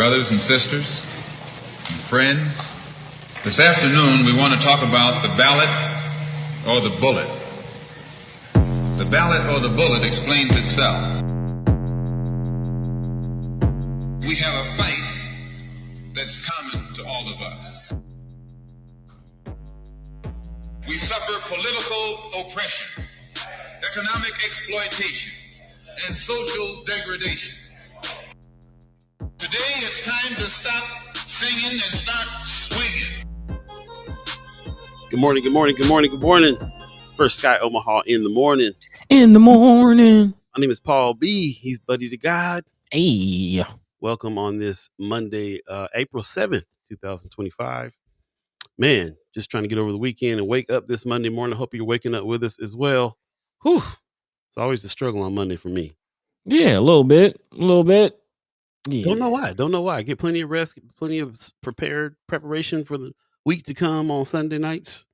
Brothers and sisters and friends, this afternoon we want to talk about the ballot or the bullet. The ballot or the bullet explains itself. We have a fight that's common to all of us. We suffer political oppression, economic exploitation, and social degradation. Today it's time to stop singing and start swinging. Good morning, good morning, good morning, good morning. First Sky Omaha in the morning. In the morning. My name is Paul B. He's Buddy to God. Hey. Welcome on this Monday, April 7th, 2025. Man, just trying to get over the weekend and wake up this Monday morning. Hope you're waking up with us as well. Whew. It's always a struggle on Monday for me. Yeah, a little bit. Yeah. Don't know why. I get plenty of rest, plenty of preparation for the week to come on Sunday nights.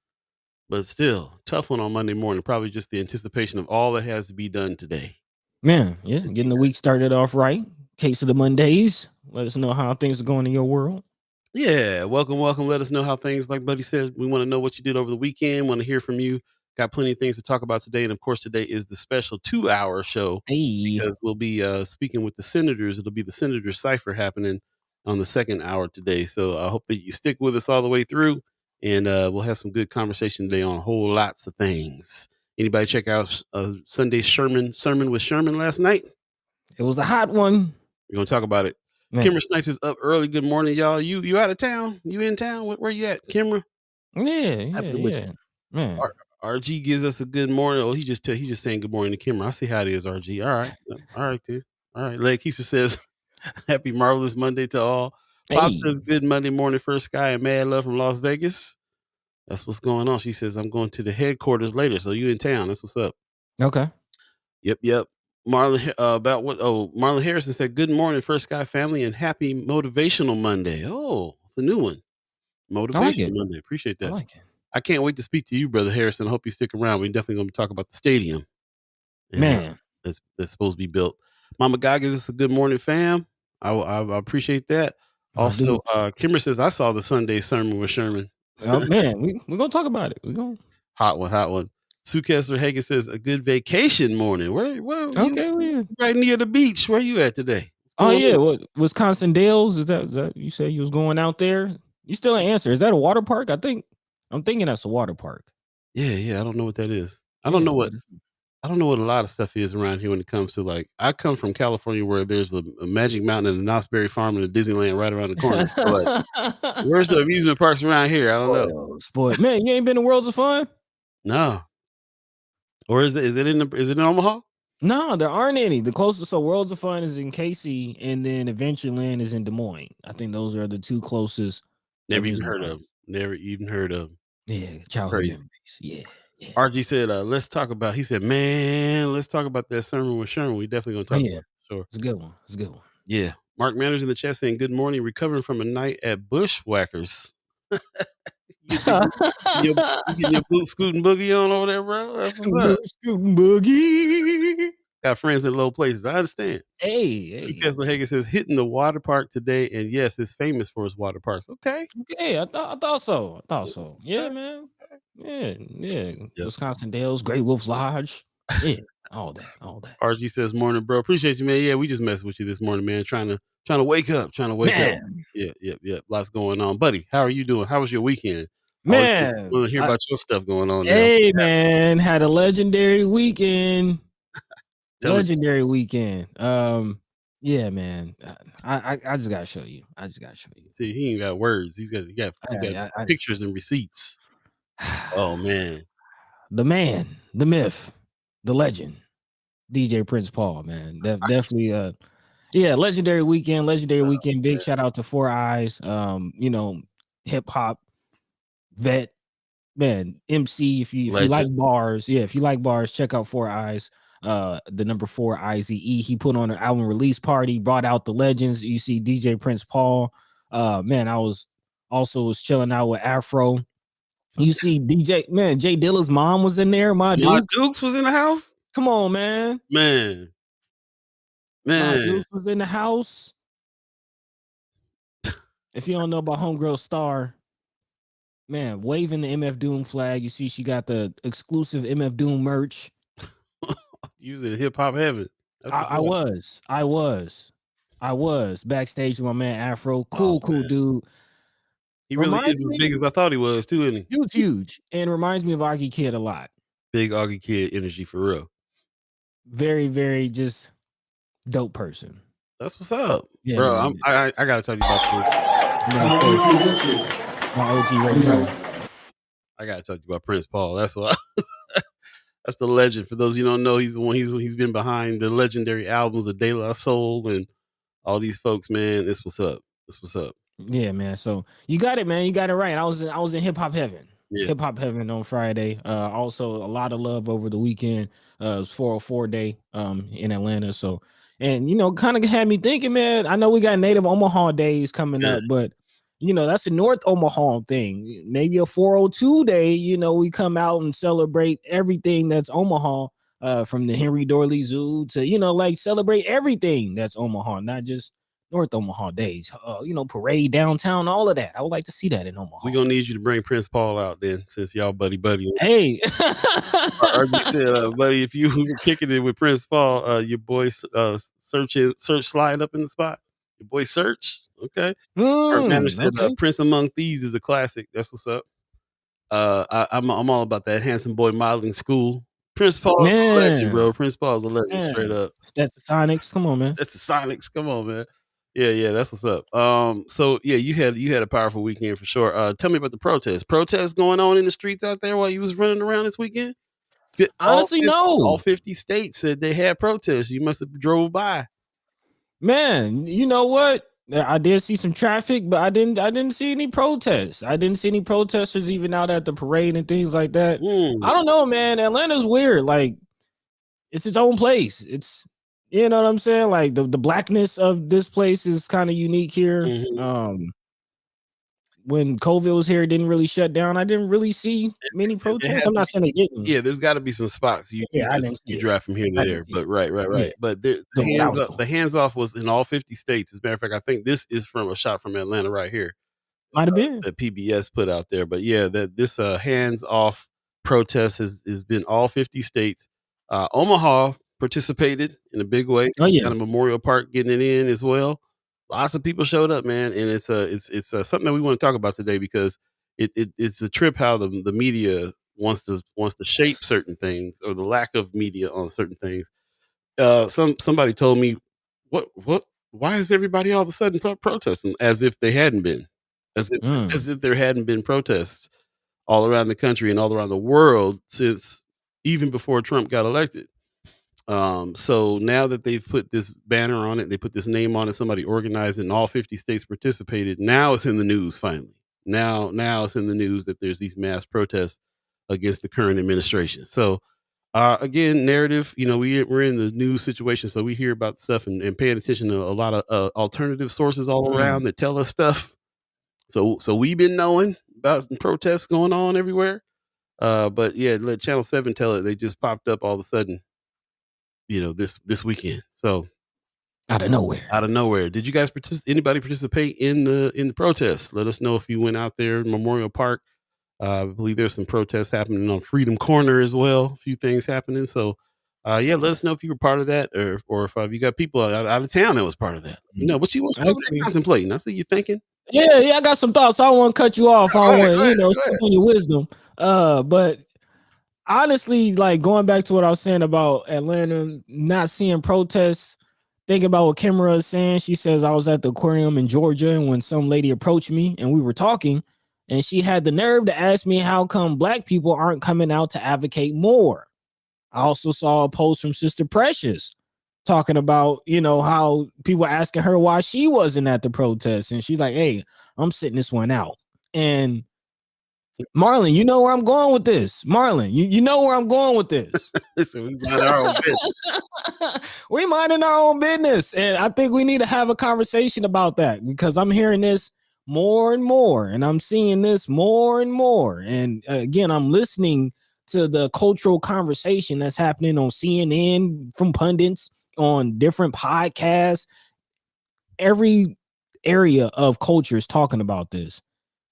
But still, tough one on Monday morning. Probably just the anticipation of all that has to be done today. Man, yeah, getting the week started off right. Case of the Mondays. Let us know how things are going in your world. Yeah, welcome. Let us know how things, like Buddy said, we want to know what you did over the weekend. Want to hear from you. Got plenty of things to talk about today. And of course, today is the special 2-hour show. Hey. Because we'll be speaking with the senators. It'll be the Senator Cypher happening on the second hour today. So I hope that you stick with us all the way through. And we'll have some good conversation today on whole lots of things. Anybody check out Sunday's sermon with Sherman last night? It was a hot one. We're going to talk about it. Man. Kimra Snipes is up early. Good morning, y'all. You out of town? You in town? Where you at, Kimra? Yeah. Man. RG gives us a good morning. Oh, he just saying good morning to Kimra. I see how it is, RG. All right, then. All right. Keisha says, happy marvelous Monday to all. Pop says, good Monday morning, First Sky and Mad Love from Las Vegas. That's what's going on. She says, I'm going to the headquarters later. So you in town. That's what's up. Okay. Yep. Marlon Harrison said, good morning, First Sky family, and happy motivational Monday. Oh, it's a new one. Motivational Monday. Appreciate that. I like it. I can't wait to speak to you, Brother Harrison. I hope you stick around. We're definitely going to talk about the stadium. Man. That's supposed to be built. Mama God gives us a good morning, fam. I appreciate that. Also, Kimber says, I saw the Sunday sermon with Sherman. Oh, man, we're going to talk about it. We're going. Hot one. Sue Kessler Hagen says, a good vacation morning. Where you right near the beach. Where you at today? Oh, yeah. What, Wisconsin Dells? Is that you said you was going out there? You still ain't answer. Is that a water park? I'm thinking that's a water park. Yeah. I don't know what that is. I don't know what a lot of stuff is around here when it comes to, like, I come from California where there's a Magic Mountain and a Knott's Berry Farm and a Disneyland right around the corner. So, like, where's the amusement parks around here? I don't know. Spoiled. Man, you ain't been to Worlds of Fun? No. Or is it in Omaha? No, there aren't any. The closest, so Worlds of Fun is in KC, and then Adventureland is in Des Moines. I think those are the two closest. Never even heard of them. Yeah, childhood memories. Yeah. RG said, let's talk about that sermon with Sherman. We definitely gonna talk about it. Sure. It's a good one. Yeah. Mark Manners in the chat saying, good morning, recovering from a night at Bushwhackers. You getting your boot scooting boogie on over there, bro? That's what's up. Scooting boogie. Got friends in low places. I understand. Hey. Kessler Hagen says, hitting the water park today, and yes, it's famous for its water parks. Okay. I thought so. Yeah, man. Yeah. Yep. Wisconsin Dells, Great Wolf Lodge. Yeah, all that. RG says, morning, bro. Appreciate you, man. Yeah, we just messed with you this morning, man. Trying to wake up. Yep. Lots going on. Buddy, how are you doing? How was your weekend? Man, I want to hear about your stuff going on. Hey, man, had a legendary weekend. Weekend. Yeah, man. I just gotta show you. See, he ain't got words. He got pictures and receipts. Oh man, the myth, the legend, DJ Prince Paul. Man, definitely. Legendary weekend. Big shout out to Four Eyes. Hip hop vet. Man, MC. If you like bars, check out Four Eyes. The number 4 IZE. He put on an album release party, brought out the legends. You see DJ Prince Paul. Man, I was chilling out with Afro. You see Jay Dilla's mom was in there. My Dukes was in the house. Come on, man. Man. My Dukes was in the house. if you don't know about Homegirl Star, man, waving the MF Doom flag. You see, she got the exclusive MF Doom merch. Using hip hop heaven. I was backstage with my man Afro. Cool dude. He really is as big as I thought he was, too, isn't he? He was huge and reminds me of Augie Kid a lot. Big Augie Kid energy for real. Very, very just dope person. That's what's up, yeah, bro. man. I gotta tell you about this. My OG radio. I gotta tell you about Prince Paul. That's what. That's the legend. For those you don't know, he's the one. He's been behind the legendary albums of De La Soul and all these folks. Man, this what's up. This what's up. Yeah, man. So you got it, man. You got it right. I was in hip hop heaven. Yeah. Hip hop heaven on Friday. Also a lot of love over the weekend. It was 404 day in Atlanta. So, and kind of had me thinking, man. I know we got Native Omaha days coming up, but that's a North Omaha thing. Maybe a 402 day. We come out and celebrate everything that's Omaha. From the Henry Dorley Zoo to celebrate everything that's Omaha, not just North Omaha days, parade downtown, all of that. I would like to see that in Omaha. We're gonna need you to bring Prince Paul out then, since y'all buddy. Hey, RB said, buddy, if you were kicking it with Prince Paul, your boy search slide up in the spot. Your boy Search, okay. Manager said Prince Among Thieves is a classic. That's what's up. I'm all about that handsome boy modeling school. Prince Paul is a legend, bro. Prince Paul is a legend, straight up. Stetsasonics, come on, man. Stetsasonics, come on, man. Yeah, that's what's up. So yeah, you had a powerful weekend for sure. Tell me about the protests going on in the streets out there while you was running around this weekend. Honestly, no. All 50 states said they had protests. You must have drove by. Man, you know what? I did see some traffic, but I didn't see any protests. I didn't see any protesters even out at the parade and things like that. I don't know, man. Atlanta's weird. Like, it's its own place. It's, you know what I'm saying? Like the blackness of this place is kind of unique here. When COVID was here, it didn't really shut down. I didn't really see many protests. I'm not saying it didn't. Yeah, there's got to be some spots you drive from here to there. But right. Yeah. But the hands off was in all 50 states. As a matter of fact, I think this is from a shot from Atlanta right here. Might have been that PBS put out there. But yeah, that this hands off protest has been all 50 states. Omaha participated in a big way. Oh yeah, kind of Memorial Park getting it in as well. Lots of people showed up, man, and it's something that we want to talk about today because it's a trip how the media wants to shape certain things or the lack of media on certain things. Somebody told me, why is everybody all of a sudden protesting as if they hadn't been, as if there hadn't been protests all around the country and all around the world since even before Trump got elected. So now that they've put this banner on it, they put this name on it, somebody organized it and all 50 states participated. Now it's in the news finally. Now it's in the news that there's these mass protests against the current administration. So again, narrative, we're in the news situation. So we hear about stuff and paying attention to a lot of alternative sources all around that tell us stuff. So we've been knowing about some protests going on everywhere. But yeah, let Channel 7 tell it. They just popped up all of a sudden. This weekend. So out of nowhere. Did you guys anybody participate in the protests? Let us know if you went out there in Memorial Park. I believe there's some protests happening on Freedom Corner as well. A few things happening. So let us know if you were part of that or if you got people out of town that was part of that. What you contemplating? I see you thinking. Yeah, I got some thoughts. I don't want to cut you off. I don't want on your wisdom. But honestly, like going back to what I was saying about Atlanta, not seeing protests, think about what Kimra is saying. She says, I was at the aquarium in Georgia, and when some lady approached me and we were talking, and she had the nerve to ask me how come Black people aren't coming out to advocate more. I also saw a post from Sister Precious talking about, how people asking her why she wasn't at the protest. And she's like, hey, I'm sitting this one out. And Marlon, you know where I'm going with this. Marlon, you know where I'm going with this. So we mind our own business. We minding our own business. And I think we need to have a conversation about that because I'm hearing this more and more, and I'm seeing this more and more. And again, I'm listening to the cultural conversation that's happening on CNN from pundits, on different podcasts. Every area of culture is talking about this.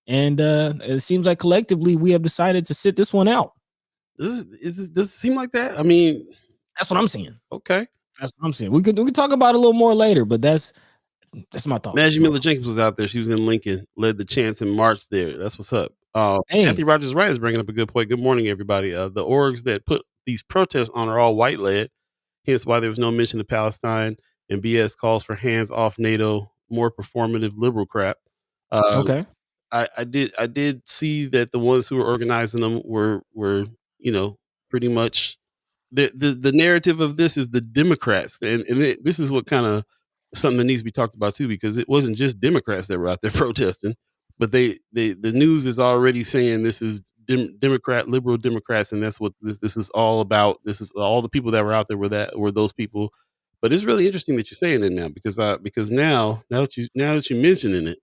And it seems like collectively we have decided to sit this one out. Does it seem like that? I mean, that's what I'm saying. Okay. That's what I'm saying. We could talk about it a little more later, but that's my thought. Maggie Miller Jenkins was out there. She was in Lincoln, led the chants and marched there. That's what's up. Hey. Anthony Rogers Wright is bringing up a good point. Good morning, everybody. The orgs that put these protests on are all white led, hence why there was no mention of Palestine, and BS calls for hands off NATO, more performative liberal crap. Okay. I did see that the ones who were organizing them were pretty much the narrative of this is the Democrats, and this is what kind of something that needs to be talked about too, because it wasn't just Democrats that were out there protesting, but the news is already saying this is liberal Democrats, and that's what this is all about. This is all the people that were out there were those people. But it's really interesting that you're saying it now, because now that you're mentioning it,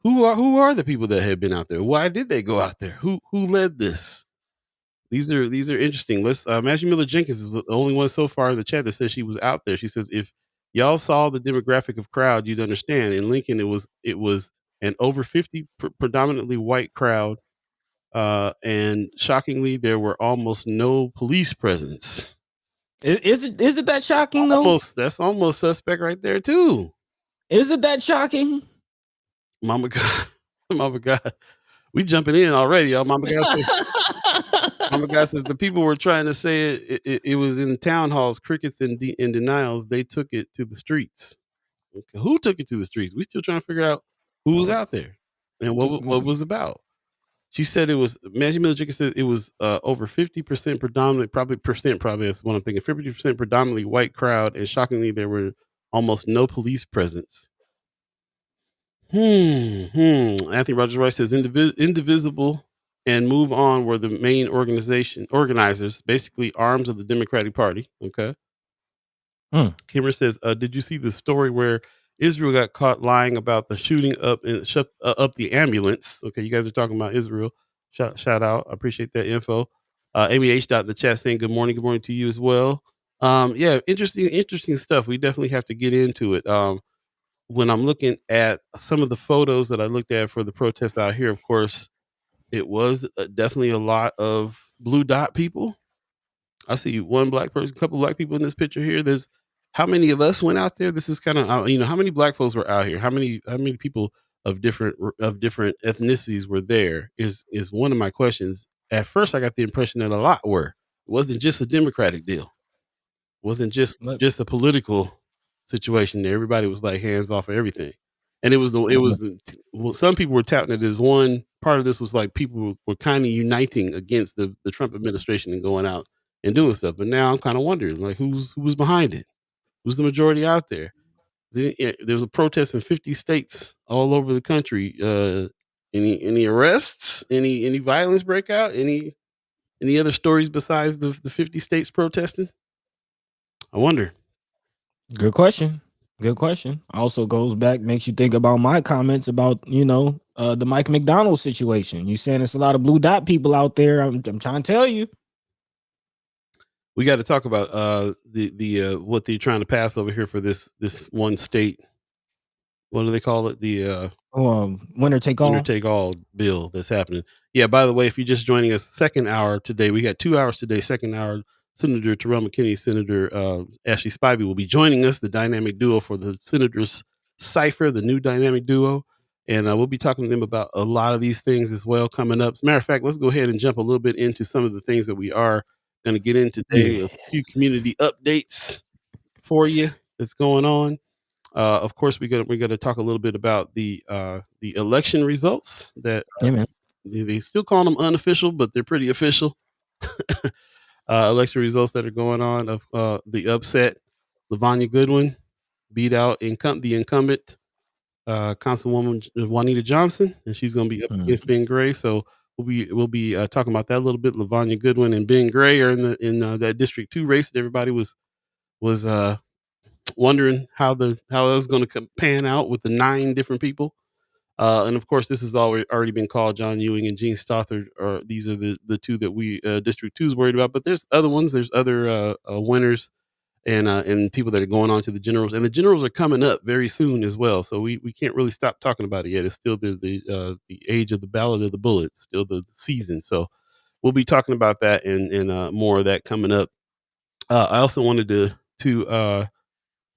who are the people that have been out there? Why did they go out there? Who led this? These are interesting. Let's Maggie Miller Jenkins is the only one so far in the chat that says she was out there. She says, if y'all saw the demographic of crowd, you'd understand. In Lincoln, it was an over 50 predominantly white crowd, and shockingly, there were almost no police presence. Is it that shocking though? That's almost suspect right there too. Is it that shocking? Mama God, we jumping in already, y'all. Mama God says the people were trying to say it was in town halls, crickets and denials. They took it to the streets. Okay. Who took it to the streets? We still trying to figure out who was out there and what was about. She said it was, Maggie Miller Jenkins said it was over 50% predominantly, probably that's what I'm thinking, 50% predominantly white crowd, and shockingly there were almost no police presence. Anthony Rogers Rice says indivisible and Move On were the main organizers, basically arms of the Democratic Party. Okay. Kimmer says, did you see the story where Israel got caught lying about the shooting up the ambulance? Okay, you guys are talking about Israel. Shout out. I appreciate that info. Amy H. in the chat saying good morning to you as well. Yeah, interesting stuff. We definitely have to get into it. When I'm looking at some of the photos that I looked at for the protests out here, of course, it was definitely a lot of blue dot people. I see one black person, a couple black people in this picture here. There's how many of us went out there? This is kind of, how many black folks were out here? How many people of different ethnicities were there is one of my questions. At first, I got the impression that a lot were. It wasn't just a Democratic deal. It wasn't just a political situation there. Everybody was like hands off of everything. And some people were touting it as one part of this was like people were kind of uniting against the Trump administration and going out and doing stuff. But now I'm kind of wondering, like, who was behind it? Who's the majority out there? There was a protest in 50 states all over the country. Any arrests? Any violence breakout? Any other stories besides the 50 states protesting? I wonder. Good question. Also goes back, makes you think about my comments about, the Mike McDonald situation. You saying it's a lot of blue dot people out there. I'm trying to tell you. We got to talk about the what they're trying to pass over here for this one state. What do they call it? The winner take all bill that's happening. Yeah. By the way, if you're just joining us, second hour today, we got 2 hours today. Second hour, Senator Terrell McKinney, Senator Ashley Spivey will be joining us. The dynamic duo for the senators, Cypher, the new dynamic duo, and we'll be talking to them about a lot of these things as well coming up. As a matter of fact, let's go ahead and jump a little bit into some of the things that we are going to get in today. A few community updates for you that's going on. Of course, we're gonna talk a little bit about the election results that they still call them unofficial, but they're pretty official. Election results that are going on of the upset. LaVanya Goodwin beat out the incumbent Councilwoman Juanita Johnson, and she's going to be up against Ben Gray. So we'll be talking about that a little bit. LaVanya Goodwin and Ben Gray are in that District 2 race that everybody was wondering how it was going to pan out with the 9 different people. And of course, this has already been called. John Ewing and Gene Stothard these are the 2 that we District 2 is worried about. But there's other ones. There's other winners and people that are going on to the generals, and the generals are coming up very soon as well. So we can't really stop talking about it yet. It's still the age of the Ballad of the Bullet, still the season. So we'll be talking about that and more of that coming up. I also wanted to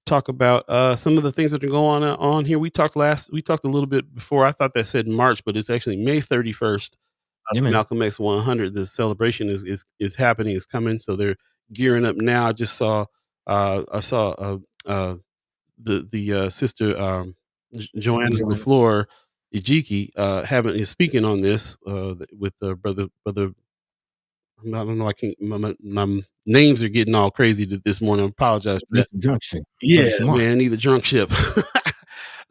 talk about some of the things that are going on here. We talked a little bit before. I thought that said March, but it's actually May 31st. Yeah, man. Malcolm X 100. The celebration is happening. Is coming. So they're gearing up now. I just saw. I saw the sister Joanna LaFleur Ejiki is speaking on this with brother. I don't know. I can't. My names are getting all crazy this morning. I apologize for that. Drunk ship. Yeah, man. Need a drunk ship.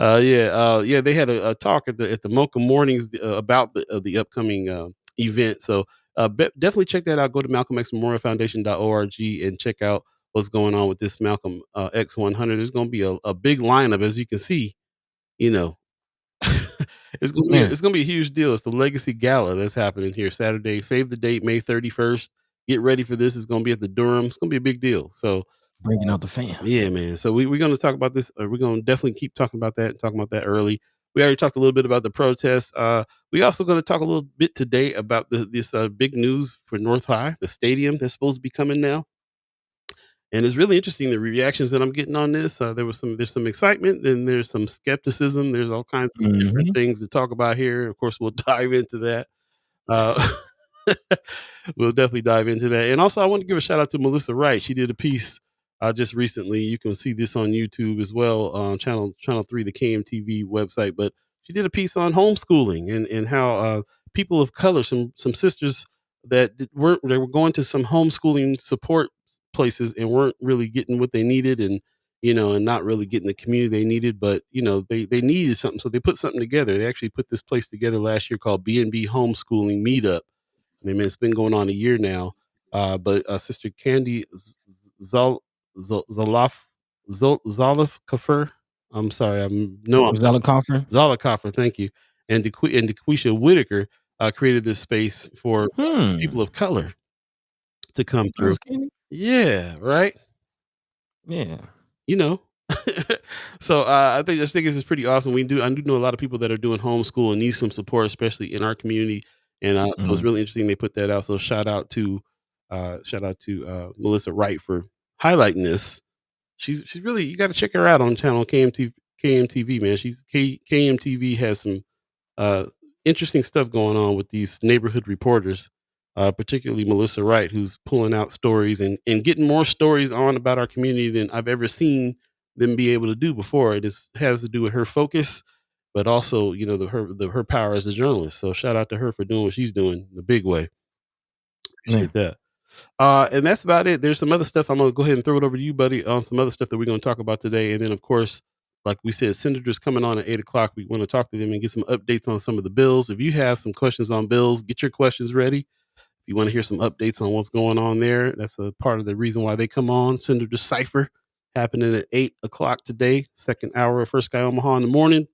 Yeah. They had a talk at the Mocha Mornings about the upcoming event. So definitely check that out. Go to MalcolmXMemorialFoundation.org and check out what's going on with this Malcolm X 100. There's going to be a big lineup, as you can see. You know, it's gonna be a huge deal. It's the Legacy Gala that's happening here Saturday. Save the date, May 31st. Get ready for this. It's gonna be at the Durham. It's gonna be a big deal. So bringing out the fam. Yeah, man. So we're going to talk about this. We're going to definitely keep talking about that and talking about that early. We already talked a little bit about the protests. We also going to talk a little bit today about this big news for North High, the stadium that's supposed to be coming now. And it's really interesting the reactions that I'm getting on this. There's some excitement, then there's some skepticism. There's all kinds of different things to talk about here. Of course, we'll dive into that. We'll definitely dive into that. And also, I want to give a shout out to Melissa Wright. She did a piece just recently. You can see this on YouTube as well on channel 3, the KMTV website. But she did a piece on homeschooling and how people of color, some sisters that were going to some homeschooling support places and weren't really getting what they needed, and and not really getting the community they needed, but they needed something, so they put something together. They actually put this place together last year called B&B Homeschooling Meetup. I mean, it's been going on a year now. But Sister Candy Zolaf Kaffer, I'm sorry, Zolakoffer, thank you, and DeQuisha Whitaker created this space for people of color to come through. Yeah, right. Yeah. So I think this is pretty awesome. I do know a lot of people that are doing homeschool and need some support, especially in our community. And so it's really interesting they put that out. So shout out to Melissa Wright for highlighting this. She's really, you got to check her out on channel KMTV, man. KMTV has some interesting stuff going on with these neighborhood reporters. Particularly Melissa Wright, who's pulling out stories and getting more stories on about our community than I've ever seen them be able to do before. It has to do with her focus, but also, her power as a journalist. So shout out to her for doing what she's doing in a big way. Appreciate that. And that's about it. There's some other stuff. I'm going to go ahead and throw it over to you, buddy, on some other stuff that we're going to talk about today. And then, of course, like we said, senators coming on at 8:00. We want to talk to them and get some updates on some of the bills. If you have some questions on bills, get your questions ready. You want to hear some updates on what's going on there, that's a part of the reason why they come on. Senator Cypher happening at 8:00 today, second hour of First Guy Omaha in the morning.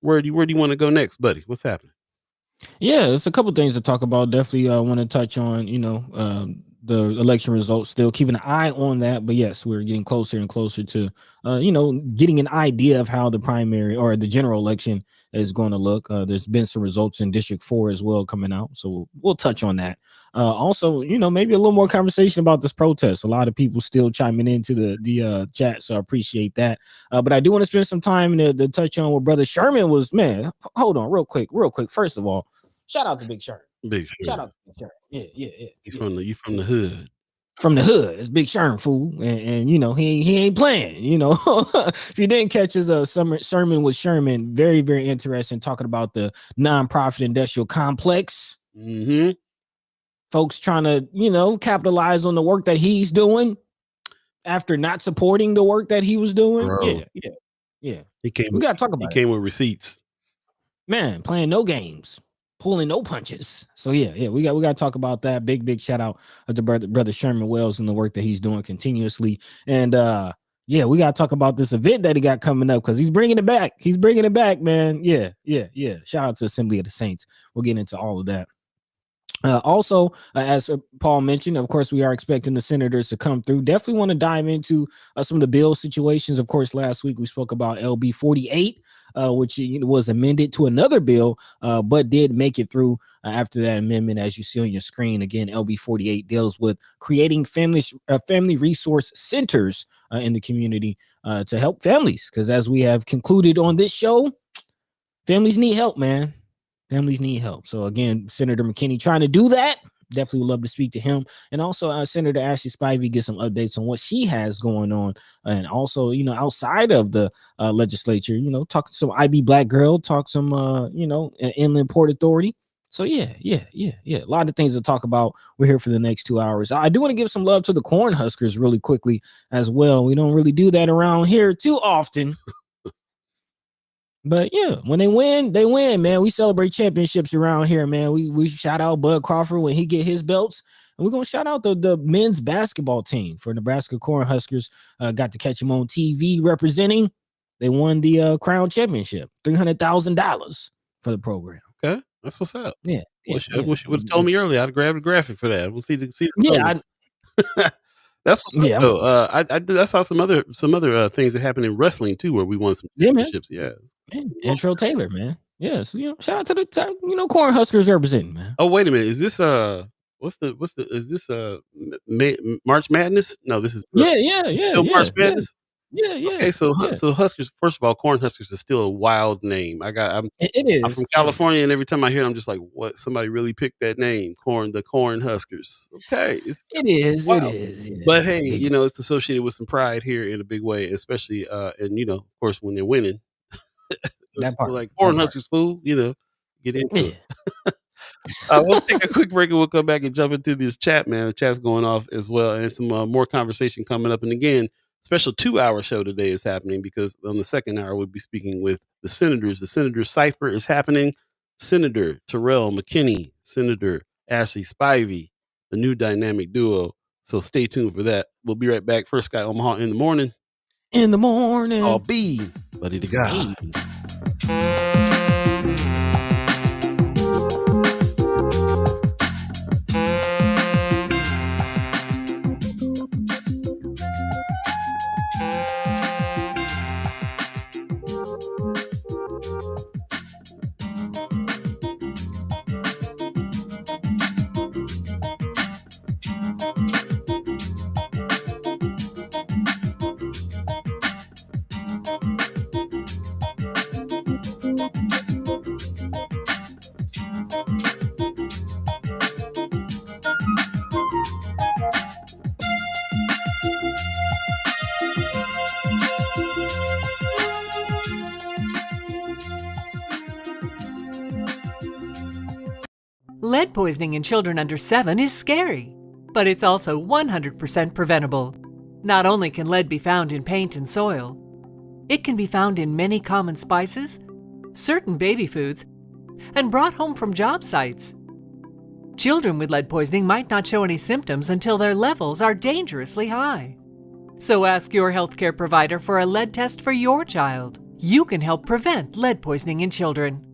Where do you want to go next, buddy? What's happening? Yeah, there's a couple things to talk about. Definitely want to touch on, the election results, still keeping an eye on that. But yes, we're getting closer and closer to, getting an idea of how the primary or the general election is going to look. There's been some results in District 4 as well coming out. So we'll touch on that. Also, maybe a little more conversation about this protest. A lot of people still chiming into the chat, so I appreciate that. But I do want to spend some time to touch on what Brother Sherman was. Man, hold on real quick. First of all, shout out to Big Sherman. Shout out to Big Sherman. Yeah. He's from the hood. From the hood. It's Big Sherman, fool. And he ain't playing. If you didn't catch his sermon with Sherman, very, very interesting, talking about the nonprofit industrial complex. Folks trying to, capitalize on the work that he's doing after not supporting the work that he was doing. Bro. Yeah. We got to talk about it. He came with receipts. Man, playing no games, pulling no punches. So yeah, we got to talk about that. Big shout out to brother Sherman Wells and the work that he's doing continuously. And we got to talk about this event that he got coming up because he's bringing it back. Man. Yeah. Shout out to Assembly of the Saints. We'll get into all of that. Also, as Paul mentioned, of course, we are expecting the senators to come through. Definitely want to dive into some of the bill situations. Of course, last week we spoke about LB 48, which was amended to another bill, but did make it through after that amendment. As you see on your screen, again, LB 48 deals with creating family resource centers in the community to help families. Because as we have concluded on this show, families need help, man. Families need help. So again, Senator McKinney trying to do that. Definitely would love to speak to him. And also Senator Ashley Spivey get some updates on what she has going on. And also, outside of the legislature, talk to some IB Black girl, talk some, Inland Port Authority. So yeah. A lot of things to talk about. We're here for the next 2 hours. I do want to give some love to the Cornhuskers really quickly as well. We don't really do that around here too often. But yeah, when they win, man. We celebrate championships around here, man. We shout out Bud Crawford when he get his belts, and we're gonna shout out the men's basketball team for Nebraska Cornhuskers. Got to catch them on TV representing. They won the Crown Championship, $300,000 for the program. Okay, that's what's up. Yeah, wish you would have told me earlier. I'd have grabbed a graphic for that. We'll see the yeah. That's what's up, though. I saw some other things that happened in wrestling too, where we won some championships. Man. Intro Taylor, man. Yes, shout out to the Cornhuskers representing, man. Oh, wait a minute. Is this is this March Madness? No, this is still March Madness. Yeah. Okay, so Huskers. First of all, Cornhuskers is still a wild name. It is. I'm from California, and every time I hear it, I'm just like, what? Somebody really picked that name, the Cornhuskers. Okay, it is. But hey, it's associated with some pride here in a big way, especially and of course when they're winning. That part, like Cornhuskers, fool. Get into it. We'll take a quick break and we'll come back and jump into this chat, man. The chat's going off as well, and some more conversation coming up. And again, special 2-hour show today is happening because on the second hour we'll be speaking with the senators. The Senator Cypher is happening. Senator Terrell McKinney, Senator Ashley Spivey, the new dynamic duo. So stay tuned for that. We'll be right back. First Guy Omaha in the morning. I'll be buddy to God. Lead poisoning in children under 7 is scary, but it's also 100% preventable. Not only can lead be found in paint and soil, it can be found in many common spices, certain baby foods, and brought home from job sites. Children with lead poisoning might not show any symptoms until their levels are dangerously high. So ask your healthcare provider for a lead test for your child. You can help prevent lead poisoning in children.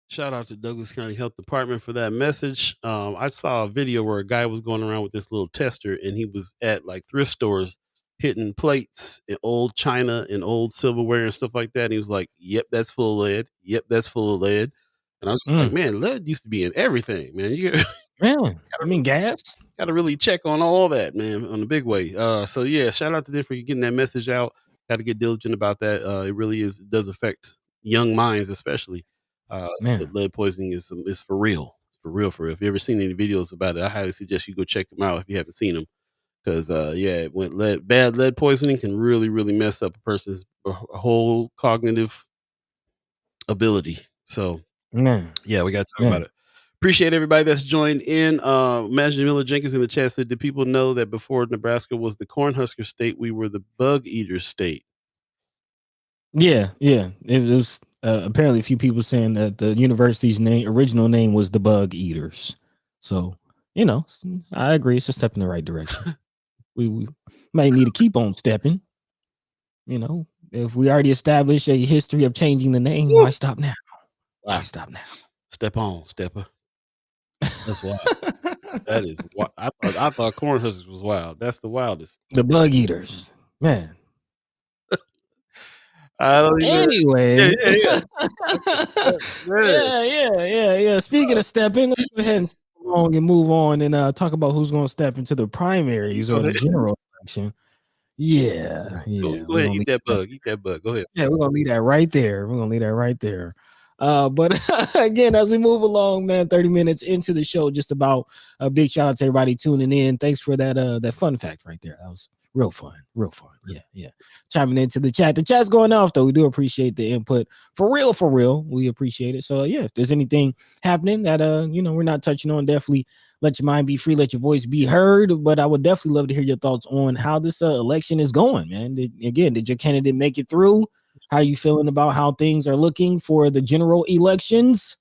Shout out to Douglas County Health Department for that message. I saw a video where a guy was going around with this little tester, and he was at like thrift stores hitting plates and old china and old silverware and stuff like that. And he was like, "Yep, that's full of lead. Yep, that's full of lead." And I was just like, "Man, lead used to be in everything, man. You gas. Got to really check on all that, man, on the big way." So yeah, shout out to them for getting that message out. Got to get diligent about that. It really does affect young minds, especially. Lead poisoning is for real. It's for real. If you ever seen any videos about it, I highly suggest you go check them out if you haven't seen them. Because bad lead poisoning can really, really mess up a person's whole cognitive ability. So we got to talk about it. Appreciate everybody that's joined in. Imagine Miller Jenkins in the chat said, "Did people know that before Nebraska was the Cornhusker state, we were the Bug Eater state?" Yeah. It was apparently a few people saying that the university's original name was the Bug Eaters. So, I agree. It's a step in the right direction. we might need to keep on stepping. If we already established a history of changing the name, why stop now? Wow. Why stop now? Step on, stepper. That's wild. That is wild. I thought corn huskers was wild. That's the wildest. The bug eaters, man. I don't even. Anyway, Yeah. yeah. Speaking of stepping, let's go ahead and step along and move on and talk about who's going to step into the primaries or the general election. Yeah. Go ahead, eat that bug. Eat that bug. Go ahead. Yeah, we're gonna leave that right there. But again, as we move along, man, 30 minutes into the show, just about a big shout out to everybody tuning in. Thanks for that fun fact right there. That was real fun. Yeah. Chiming into the chat. The chat's going off though. We do appreciate the input. For real. We appreciate it. So yeah, if there's anything happening that we're not touching on, definitely let your mind be free, let your voice be heard. But I would definitely love to hear your thoughts on how this election is going, man. Did your candidate make it through? How you feeling about how things are looking for the general elections?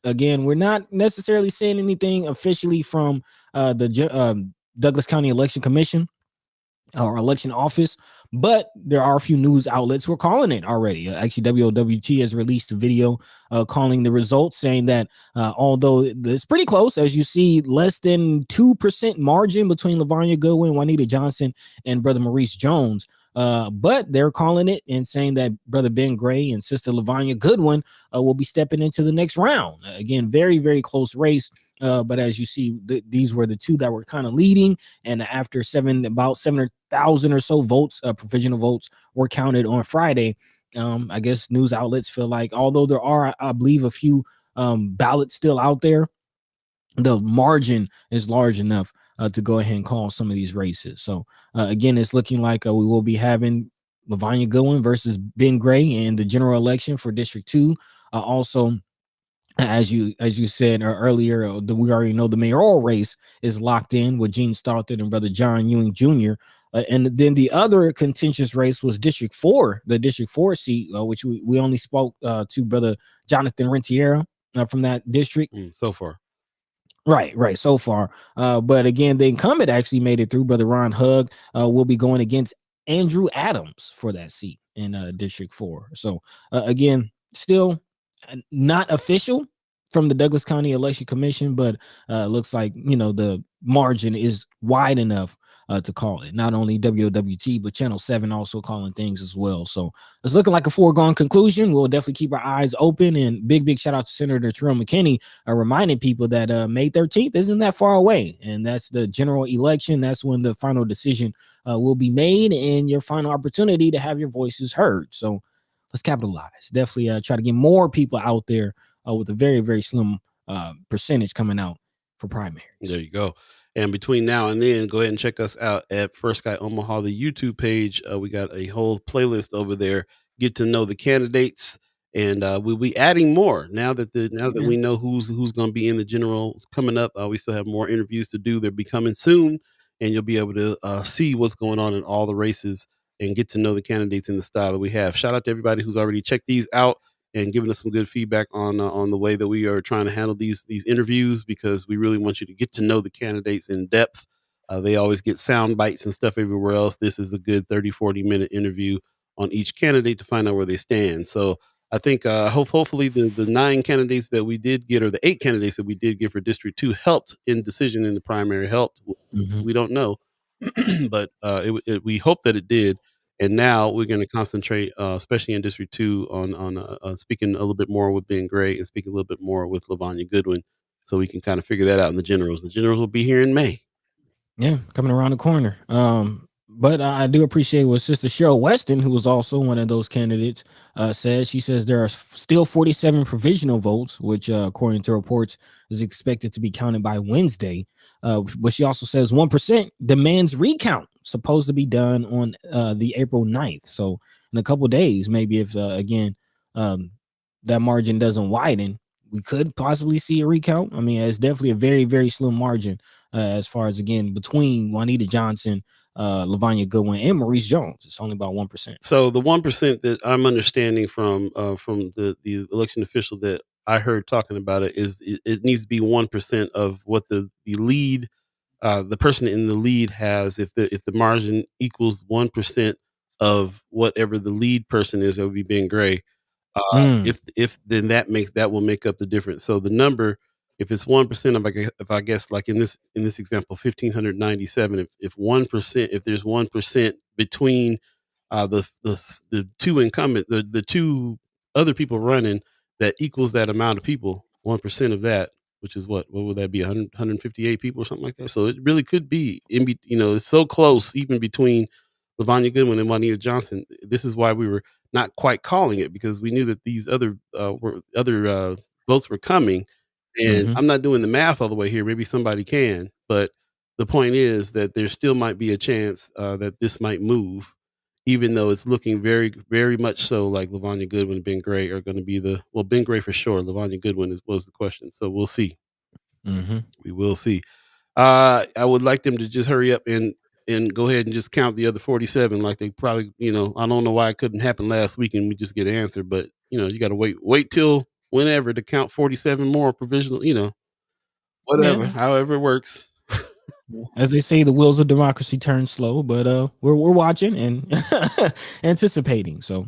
Again, we're not necessarily saying anything officially from the Douglas County Election Commission or election office, but there are a few news outlets who are calling it already. Actually, WOWT has released a video calling the results, saying that although it's pretty close, as you see, less than 2% margin between LaVanya Goodwin, Juanita Johnson, and Brother Maurice Jones. But they're calling it and saying that Brother Ben Gray and Sister LaVanya Goodwin will be stepping into the next round. Again, very, very close race. But as you see, these were the two that were kind of leading. And after about 700,000 or so votes, provisional votes were counted on Friday. I guess news outlets feel like, although there are, I believe, a few ballots still out there, the margin is large enough to go ahead and call some of these races. So again, it's looking like we will be having LaVanya Goodwin versus Ben Gray in the general election for District 2. Also, as you said earlier, we already know the mayoral race is locked in with Gene Stothard and Brother John Ewing Jr. And then the other contentious race was District 4, the District 4 seat, which we only spoke to Brother Jonathan Rentiera from that district. So far. Right. So far. But again, the incumbent actually made it through. Brother Ron Hugg will be going against Andrew Adams for that seat in District 4. So again, still not official from the Douglas County Election Commission, but looks like, the margin is wide enough to call it. Not only WOWT, but Channel 7 also calling things as well. So it's looking like a foregone conclusion. We'll definitely keep our eyes open. And big shout out to Senator Terrell McKinney, reminding people that May 13th isn't that far away. And that's the general election. That's when the final decision will be made and your final opportunity to have your voices heard. So let's capitalize. Definitely try to get more people out there with a very, very slim percentage coming out for primaries. There you go. And between now and then, go ahead and check us out at First Guy Omaha, the YouTube page. We got a whole playlist over there. Get to know the candidates, and we'll be adding more now that we know who's going to be in the generals coming up. We still have more interviews to do. They'll be coming soon, and you'll be able to see what's going on in all the races and get to know the candidates in the style that we have. Shout out to everybody who's already checked these out and giving us some good feedback on the way that we are trying to handle these interviews, because we really want you to get to know the candidates in depth. They always get sound bites and stuff everywhere else. This is a good 30-40 minute interview on each candidate to find out where they stand. So I think hopefully the 9 candidates that we did get, or the 8 candidates that we did get for District 2, helped in decision in the primary. Helped. We don't know, but we hope that it did. And now we're going to concentrate, especially in District 2, on speaking a little bit more with Ben Gray and speaking a little bit more with LaVanya Goodwin, so we can kind of figure that out in the generals. The generals will be here in May. Yeah, coming around the corner. But I do appreciate what Sister Cheryl Weston, who was also one of those candidates, said. She says there are still 47 provisional votes, which, according to reports, is expected to be counted by Wednesday. But she also says 1% demands recount, supposed to be done on the April 9th. So in a couple of days, maybe if, again, that margin doesn't widen, we could possibly see a recount. I mean, it's definitely a very, very slim margin as far as, again, between Juanita Johnson, LaVanya Goodwin, and Maurice Jones. It's only about 1%. So the 1% that I'm understanding from the election official that I heard talking about it is it needs to be 1% of what the lead, the person in the lead has. If the margin equals 1% of whatever the lead person is, that would be Ben Gray. If then that will make up the difference. So the number, if it's 1%, if I guess like in this example, 1,597, if 1%, if there's 1% between the two incumbent, the two other people running, that equals that amount of people, 1% of that, which is what would that be, 158 people or something like that. So it really could be it's so close even between Lavanya Goodwin and Juanita Johnson. This is why we were not quite calling it, because we knew that these other votes were coming. And I'm not doing the math all the way here. Maybe somebody can, but the point is that there still might be a chance that this might move, even though it's looking very, very much so like Lavanya Goodwin and Ben Gray are going to be Ben Gray for sure. Lavanya Goodwin was the question. So we'll see. We will see. I would like them to just hurry up and go ahead and just count the other 47. Like they probably, I don't know why it couldn't happen last week and we just get an answer, but you got to wait till whenever to count 47 more provisional, whatever, however it works. As they say, the wheels of democracy turn slow, but we're watching and anticipating. So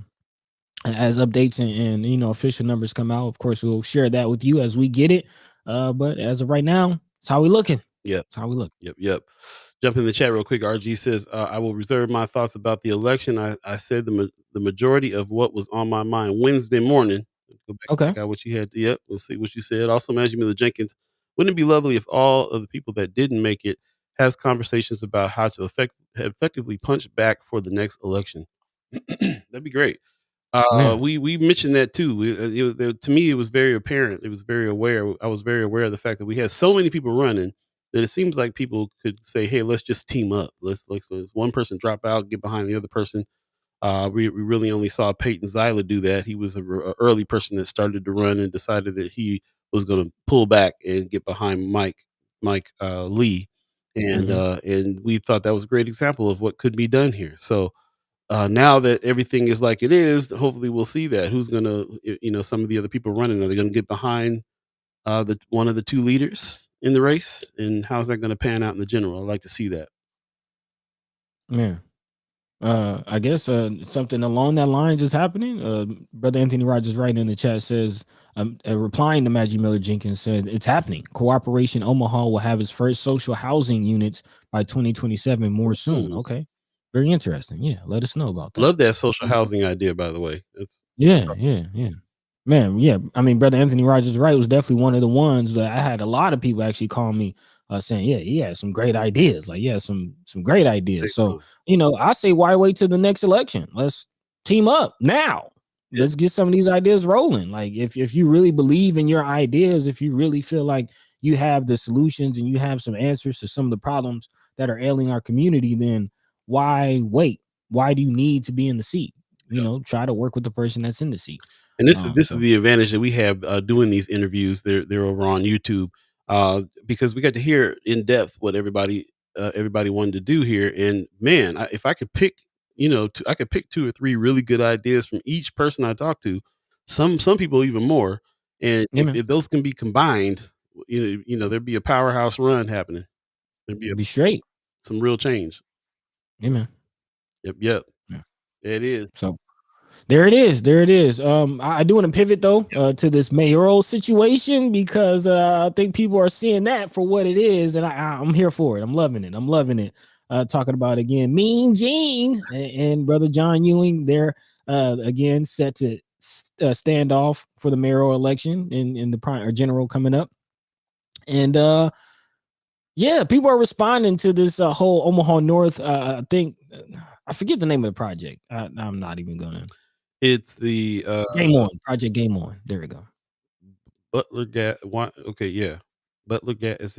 as updates and official numbers come out, of course we'll share that with you as we get it. But as of right now, it's how we looking. Yep. It's how we look. Yep. Jump in the chat real quick. RG says, I will reserve my thoughts about the election. I said the majority of what was on my mind Wednesday morning. Go back Okay. Got what you had. Yep. We'll see what you said. Also, Manager Miller Jenkins, wouldn't it be lovely if all of the people that didn't make it has conversations about how to effectively punch back for the next election? That'd be great. We mentioned that too. To me, it was very apparent. It was very aware. I was very aware of the fact that we had so many people running that it seems like people could say, "Hey, let's just team up. Let's one person drop out, get behind the other person." We really only saw Peyton Zyla do that. He was an early person that started to run and decided that he was going to pull back and get behind Mike Lee, and we thought that was a great example of what could be done here. So. Now that everything is like it is, hopefully we'll see that who's gonna, some of the other people running, are they going to get behind one of the two leaders in the race, and how's that going to pan out in the general? I'd like to see that. Yeah. I guess something along that lines is happening. Brother Anthony Rogers writing in the chat says, replying to Maggie Miller Jenkins, said it's happening. Cooperation Omaha will have its first social housing units by 2027, more soon. Okay. Very interesting. Yeah, let us know about that. Love that social housing idea, by the way. Yeah. Man, yeah. I mean, Brother Anthony Rogers Wright was definitely one of the ones that I had a lot of people actually call me saying, yeah, he had some great ideas. Like, yeah, some great ideas. So, I say, why wait till the next election? Let's team up now. Yeah. Let's get some of these ideas rolling. Like, if you really believe in your ideas, if you really feel like you have the solutions and you have some answers to some of the problems that are ailing our community, then why wait? Why do you need to be in the seat? Try to work with the person that's in the seat. And this is the advantage that we have doing these interviews. They're over on YouTube because we got to hear in depth what everybody wanted to do here. And man, if I could pick, I could pick 2 or 3 really good ideas from each person I talked to. Some people even more. And if those can be combined, there'd be a powerhouse run happening. There'd be straight some real change. Amen. Yep. Yeah. It is. So there it is. I do want to pivot though to this mayoral situation, because I think people are seeing that for what it is, and I'm here for it. I'm loving it. Talking about again Mean Gene and Brother John Ewing. They're again set to stand off for the mayoral election in the prime or general coming up, and people are responding to this whole Omaha North. I think I forget the name of the project. I'm not even gonna. It's the Game On, Project Game On. There we go. Butler Gas. Okay, yeah. Butler Gas. Is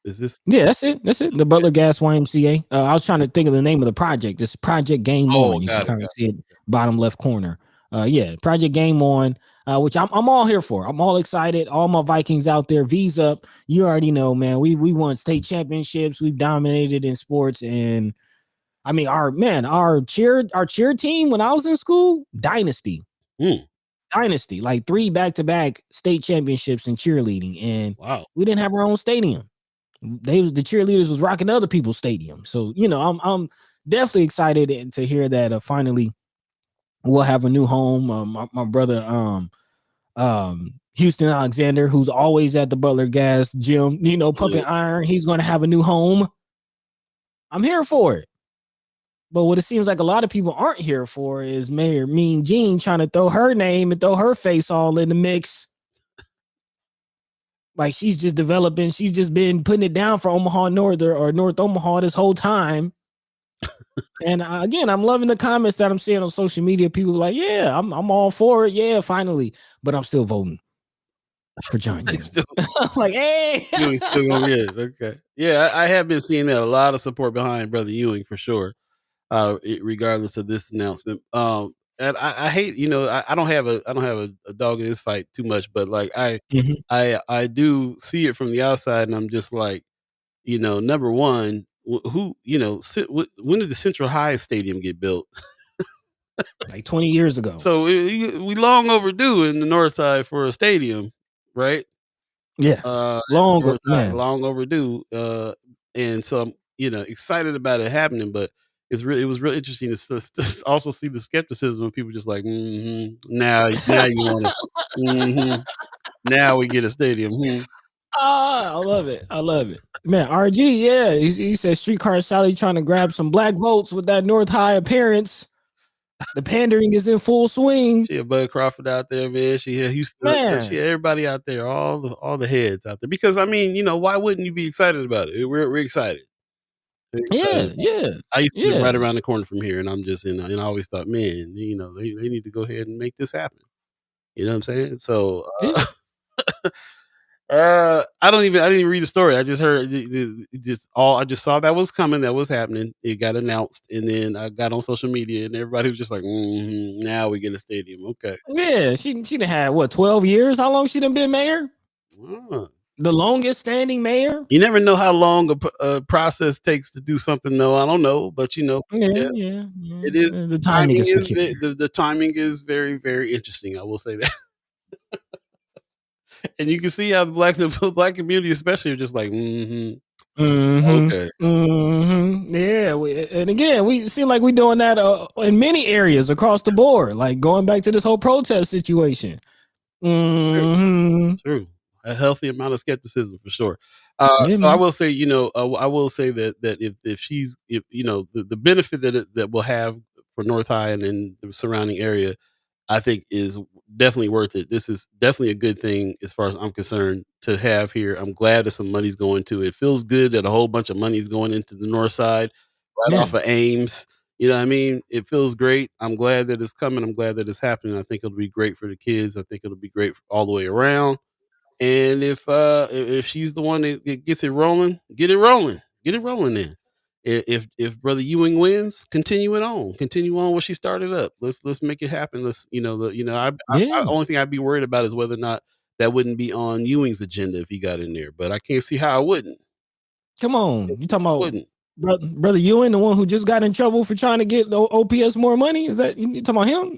this? Yeah, that's it. The Butler Gas YMCA. I was trying to think of the name of the project. This Project Game On. You can kind of see it bottom left corner. Project Game On, which I'm all here for. I'm all excited. All my Vikings out there. V's up. You already know, man. We won state championships. We've dominated in sports, and I mean, our cheer team when I was in school, dynasty, like 3 back-to-back state championships in cheerleading, and we didn't have our own stadium. The cheerleaders was rocking other people's stadium. So I'm definitely excited to hear that finally we'll have a new home. My brother, Houston Alexander, who's always at the Butler Gas gym, pumping iron, he's going to have a new home. I'm here for it. But what it seems like a lot of people aren't here for is Mayor Mean Jean trying to throw her name and throw her face all in the mix. Like she's just developing, she's just been putting it down for Omaha North or North Omaha this whole time. And again, I'm loving the comments that I'm seeing on social media. People are like, yeah, I'm all for it. Yeah, finally. But I'm still voting for John Ewing. Like, hey. Ewing still gonna get it. Okay. Yeah, I have been seeing that. A lot of support behind Brother Ewing for sure. Regardless of this announcement. And I hate, I don't have a dog in this fight too much, but like I do see it from the outside, and I'm just like, number one, when did the Central High Stadium get built? Like 20 years ago. So we long overdue in the North Side for a stadium, right? Yeah, long overdue. And so I'm, excited about it happening, but it was real interesting to also see the skepticism of people just like, now you want to, now we get a stadium. I love it. Man, RG, yeah. He said Streetcar Sally trying to grab some black votes with that North High appearance. The pandering is in full swing. She had Bud Crawford out there, man. She had Houston. She had everybody out there, all the heads out there. Because I mean, why wouldn't you be excited about it? We're excited. Yeah. I used to live right around the corner from here, and I'm just and I always thought, man, they need to go ahead and make this happen. You know what I'm saying? So I didn't even read the story. I just heard I just saw that was coming, that was happening. It got announced, and then I got on social media, and everybody was just like, now we get a stadium. Okay. Yeah, she done had what, 12 years? How long she done been mayor? The longest standing mayor. You never know how long a process takes to do something, though. I don't know, but yeah. It is the timing is very, very interesting. I will say that. And you can see how the black community, especially, are just like, okay. Yeah, and again, we seem like we're doing that in many areas across the board. Like going back to this whole protest situation. True. A healthy amount of skepticism for sure. So I will say, I will say that if she's, the benefit that we'll have for North High and in the surrounding area, I think is definitely worth it. This is definitely a good thing as far as I'm concerned to have here. I'm glad that some money's going to it. It feels good that a whole bunch of money's going into the North Side right off of Ames. You know what I mean? It feels great. I'm glad that it's coming. I'm glad that it's happening. I think it'll be great for the kids. I think it'll be great all the way around. And if she's the one that gets it rolling, get it rolling then. If Brother Ewing wins, continue on what she started up. Let's make it happen. Only thing I'd be worried about is whether or not that wouldn't be on Ewing's agenda if he got in there, but I can't see how I wouldn't. Come on, you talking about Brother Ewing, the one who just got in trouble for trying to get the OPS more money? Is that you talking about him?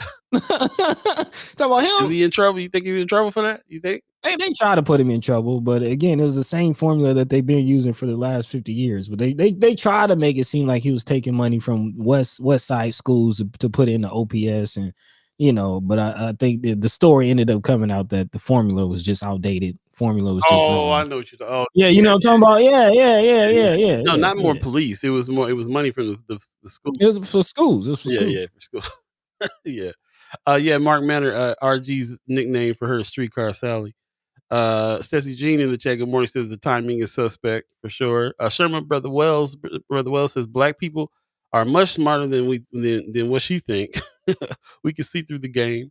Talking about him? Is he in trouble? You think he's in trouble for that? You think? They try to put him in trouble, but again, it was the same formula that they've been using for the last 50 years. But they try to make it seem like he was taking money from West Side schools to put in the OPS, and but I think the story ended up coming out that the formula was just outdated. Formula was just wrong. I know what you're talking about. Yeah, you know what I'm talking about. Yeah. No, not more police. It was money from the school. It was for schools. It was for schools. Yeah, for school. Yeah. Mark Manor, RG's nickname for her is Streetcar Sally. Stacey Jean in the chat, good morning, says the timing is suspect for sure. Sherman Brother Wells says black people are much smarter than what she think. We can see through the game.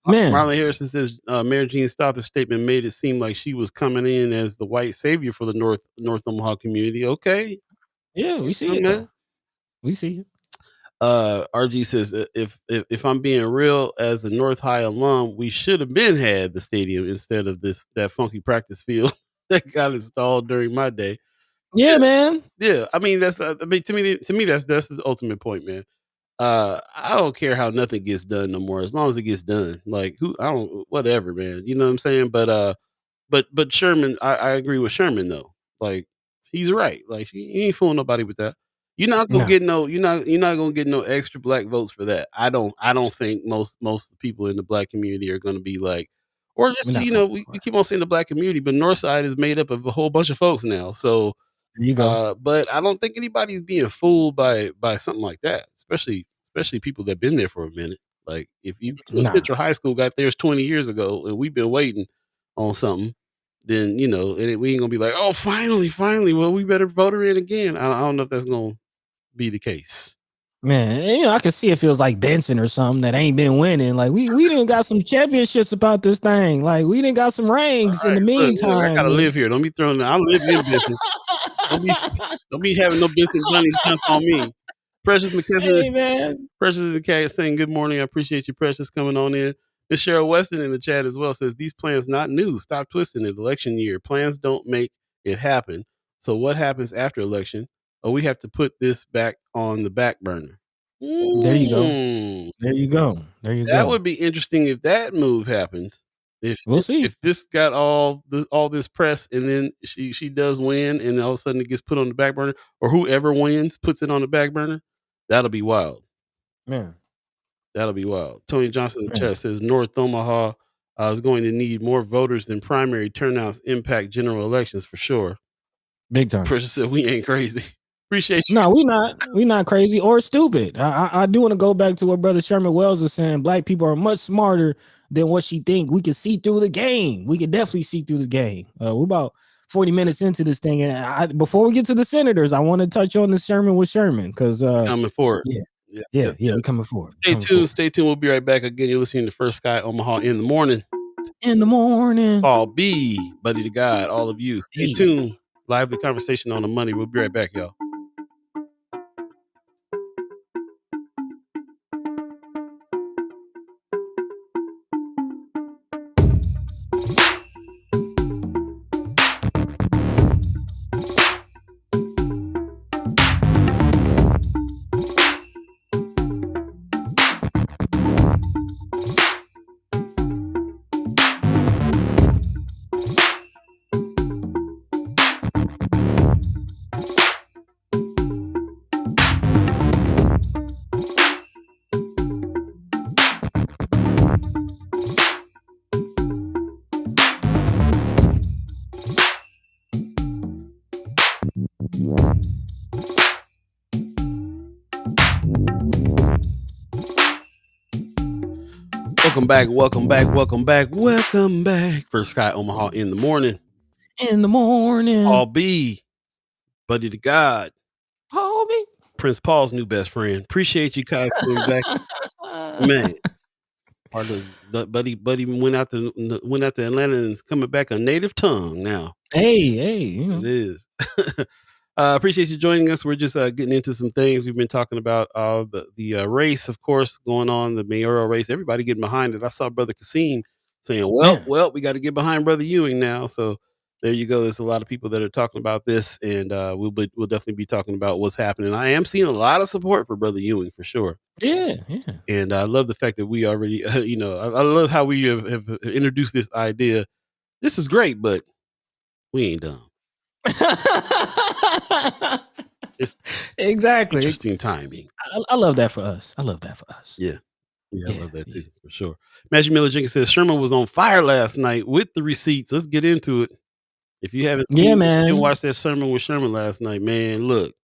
Man. Marlon Harrison says Mayor Jean Stouther's statement made it seem like she was coming in as the white savior for the North Omaha community. Okay. Yeah, we see it, man. We see it. RG says if I'm being real, as a North High alum, we should have had the stadium instead of that funky practice field that got installed during my day. Yeah, man. Yeah, I mean to me that's the ultimate point, man. I don't care how nothing gets done no more, as long as it gets done. Like whatever, man. You know what I'm saying? But Sherman, I agree with Sherman though. Like he's right. Like he ain't fooling nobody with that. You're not gonna No. get no. You're not gonna get no extra black votes for that. I don't think most people in the black community are gonna be like, or just We're not falling we for it. keep on saying the black community, but Northside is made up of a whole bunch of folks now. So, There you go. but I don't think anybody's being fooled by something like that, especially people that've been there for a minute. Like if Nah. Central High School got theirs 20 years ago, and we've been waiting on something, then and we ain't gonna be like, oh, finally, well, we better vote her in again. I don't know if that's gonna be the case. Man, I can see it feels like Benson or something that ain't been winning. Like we didn't got some championships about this thing. Like we didn't got some rings in the meantime. Look, I gotta live here. Don't be throwing. I live in Benson. Don't be having no Benson bunnies jump on me. Precious McKinney, Hey, man. Precious in the cat saying good morning. I appreciate you, Precious, coming on in. Miss Cheryl Weston in the chat as well says these plans not new. Stop twisting it. Election year plans don't make it happen. So what happens after election? Oh, we have to put this back on the back burner. There you go. There you go. That would be interesting if that move happened. We'll see. If this got all this press and then she does win and all of a sudden it gets put on the back burner, or whoever wins puts it on the back burner, that'll be wild. Man. That'll be wild. Tony Johnson in the chat says North Omaha is going to need more voters than primary turnouts impact general elections for sure. Big time. Precious said we ain't crazy. Appreciate you. No, we not crazy or stupid. I do want to go back to what Brother Sherman Wells is saying. Black people are much smarter than what she think. We can see through the game. We can definitely see through the game. We're about 40 minutes into this thing, and before we get to the senators, I want to touch on the Sherman with Sherman because coming forward. Yeah, we're coming forward. Stay tuned. We'll be right back again. You're listening to First Sky Omaha in the morning. Paul B, Buddy to God, all of you. Stay tuned. Lively conversation on the money. We'll be right back, y'all. Welcome back. First Sky Omaha in the morning. Paul B, Buddy to God. Paul B, Prince Paul's new best friend. Appreciate you, Kai, coming back. Man, Buddy went out to Atlanta and is coming back a native tongue now. Hey, it is. Appreciate you joining us. We're just getting into some things. We've been talking about the race, of course, going on, the mayoral race. Everybody getting behind it. I saw Brother Kasim saying, well, we got to get behind Brother Ewing now. So there you go. There's a lot of people that are talking about this, and we'll definitely be talking about what's happening. I am seeing a lot of support for Brother Ewing for sure. Yeah. And I love the fact that we already, I love how we have introduced this idea. This is great, but we ain't done. It's exactly interesting timing. I love that for us. Yeah, I love that too, for sure. Matthew Miller Jenkins says Sherman was on fire last night with the receipts. Let's get into it. If you haven't seen, man, you didn't watch that sermon with Sherman last night, man. Look.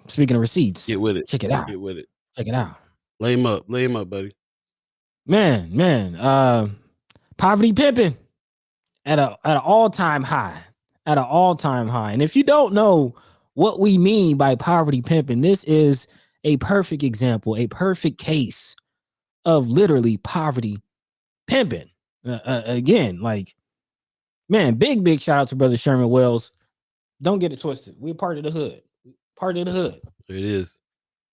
Speaking of receipts, get with it. Check it out. Get with it. Check it out. Lay him up, buddy. Man. Poverty pimping at an all-time high. And if you don't know what we mean by poverty pimping, this is a perfect example, a perfect case of literally poverty pimping. Again, like, man, big shout out to Brother Sherman Wells. Don't get it twisted. We're part of the hood. It is.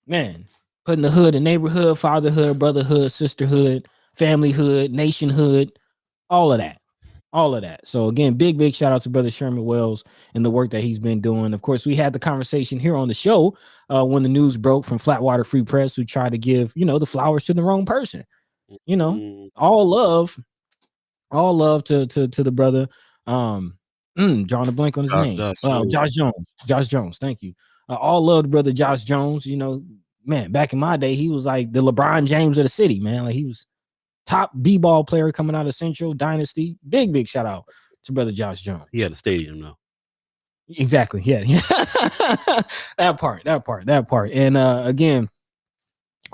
Man, putting the hood in neighborhood, fatherhood, brotherhood, sisterhood, familyhood, nationhood, all of that. So again, big shout out to Brother Sherman Wells and the work that he's been doing. Of course, we had the conversation here on the show when the news broke from Flatwater Free Press, who tried to give, the flowers to the wrong person. All love to the brother. Drawing a blank on his name. Josh Jones. Thank you. All loved brother Josh Jones. You know, man, back in my day, he was like the LeBron James of the city, man. Like he was top b-ball player coming out of Central Dynasty. Big shout out to brother Josh Jones. He had a stadium though. Exactly. Yeah. that part. And again,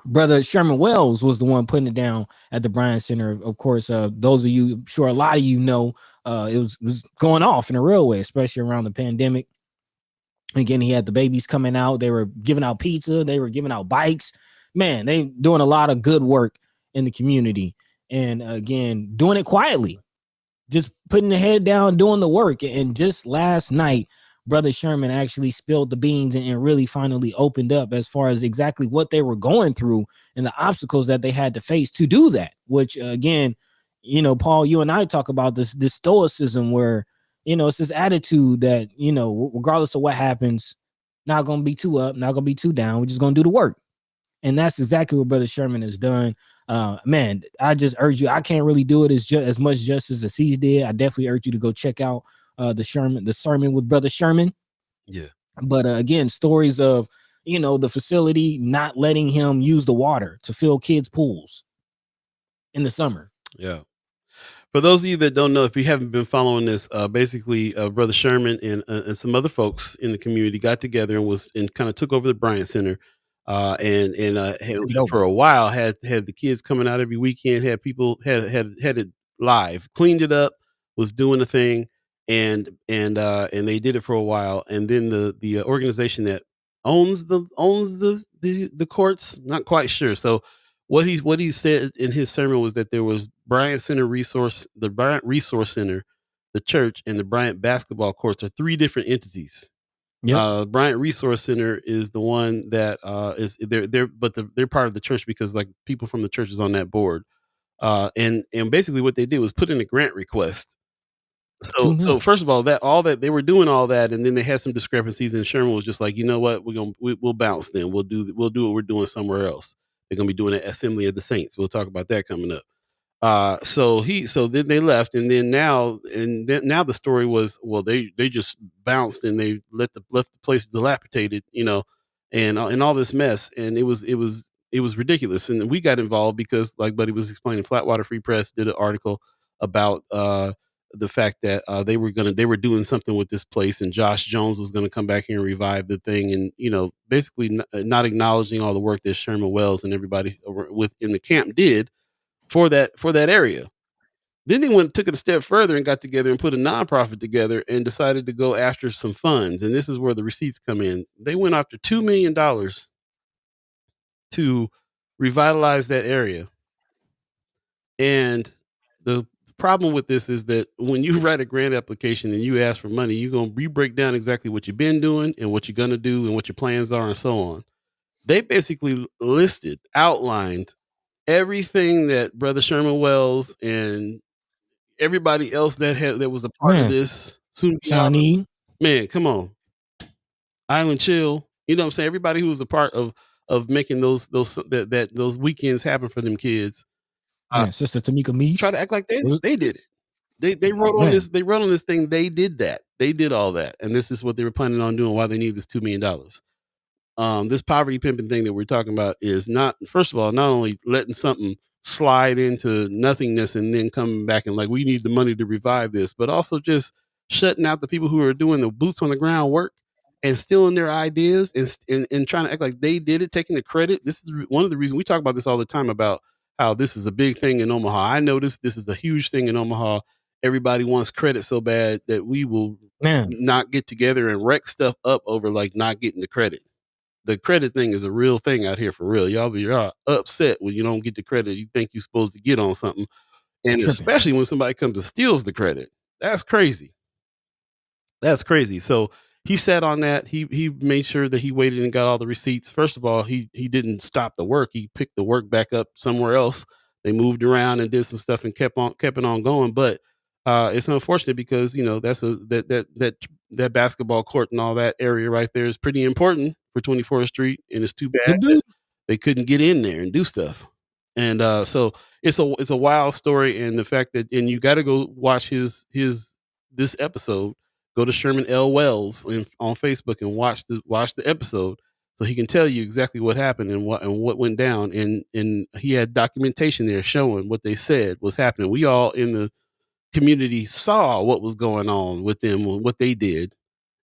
brother Sherman Wells was the one putting it down at the Bryant Center. Of course, those of you, I'm sure a lot of you know, it was going off in a real way, especially around the pandemic. Again, he had the babies coming out. They were giving out pizza. They were giving out bikes. Man, they doing a lot of good work in the community. And again, doing it quietly, just putting the head down, doing the work. And just last night, brother Sherman actually spilled the beans and really finally opened up as far as exactly what they were going through and the obstacles that they had to face to do that, which again, you know, Paul, you and I talk about this stoicism where, you know, it's this attitude that, you know, regardless of what happens, not going to be too up, not going to be too down. We're just going to do the work. And that's exactly what brother Sherman has done. Man, I just urge you, I can't really do it as much justice as he did. I definitely urge you to go check out the sermon with brother Sherman. Yeah. But again, stories of, you know, the facility not letting him use the water to fill kids' pools in the summer. Yeah. For those of you that don't know, if you haven't been following this, basically, brother Sherman and some other folks in the community got together and kind of took over the Bryant Center, and for a while had the kids coming out every weekend, had people had it live, cleaned it up, was doing the thing, and they did it for a while, and then the organization that owns the courts, not quite sure. So what he said in his sermon was that there was the Bryant Resource Center, the church, and the Bryant basketball courts are three different entities. Yep. Bryant Resource Center is the one that is they're part of the church because like people from the church is on that board. And basically what they did was put in a grant request. So first of all, that they were doing all that, and then they had some discrepancies, and Sherman was just like, you know what, we'll bounce then. We'll do what we're doing somewhere else. They're gonna be doing an Assembly of the Saints. We'll talk about that coming up. So then they left, and then now the story was, well, they just bounced and they left the place dilapidated, you know, and all this mess, and it was ridiculous, and we got involved because, like Buddy was explaining, Flatwater Free Press did an article about the fact that they were doing something with this place, and Josh Jones was going to come back here and revive the thing, and you know, basically not acknowledging all the work that Sherman Wells and everybody within the camp did for that area. Then they took it a step further and got together and put a nonprofit together and decided to go after some funds, and this is where the receipts come in. They went after $2 million to revitalize that area, and the problem with this is that when you write a grant application and you ask for money, you break down exactly what you've been doing and what you're going to do and what your plans are and so on. They basically outlined everything that brother Sherman Wells and everybody else that was a part of this. Shawnee, man, come on, Island Chill. You know what I'm saying? Everybody who was a part of making those weekends happen for them kids. Sister Tamika Meese Try to act like they did it. They wrote on this. They wrote on this thing. They did that. They did all that, and this is what they were planning on doing. Why they need this $2 million. This poverty pimping thing that we're talking about is not. First of all, not only letting something slide into nothingness and then coming back and like we need the money to revive this, but also just shutting out the people who are doing the boots on the ground work and stealing their ideas and trying to act like they did it, taking the credit. This is one of the reasons we talk about this all the time about how this is a big thing in Omaha. I noticed this is a huge thing in Omaha. Everybody wants credit so bad that we will not get together and wreck stuff up over like not getting the credit. The credit thing is a real thing out here for real. Y'all upset when you don't get the credit you think you're supposed to get on something. And especially when somebody comes and steals the credit. That's crazy. So he sat on that. He made sure that he waited and got all the receipts. First of all, he didn't stop the work. He picked the work back up somewhere else. They moved around and did some stuff and kept it on going. But it's unfortunate because you know that basketball court and all that area right there is pretty important for 24th Street, and it's too bad that they couldn't get in there and do stuff. And so it's a wild story, and the fact that you got to go watch this episode. go to Sherman L. Wells on Facebook and watch the episode, so he can tell you exactly what happened and what went down. And he had documentation there showing what they said was happening. We all in the community saw what was going on with them, what they did,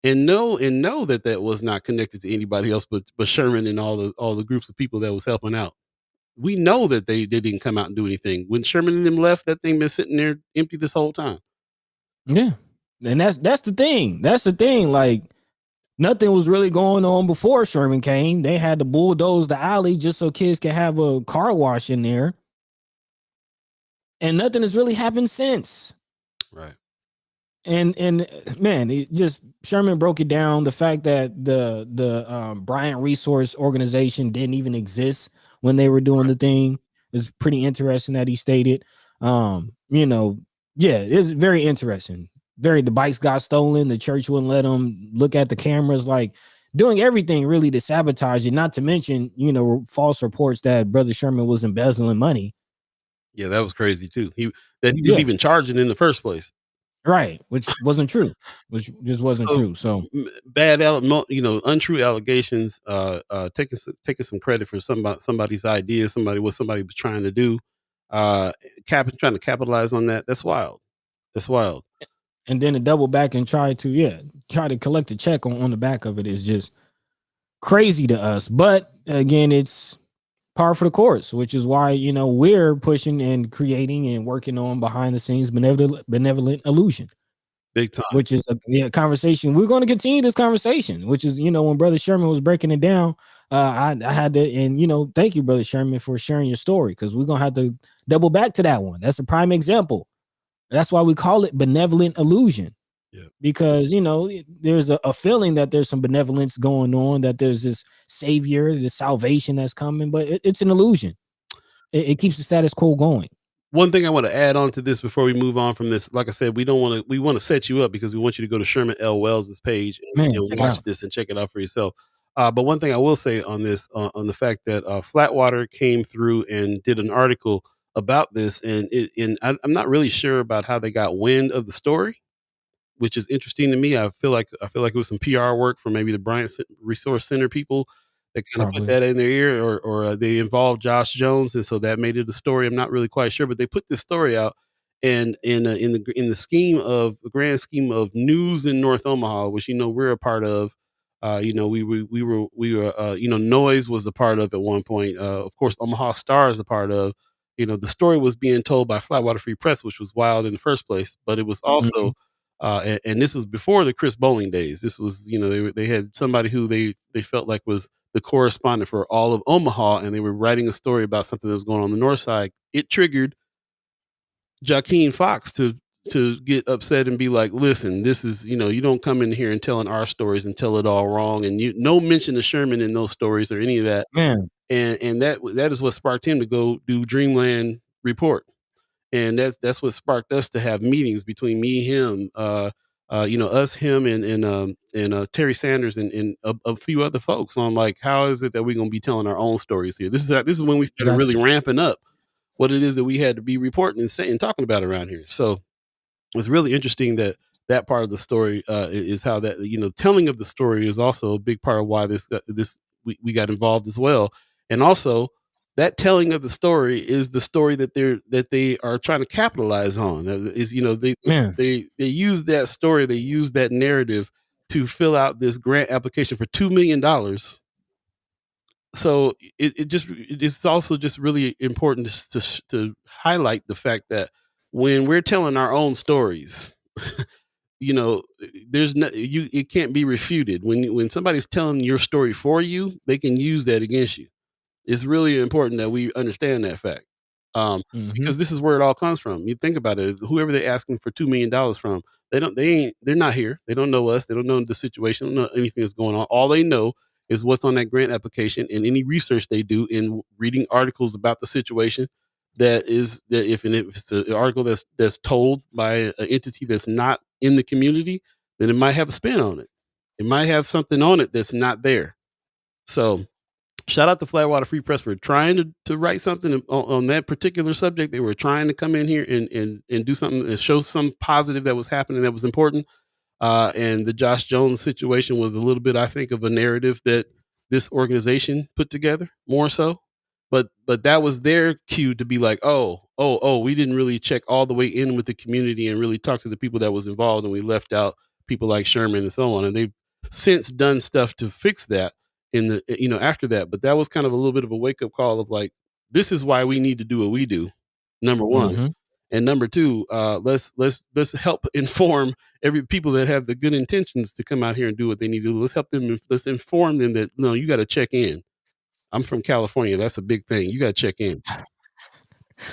and know that was not connected to anybody else but Sherman and all the groups of people that was helping out. We know that they didn't come out and do anything. When Sherman and them left, that thing been sitting there empty this whole time. Yeah. And that's the thing. That's the thing. Like, nothing was really going on before Sherman came. They had to bulldoze the alley just so kids can have a car wash in there. And nothing has really happened since. Right. And man, it just, Sherman broke it down. The fact that the Bryant Resource Organization didn't even exist when they were doing the thing is pretty interesting that he stated. Yeah, it's very interesting. The bikes got stolen. The church wouldn't let them look at the cameras, like doing everything really to sabotage it. Not to mention, false reports that Brother Sherman was embezzling money. Yeah, that was crazy too. He was even charging in the first place. Right, which wasn't true. Which just wasn't true. So bad, untrue allegations. Taking some credit for somebody's idea, somebody was trying to do. Trying to capitalize on that. That's wild. That's wild. And then to double back and try to collect a check on the back of it is just crazy to us. But again, it's par for the course, which is why, we're pushing and creating and working on behind the scenes benevolent illusion. Big time. Which is a conversation. We're going to continue this conversation, which is, when Brother Sherman was breaking it down, I had to, and, thank you, Brother Sherman, for sharing your story, because we're going to have to double back to that one. That's a prime example. That's why we call it benevolent illusion. Yeah. Because, there's a feeling that there's some benevolence going on, that there's this savior, this salvation that's coming, but it's an illusion. It keeps the status quo going. One thing I want to add on to this before we move on from this, like I said, we want to set you up because we want you to go to Sherman L. Wells' page and watch this and check it out for yourself. But one thing I will say on this, on the fact that Flatwater came through and did an article about this, and I'm not really sure about how they got wind of the story, which is interesting to me. I feel like it was some PR work from maybe the Bryant Resource Center people that kind of put that in their ear, or they involved Josh Jones, and so that made it a story. I'm not really quite sure, but they put this story out, and in the grand scheme of news in North Omaha, which we're a part of. We were Noise was a part of at one point. Of course, Omaha Star is a part of. The story was being told by Flatwater Free Press, which was wild in the first place, but it was also, and this was before the Chris Bowling days. This was, they had somebody who they felt like was the correspondent for all of Omaha, and they were writing a story about something that was going on the north side. It triggered Joaquin Fox to get upset and be like, listen, this is, you don't come in here and telling our stories and tell it all wrong. And no mention of Sherman in those stories or any of that. Man. And that is what sparked him to go do Dreamland Report. And that's what sparked us to have meetings between me, him, us, him, and Terry Sanders and a few other folks on, like, how is it that we're going to be telling our own stories here? This is when we started really ramping up what it is that we had to be reporting and saying, talking about around here. So it's really interesting that part of the story is how that, telling of the story is also a big part of why we got involved as well. And also that telling of the story is the story that they are trying to capitalize on. Is, they use that story, they use that narrative to fill out this grant application for $2 million. So it's also just really important to highlight the fact that when we're telling our own stories, it can't be refuted. When somebody's telling your story for you, they can use that against you. It's really important that we understand that fact, because this is where it all comes from. You think about it, whoever they're asking for $2 million from, they're not here. They don't know us. They don't know the situation. They don't know anything that's going on. All they know is what's on that grant application and any research they do in reading articles about the situation. If it's an article that's told by an entity that's not in the community, then it might have a spin on it. It might have something on it that's not there. So shout out to Flatwater Free Press for trying to write something on that particular subject. They were trying to come in here and do something and show some positive that was happening that was important. And the Josh Jones situation was a little bit, I think, of a narrative that this organization put together more so. But that was their cue to be like, oh, we didn't really check all the way in with the community and really talk to the people that was involved, and we left out people like Sherman and so on. And they've since done stuff to fix that in the after that. But that was kind of a little bit of a wake up call of like, this is why we need to do what we do. Number one. Mm-hmm. And number two, let's help inform every people that have the good intentions to come out here and do what they need to do. Let's help them. Let's inform them that no, you got to check in. I'm from California. That's a big thing. You got to check in.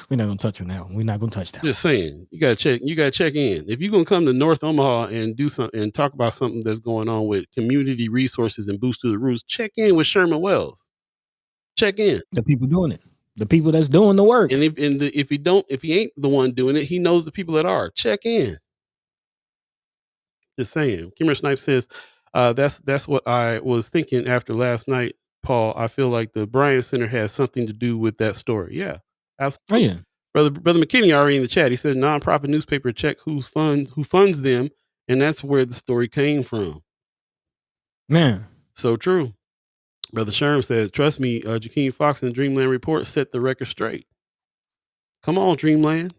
We're not gonna touch on that one. We're not gonna touch that. Just saying, you got to check. You got to check in. If you're gonna come to North Omaha and do something and talk about something that's going on with community resources and boost to the roots, check in with Sherman Wells. Check in. The people doing it. The people that's doing the work. And if he ain't the one doing it, he knows the people that are. Check in. Just saying. Kimmer Snipe says, that's what I was thinking after last night, Paul. I feel like the Bryant Center has something to do with that story. Yeah, absolutely. Oh yeah. Brother McKinney already in the chat. He said nonprofit newspaper check who funds them, and that's where the story came from. Man. So true. Brother Sherm says, trust me, Jakeem Fox and Dreamland Report set the record straight. Come on, Dreamland.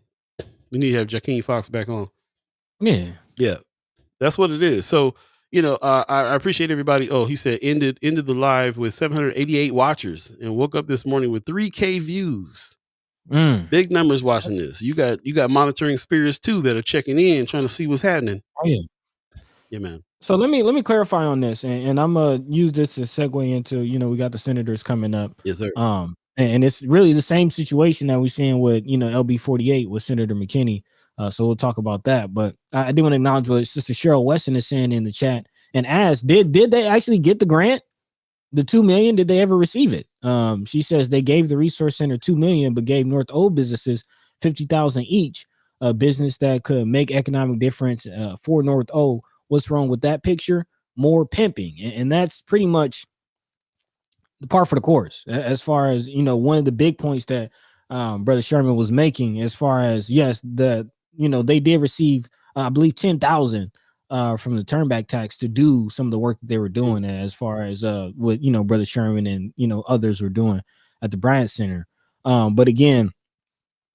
We need to have Jakeem Fox back on. Yeah. Yeah. That's what it is. So, I appreciate everybody. Oh, he said ended the live with 788 watchers and woke up this morning with 3K views. Big numbers watching this. You got monitoring spirits too that are checking in, trying to see what's happening. Oh yeah. Yeah, man. So let me clarify on this, and I'm gonna use this to segue into, we got the senators coming up. Yes, sir. And it's really the same situation that we're seeing with, LB-48 with Senator McKinney. So we'll talk about that. But I do want to acknowledge what Sister Cheryl Weston is saying in the chat and ask, did they actually get the grant? The $2 million, did they ever receive it? She says they gave the Resource Center $2 million, but gave North O businesses $50,000 each. A business that could make economic difference for North O. What's wrong with that picture? More pimping. And that's pretty much the par for the course, as far as, one of the big points that Brother Sherman was making, as far as, yes, they did receive, I believe, $10,000 from the turnback tax to do some of the work that they were doing, as far as what, Brother Sherman and, others were doing at the Bryant Center. But again,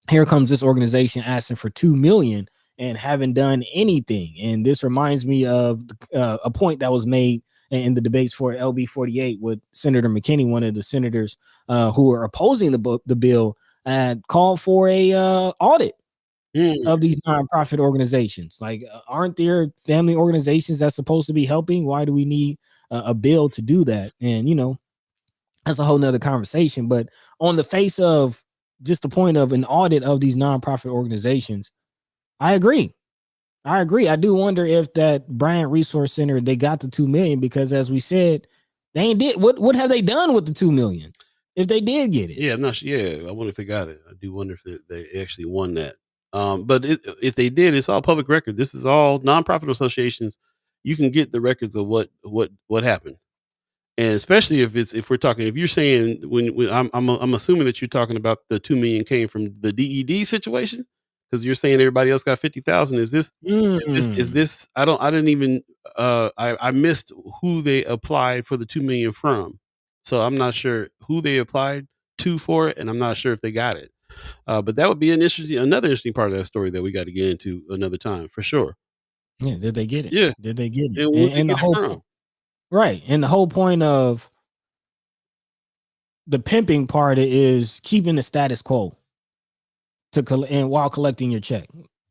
here comes this organization asking for $2 million and haven't done anything. And this reminds me of a point that was made in the debates for LB-48 with Senator McKinney, one of the senators who are opposing the bill, called for a audit of these nonprofit organizations. Like, aren't there family organizations that's supposed to be helping? Why do we need a bill to do that? And, that's a whole nother conversation. But on the face of just the point of an audit of these nonprofit organizations, I agree. I do wonder if that Bryant Resource Center, they got the $2 million, because as we said, they ain't did what have they done with the $2 million if they did get it? Yeah, I'm not sure. Yeah, I wonder if they got it. I do wonder if they actually won that. But if they did, it's all public record. This is all nonprofit associations. You can get the records of what happened, and especially if you're saying when I'm assuming that you're talking about the $2 million came from the DED situation, because you're saying everybody else got 50,000. Is this? I didn't even. I missed who they applied for the $2 million from, so I'm not sure who they applied to for it, and I'm not sure if they got it. But that would be another interesting part of that story that we got to get into another time for sure. Yeah, did they get it? Yeah, did they get it? And the whole right, and the whole point of the pimping part is keeping the status quo while collecting your check.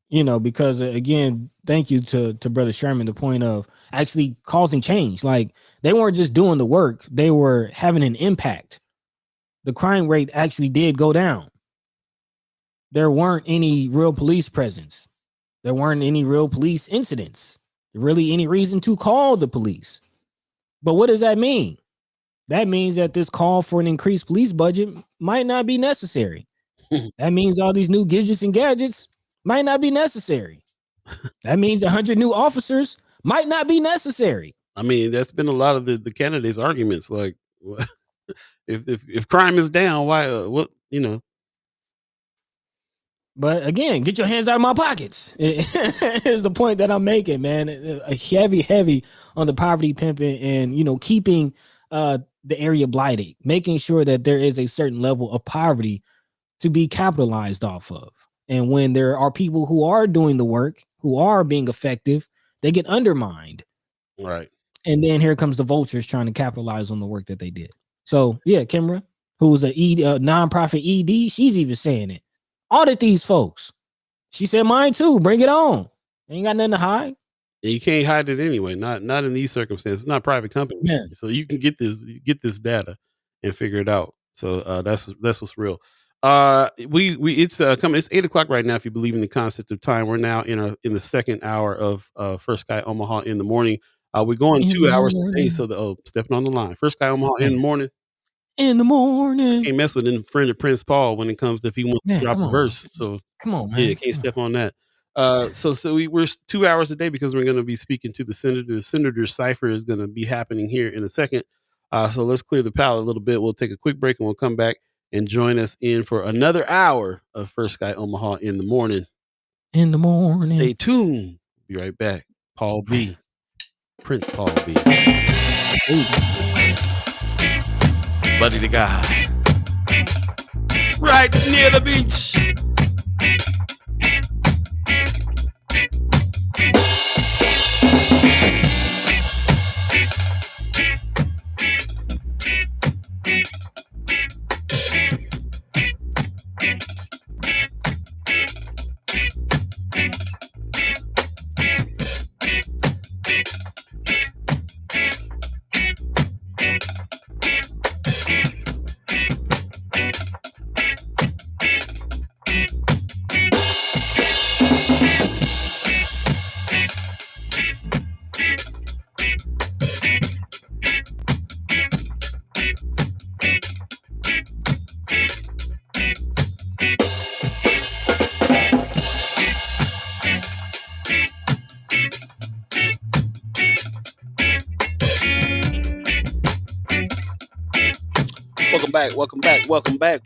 Because again, thank you to Brother Sherman, the point of actually causing change. Like, they weren't just doing the work, they were having an impact. The crime rate actually did go down. There weren't any real police presence. There weren't any real police incidents. Really any reason to call the police. But what does that mean? That means that this call for an increased police budget might not be necessary. That means all these new gadgets and gadgets might not be necessary. That means 100 new officers might not be necessary. I mean, that's been a lot of the candidates' arguments. Like, if crime is down, why? What? But again, get your hands out of my pockets. Is the point that I'm making, man. A heavy on the poverty pimping and, keeping the area blighted, making sure that there is a certain level of poverty to be capitalized off of. And when there are people who are doing the work, who are being effective, they get undermined. Right. And then here comes the vultures trying to capitalize on the work that they did. So yeah, Kimra, who's a nonprofit ED, she's even saying it. Audit these folks. She said mine too. Bring it on. Ain't got nothing to hide. And you can't hide it anyway. Not in these circumstances. It's not a private company. Yeah. So you can get this data and figure it out. So that's what's real. It's coming. It's 8:00 right now. If you believe in the concept of time, we're now in the second hour of First Sky Omaha in the morning. We're going 2 hours today. So stepping on the line. First Sky Omaha in the morning. In the morning. Can't mess with him, friend of Prince Paul when it comes to if he wants to drop a verse. So come on, man. Yeah, can't step on that. So we're 2 hours a day because we're going to be speaking to the senator. The senator Cypher is going to be happening here in a second. So let's clear the palate a little bit. We'll take a quick break and we'll come back and join us in for another hour of First Sky Omaha in the morning. In the morning. Stay tuned. Be right back. Paul B. Prince Paul B. Buddy the guy. Right near the beach.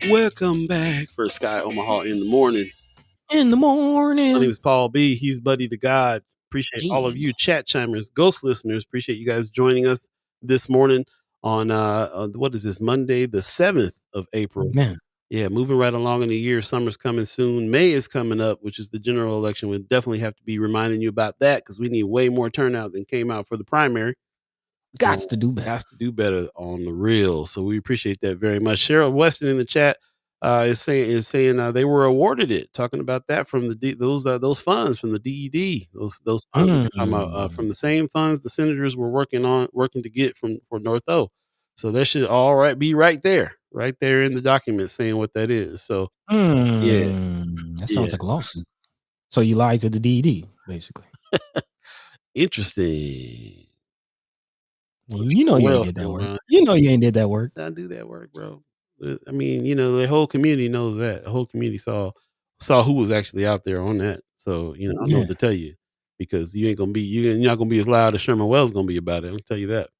Welcome back. First Sky Omaha in the morning. In the morning. My name is Paul B. He's Buddy to God. Appreciate all of you chat chimers, ghost listeners. Appreciate you guys joining us this morning on what is this, Monday, the 7th of April. Man. Yeah, moving right along in the year. Summer's coming soon. May is coming up, which is the general election. We'll definitely have to be reminding you about that because we need way more turnout than came out for the primary. Got to do better. Got to do better on the real. So we appreciate that very much. Cheryl Weston in the chat is saying they were awarded it. Talking about that from those funds from the DED. Those funds we're talking about from the same funds the senators were working to get for North O. So that should be right there in the document saying what that is. So yeah, that sounds like a lawsuit. So you lied to the DED, basically. Interesting. You know you ain't did that work. You know you ain't did that work. I do that work, bro. I mean, the whole community knows that. The whole community saw who was actually out there on that. So, I don't know what to tell you because you're not gonna be as loud as Sherman Wells gonna be about it. I'll tell you that.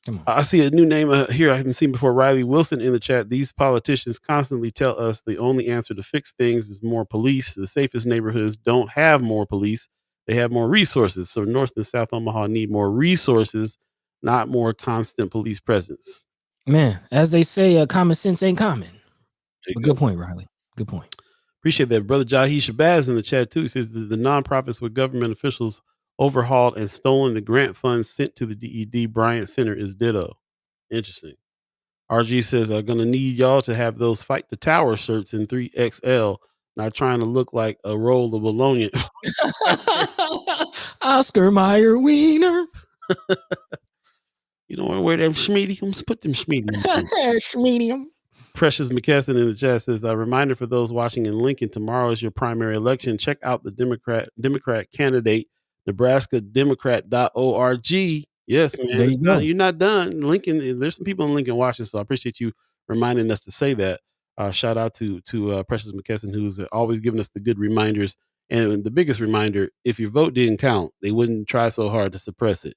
Come on. I see a new name here I haven't seen before. Riley Wilson in the chat. These politicians constantly tell us the only answer to fix things is more police. The safest neighborhoods don't have more police. They have more resources. So North and South Omaha need more resources, not more constant police presence. Man, as they say, common sense ain't common. Good point, Riley. Good point. Appreciate that. Brother Jahi Shabazz in the chat too. He says the nonprofits with government officials overhauled and stolen the grant funds sent to the DED Bryant Center is ditto. Interesting. RG says, I'm going to need y'all to have those Fight the Tower shirts in 3XL, not trying to look like a roll of bologna. Oscar Mayer Wiener. You don't want to wear them schmediums? Put them schmediums. Schmedium. Precious McKesson in the chat says, a reminder for those watching in Lincoln, tomorrow is your primary election. Check out the Democrat candidate, nebraskademocrat.org. Yes, man. You're not done. Lincoln, there's some people in Lincoln watching, so I appreciate you reminding us to say that. Shout out to Precious McKesson, who's always giving us the good reminders. And the biggest reminder, if your vote didn't count, they wouldn't try so hard to suppress it.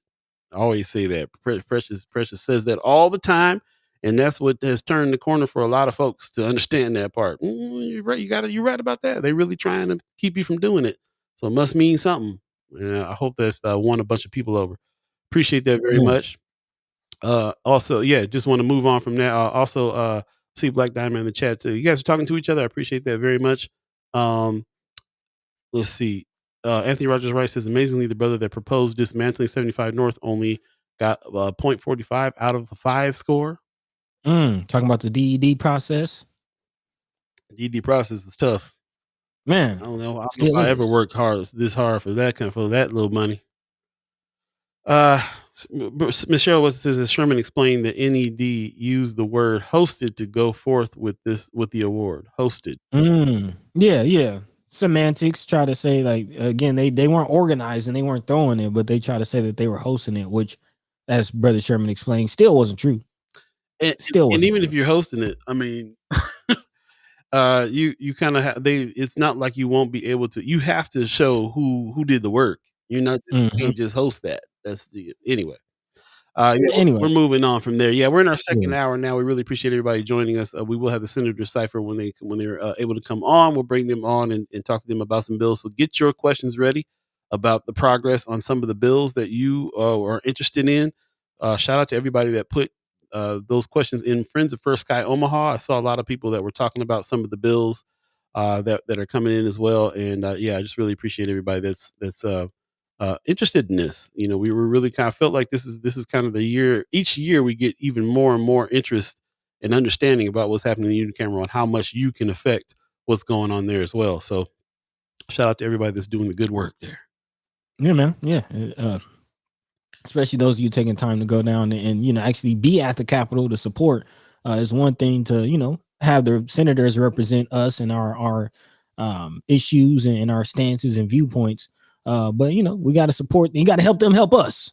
I always say that. Precious says that all the time. And that's what has turned the corner for a lot of folks to understand that part. You're right. You're right about that. They really trying to keep you from doing it. So it must mean something. And I hope that's won a bunch of people over. Appreciate that very much. Also, yeah, just want to move on from that. Also, see Black Diamond in the chat too. You guys are talking to each other. I appreciate that very much. Let's see. Anthony Rogers Rice says, amazingly, the brother that proposed dismantling 75 North only got .45 out of a 5 score. Talking about the DED process. DED process is tough, man. I don't know if I ever worked this hard for that little money. Michelle says that Sherman explained that NED used the word hosted to go forth with the award. Hosted. Yeah. Semantics, try to say, like, again, they weren't organized and they weren't throwing it, but they try to say that they were hosting it, which, as Brother Sherman explained, still wasn't true. And even if you're hosting it, I mean, you kind of have it's not like you won't be able to. You have to show who did the work. You're not you can't just host that. That's anyway. Anyway, we're moving on from there. Yeah, we're in our second hour now. We really appreciate everybody joining us. We will have the Senator Cypher when they're able to come on. We'll bring them on and talk to them about some bills. So get your questions ready about the progress on some of the bills that you are interested in. Shout out to everybody that put those questions in Friends of First Sky Omaha. I saw a lot of people that were talking about some of the bills that are coming in as well. And I just really appreciate everybody that's interested in this. We were really kind of felt like this is kind of the year. Each year we get even more and more interest and understanding about what's happening in unicameral and how much you can affect what's going on there as well. So shout out to everybody that's doing the good work there. Yeah, man. Yeah. Especially those of you taking time to go down and actually be at the Capitol to support. Is one thing to have the senators represent us and our issues and our stances and viewpoints. But we got to support. You got to help them help us.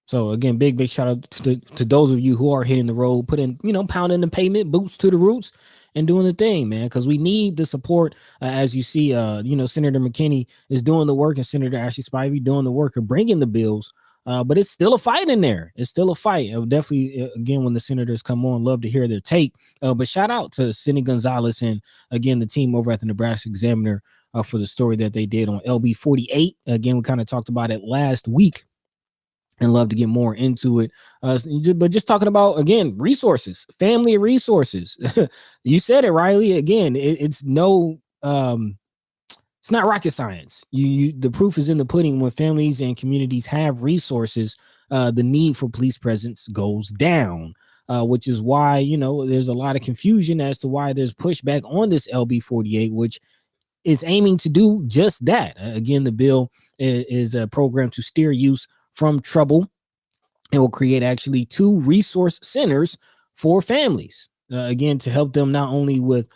So again, big shout out to those of you who are hitting the road, putting pounding the pavement, boots to the roots, and doing the thing, man. Because we need the support. As you see, Senator McKinney is doing the work, and Senator Ashley Spivey doing the work of bringing the bills. But it's still a fight in there. It's still a fight. Definitely, again, when the senators come on, love to hear their take. But shout out to Cindy Gonzalez and again the team over at the Nebraska Examiner for the story that they did on LB-48. Again, we kind of talked about it last week and love to get more into it. But just talking about, again, resources, family resources. You said it, Riley. Again, it's no, it's not rocket science. The proof is in the pudding. When families and communities have resources, the need for police presence goes down. Which is why, there's a lot of confusion as to why there's pushback on this LB-48, which is aiming to do just that. Again, the bill is a program to steer youth from trouble. It will create actually 2 resource centers for families, again, to help them not only with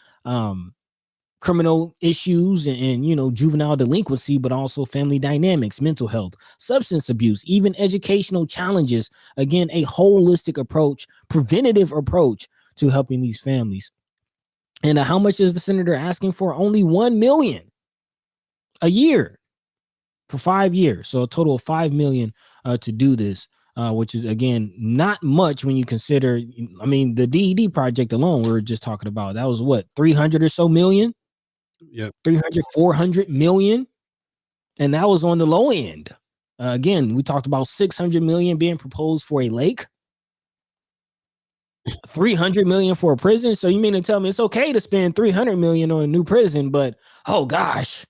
criminal issues and juvenile delinquency, but also family dynamics, mental health, substance abuse, even educational challenges. Again, a holistic approach, preventative approach to helping these families. And how much is the senator asking for? Only $1 million a year for 5 years. So a total of $5 million to do this, which is, again, not much when you consider, the DED project alone, we were just talking about, that was what, 300 or so million? Yeah. 300, 400 million. And that was on the low end. Again, we talked about 600 million being proposed for a lake. 300 million for a prison. So you mean to tell me it's okay to spend 300 million on a new prison, but oh gosh,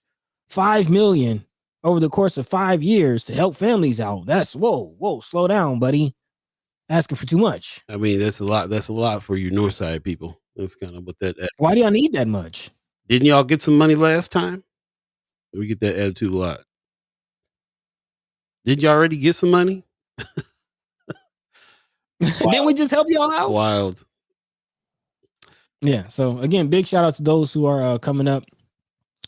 5 million over the course of 5 years to help families out? That's whoa, slow down, buddy. Asking for too much. That's a lot. That's a lot for you North Side people. That's kind of what that. Why do y'all need that much? Didn't y'all get some money last time? We get that attitude a lot. Did y'all already get some money? Didn't we just help y'all out? Wild. Yeah. So again, big shout out to those who are coming up.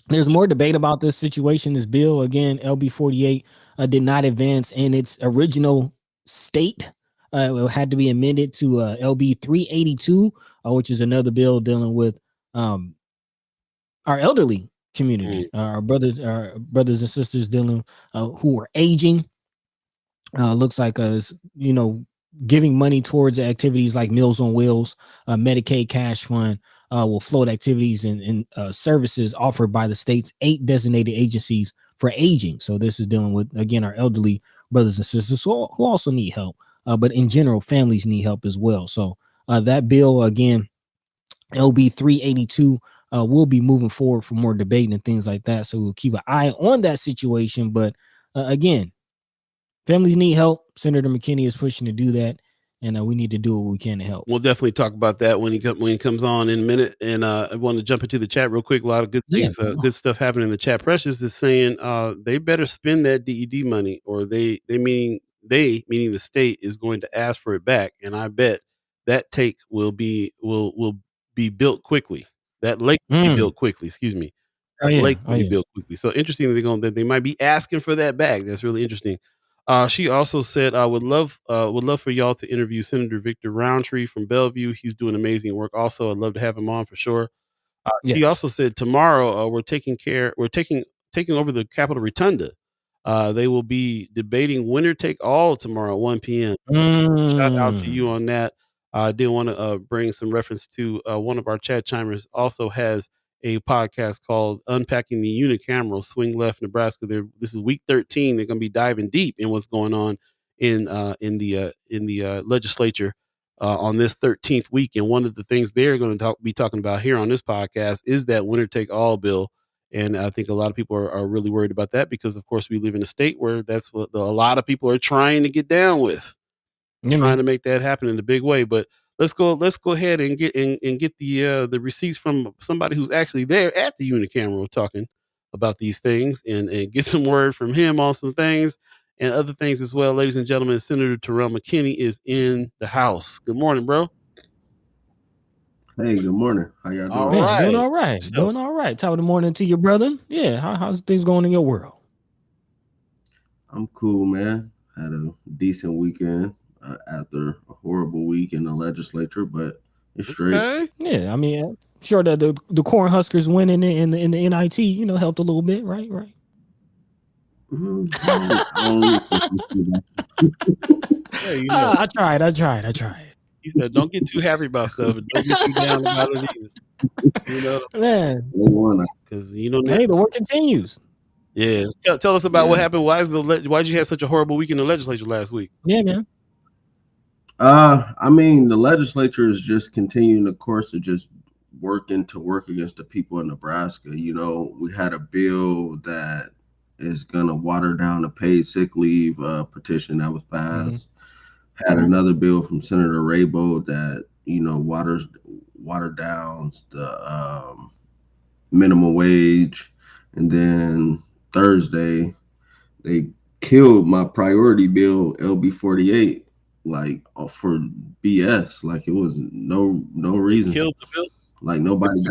There's more debate about this situation, this bill. Again, LB-48 did not advance in its original state. It had to be amended to LB-382, which is another bill dealing with our elderly community, our brothers and sisters dealing who are aging. Looks like giving money towards activities like Meals on Wheels, Medicaid cash fund will float activities and services offered by the state's 8 designated agencies for aging. So this is dealing with, again, our elderly brothers and sisters who also need help, but in general, families need help as well. So that bill, again, LB 382, will be moving forward for more debate and things like that. So we'll keep an eye on that situation. But again, families need help. Senator McKinney is pushing to do that, and we need to do what we can to help. We'll definitely talk about that when he comes on in a minute. And I want to jump into the chat real quick. A lot of good things, good stuff happening in the chat. Precious is saying they better spend that DED money, or they meaning the state is going to ask for it back. And I bet that take will be built quickly. That lake will be built quickly. Excuse me. Lake will be built quickly. So interesting that they might be asking for that back. That's really interesting. She also said, I would love for y'all to interview Senator Victor Roundtree from Bellevue. He's doing amazing work. Also, I'd love to have him on for sure. She also said tomorrow we're taking over the Capitol Rotunda. They will be debating winner take all tomorrow at 1 p.m. Shout out to you on that. I did want to bring some reference to one of our chat chimers also has a podcast called Unpacking the Unicameral Swing Left Nebraska. This is week 13. They're going to be diving deep in what's going on in the legislature on this 13th week. And one of the things they're going to be talking about here on this podcast is that winner take all bill. And I think a lot of people are really worried about that because, of course, we live in a state where that's what a lot of people are trying to get down with. Trying to make that happen in a big way. But let's go ahead and get the receipts from somebody who's actually there at the unicameral talking about these things and get some word from him on some things and other things as well. Ladies and gentlemen, Senator Terrell McKinney is in the house. Good morning, bro. Hey, good morning. How y'all doing? All right. Doing all right. Doing all right. Top of the morning to your brother. Yeah. How's things going in your world? I'm cool, man. Had a decent weekend after a horrible week in the legislature, but it's straight. Okay. Yeah, I mean, sure that the Cornhuskers winning in the NIT, helped a little bit, right? I tried. He said, "Don't get too happy about stuff, and don't get too down about it either." Man, because hey, the work continues. Yeah, tell us about what happened. Why did you have such a horrible week in the legislature last week? Yeah, man. I mean, the legislature is just continuing the course of just working to work against the people in Nebraska. We had a bill that is going to water down the paid sick leave petition that was passed. Had another bill from Senator Raybould that, watered down the minimum wage. And then Thursday, they killed my priority bill, LB 48. Like for BS, like it was no reason. Killed the bill. Like nobody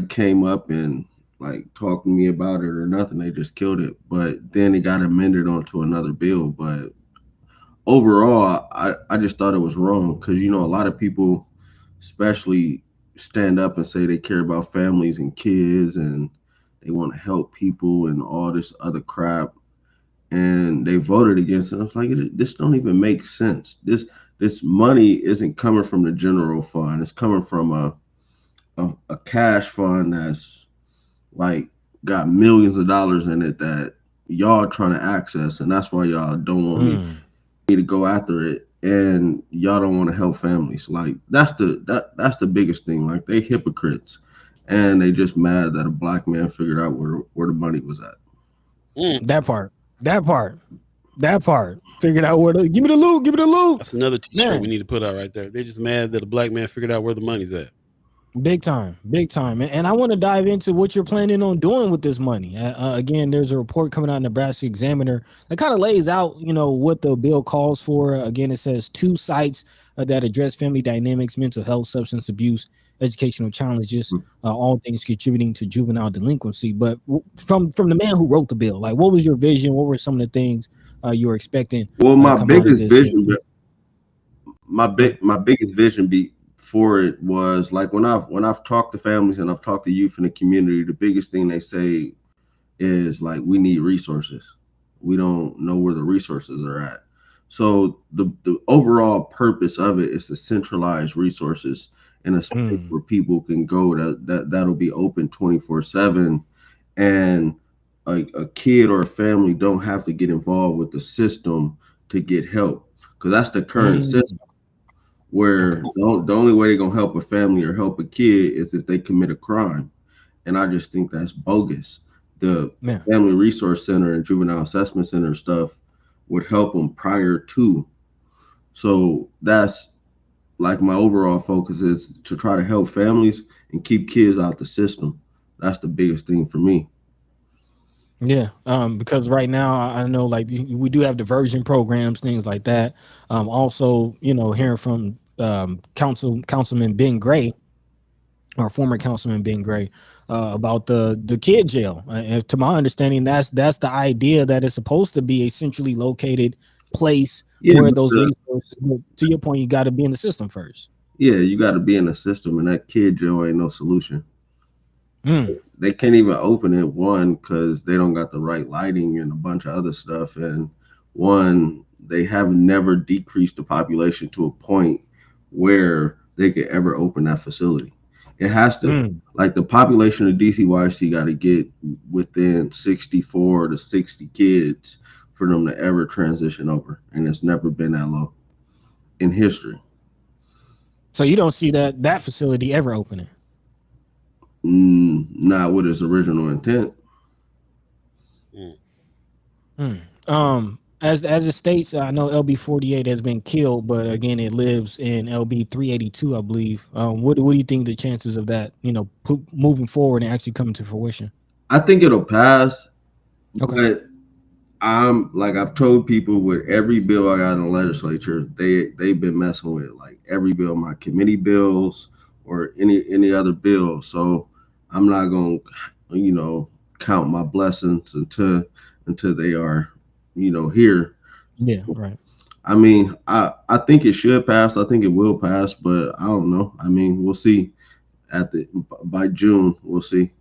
came up and like talked to me about it or nothing. They just killed it. But then it got amended onto another bill. But overall, I just thought it was wrong because a lot of people, especially, stand up and say they care about families and kids and they want to help people and all this other crap. And they voted against it. I was like, this don't even make sense. This money isn't coming from the general fund. It's coming from a cash fund that's like got millions of dollars in it that y'all trying to access, and that's why y'all don't want me to go after it, and y'all don't want to help families. Like that's the biggest thing. Like they hypocrites, and they just mad that a black man figured out where the money was at. That part. Figured out where give me the loot. That's another t-shirt we need to put out right there. They're just mad that a black man figured out where the money's at. Big time. And I want to dive into what you're planning on doing with this money. Again, there's a report coming out in Nebraska Examiner that kind of lays out, what the bill calls for. Again, it says 2 sites that address family dynamics, mental health, substance abuse, educational challenges, all things contributing to juvenile delinquency. But from the man who wrote the bill, like what was your vision? What were some of the things you were expecting? Well, my biggest vision for it was like when I've talked to families and I've talked to youth in the community, the biggest thing they say is like, we need resources. We don't know where the resources are at. So the overall purpose of it is to centralize resources in a space where people can go that'll be open 24/7, and a kid or a family don't have to get involved with the system to get help, because that's the current system where the only way they're gonna help a family or help a kid is if they commit a crime. And I just think that's bogus. The Family Resource Center and Juvenile Assessment Center stuff would help them prior to. So that's like my overall focus is to try to help families and keep kids out the system. That's the biggest thing for me. Yeah, because right now I know like we do have diversion programs, things like that. Also, hearing from Councilman Ben Gray, or former Councilman Ben Gray, about the kid jail. And to my understanding, that's the idea, that it's supposed to be a centrally located place where those resources. To your point, you got to be in the system first. Yeah, you got to be in the system, and that kid jail ain't no solution. They can't even open it, one, because they don't got the right lighting and a bunch of other stuff, and one, they have never decreased the population to a point where they could ever open that facility. It has to, like, the population of DCYC got to get within 64 to 60 kids for them to ever transition over, and it's never been that low in history. So you don't see that facility ever opening? Not with its original intent. As it states, I know LB-48 has been killed, but again, it lives in LB-382, I believe. What do you think the chances of that, moving forward and actually coming to fruition? I think it'll pass. Okay. But I've told people, with every bill I got in the legislature, they've been messing with, like, every bill, my committee bills or any other bill. So I'm not gonna, count my blessings until they are, here. Yeah, right. I mean, I think it should pass. I think it will pass, but I don't know. I mean, we'll see. By June, we'll see.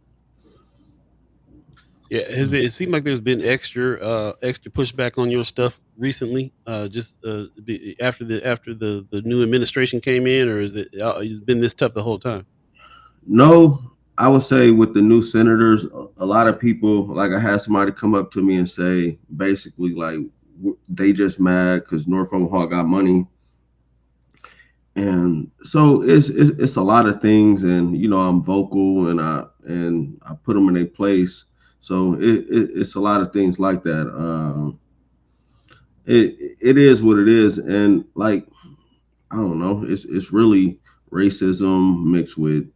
Yeah, it seemed like there's been extra pushback on your stuff recently, just after the new administration came in, or is it's been this tough the whole time? No, I would say with the new senators, a lot of people, like, I had somebody come up to me and say, basically, like, they just mad because North Omaha got money. And so it's a lot of things, and I'm vocal, and I put them in their place. So it's a lot of things like that. It is what it is, and, like, I don't know, it's really racism mixed with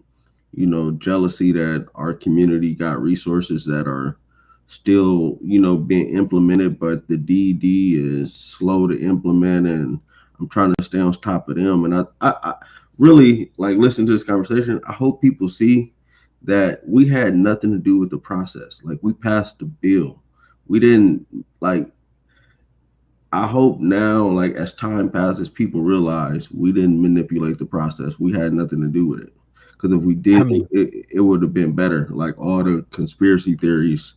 jealousy that our community got resources that are still being implemented, but the DD is slow to implement, and I'm trying to stay on top of them. And I really, like, listen to this conversation. I hope people see that we had nothing to do with the process. Like, we passed the bill. We didn't, like, I hope now, like, as time passes, people realize we didn't manipulate the process. We had nothing to do with it. Because if we did, it would have been better. Like, all the conspiracy theories.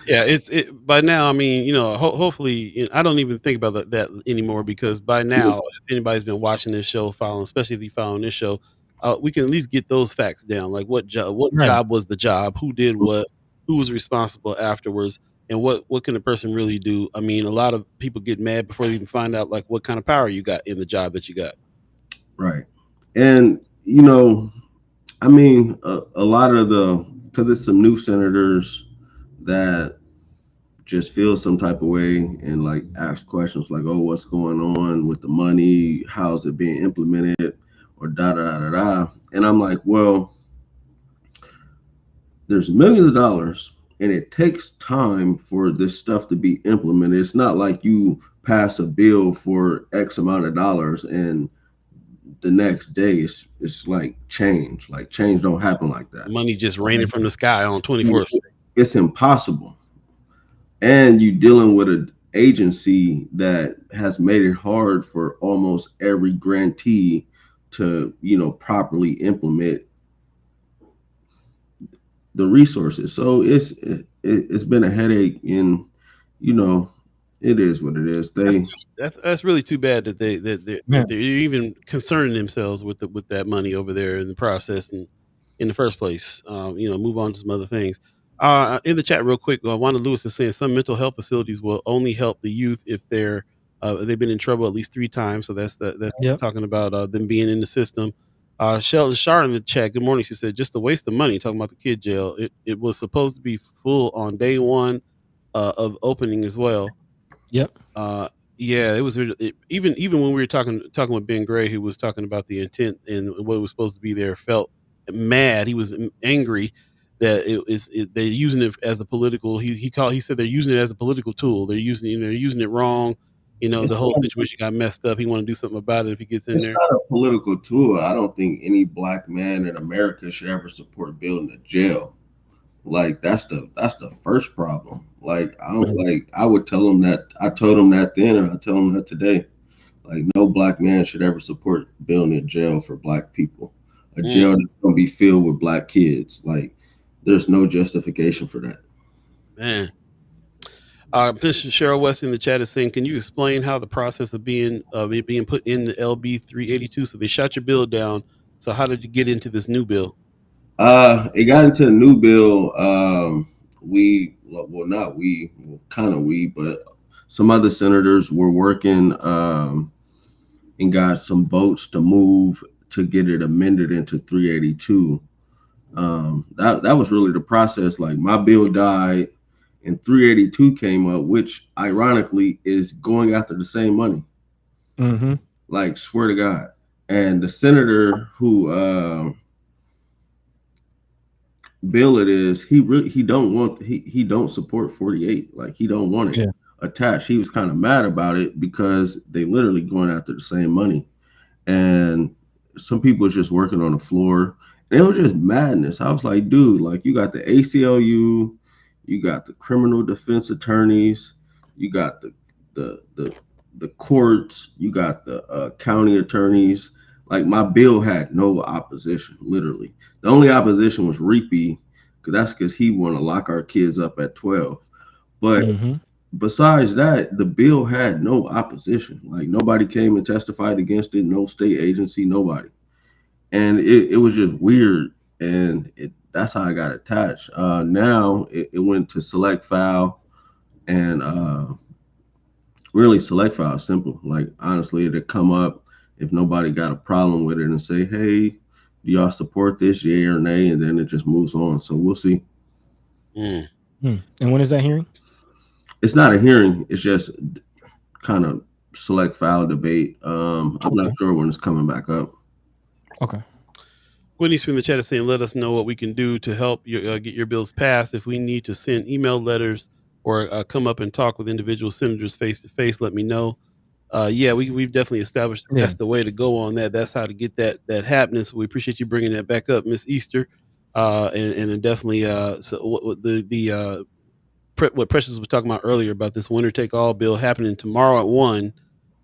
Yeah, it by now. I mean, hopefully, I don't even think about that anymore, because by now, if anybody's been watching this show, especially if you following this show, we can at least get those facts down. Like, what job was the job, who did what, who was responsible afterwards, and what can a person really do? I mean, a lot of people get mad before they even find out, like, what kind of power you got in the job that you got. Right. And, I mean, a lot of because it's some new senators that just feel some type of way and, like, ask questions like, oh, what's going on with the money? How's it being implemented? Or da da da da. And I'm like, well, there's millions of dollars, and it takes time for this stuff to be implemented. It's not like you pass a bill for X amount of dollars and the next day it's like change. Like, change don't happen like that. Money just raining from the sky on 24th Street. It's impossible. And you dealing with an agency that has made it hard for almost every grantee to, properly implement the resources. So it's been a headache, and, It is what it is. That's really too bad that they're even concerning themselves with that money over there in the process and in the first place. Move on to some other things. In the chat, real quick, Wanda Lewis is saying some mental health facilities will only help the youth if they've been in trouble at least 3 times. So that's talking about them being in the system. Sheldon Shar in the chat, good morning. She said, just a waste of money talking about the kid jail. It was supposed to be full on day one of opening as well. Yep. Yeah, it was even when we were talking with Ben Gray, who was talking about the intent and what was supposed to be there, felt mad. He was angry that they're using it as a political. He said they're using it as a political tool. They're using it wrong. The whole situation got messed up. He want to do something about it if he gets in there. It's not a political tool. I don't think any black man in America should ever support building a jail. Like that's the first problem. Like I would tell him that. I told him that then, and I tell him that today. Like no black man should ever support building a jail for black people. A jail that's gonna be filled with black kids. Like there's no justification for that. Man. Bishop Cheryl West in the chat is saying, can you explain how the process of being put in the LB 382? So they shot your bill down. So how did you get into this new bill? It got into a new bill. But some other senators were working and got some votes to move to get it amended into 382. That was really the process. Like my bill died and 382 came up, which ironically is going after the same money. Mm-hmm. Like swear to God. And the senator who bill it is, he don't support 48. Like he don't want it attached. He was kind of mad about it because they literally going after the same money. And some people was just working on the floor. And it was just madness. I was like, dude, like you got the ACLU, you got the criminal defense attorneys, you got the courts, you got the county attorneys. Like my bill had no opposition, literally. The only opposition was Reapy, because he want to lock our kids up at 12. But besides that, the bill had no opposition. Like nobody came and testified against it, no state agency, nobody. And it was just weird. And that's how I got attached. Now it went to select file, and really select file is simple. Like honestly, it'd come up if nobody got a problem with it and say, hey, do y'all support this, yay or nay? And then it just moves on. So we'll see. And when is that hearing? It's not a hearing. It's just kind of select file debate. I'm not sure when it's coming back up. Okay. Whitney's from the chat is saying, let us know what we can do to help get your bills passed. If we need to send email letters or come up and talk with individual senators face to face, let me know. We've definitely established that's the way to go on that. That's how to get that happening. So we appreciate you bringing that back up, Miss Easter. And definitely what Precious was talking about earlier about this winner take all bill happening tomorrow at 1.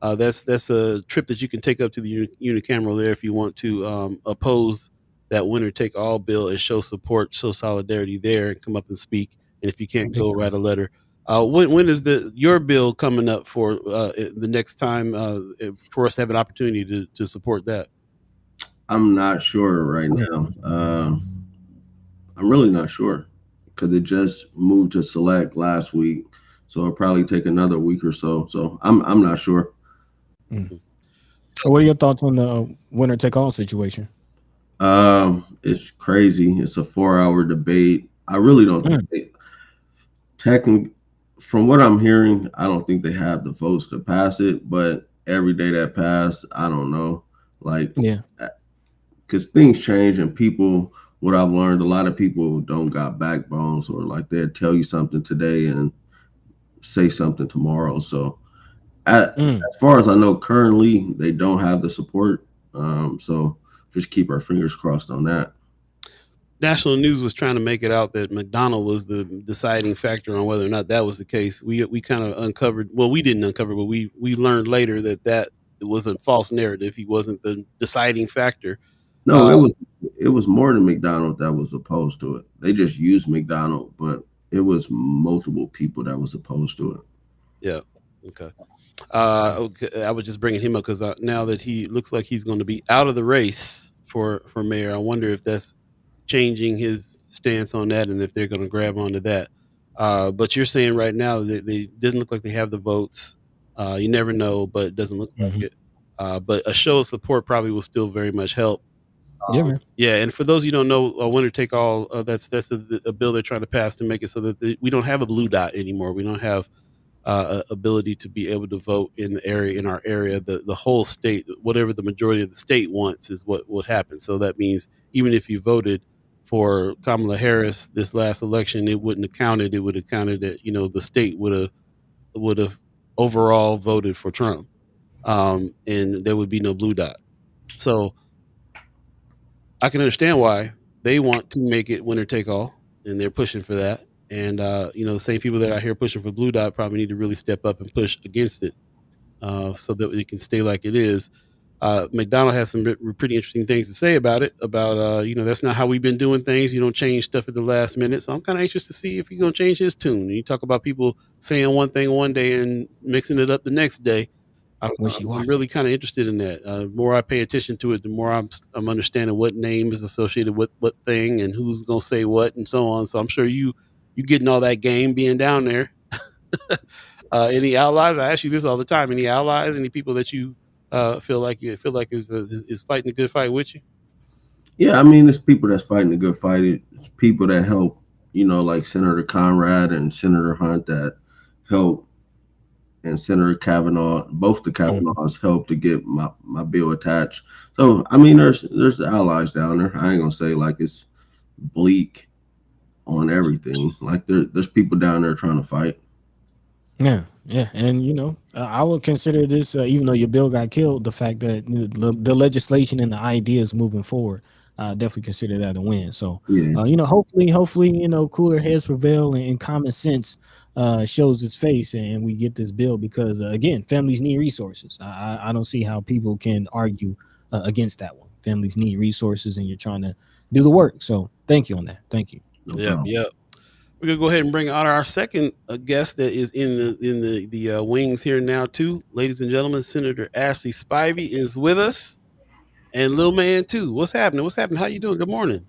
That's a trip that you can take up to the unicameral there if you want to oppose that winner take all bill and show support, show solidarity there, and come up and speak. And if you can't go, write a letter. When is your bill coming up for the next time for us to have an opportunity to support that? I'm not sure right now. I'm really not sure because it just moved to select last week, so it'll probably take another week or so. So I'm not sure. So what are your thoughts on the winner take all situation? It's crazy. It's a 4-hour debate. I really don't think technically, from what I'm hearing, I don't think they have the votes to pass it. But every day that passed, I don't know. Because things change and people. What I've learned, a lot of people don't got backbones, or like they'll tell you something today and say something tomorrow. So as far as I know, currently they don't have the support. So just keep our fingers crossed on that. National News was trying to make it out that McDonald was the deciding factor on whether or not that was the case. We kind of uncovered, well, we didn't uncover, but we learned later that was a false narrative. He wasn't the deciding factor. No, it was more than McDonald that was opposed to it. They just used McDonald, but it was multiple people that was opposed to it. Yeah. Okay. Okay. I was just bringing him up because now that he looks like he's going to be out of the race for mayor, I wonder if that's changing his stance on that and if they're going to grab onto that. But you're saying right now that they didn't look like they have the votes. You never know, but it doesn't look like it. But a show of support probably will still very much help. Yeah, man. Yeah, and for those you don't know, winner take all. That's a bill they're trying to pass to make it so that we don't have a blue dot anymore. We don't have ability to be able to vote in the area, in our area. The whole state, whatever the majority of the state wants, is what would happen. So that means even if you voted for Kamala Harris this last election, it wouldn't have counted. It would have counted that the state would have overall voted for Trump, and there would be no blue dot. So I can understand why they want to make it winner take all, and they're pushing for that. And the same people that are here pushing for blue dot probably need to really step up and push against it, so that it can stay like it is. McDonald has some pretty interesting things to say about it. About that's not how we've been doing things. You don't change stuff at the last minute. So I'm kind of anxious to see if he's gonna change his tune. And you talk about people saying one thing one day and mixing it up the next day. I'm really kind of interested in that. The more I pay attention to it, the more I'm understanding what name is associated with what thing and who's gonna say what and so on. So I'm sure you getting all that game being down there. Any allies? I ask you this all the time. Any allies? Any people that you feel like is fighting a good fight with you? Yeah, I mean, it's people that's fighting a good fight. It's people that help, like Senator Conrad and Senator Hunt that help, and Senator Kavanaugh. Both the Kavanaughs helped to get my bill attached. So I mean, there's allies down there. I ain't gonna say like it's bleak on everything. Like there's people down there trying to fight. Yeah, and I would consider this, even though your bill got killed, the fact that the legislation and the ideas moving forward, definitely consider that a win. So, hopefully, cooler heads prevail and common sense shows its face, and we get this bill because, again, families need resources. I don't see how people can argue against that one. Families need resources, and you're trying to do the work. So, thank you on that. Thank you. Yeah. We're gonna go ahead and bring on our second guest that is in the wings here now too, ladies and gentlemen. Senator Ashley Spivey is with us, and Lil Man too. What's happening? How you doing? Good morning.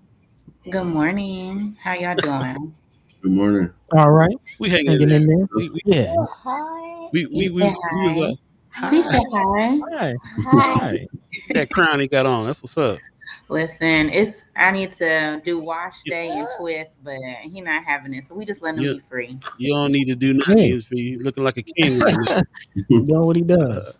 Good morning. How y'all doing? Good morning. All right. We hanging in there. Yeah. Hi. We was He said hi. Hi. That crown he got on. That's what's up. Listen, I need to do wash day and twist, but he not having it, so we just let him be free. You don't need to do nothing. He's looking like a king right now. Doing what he does.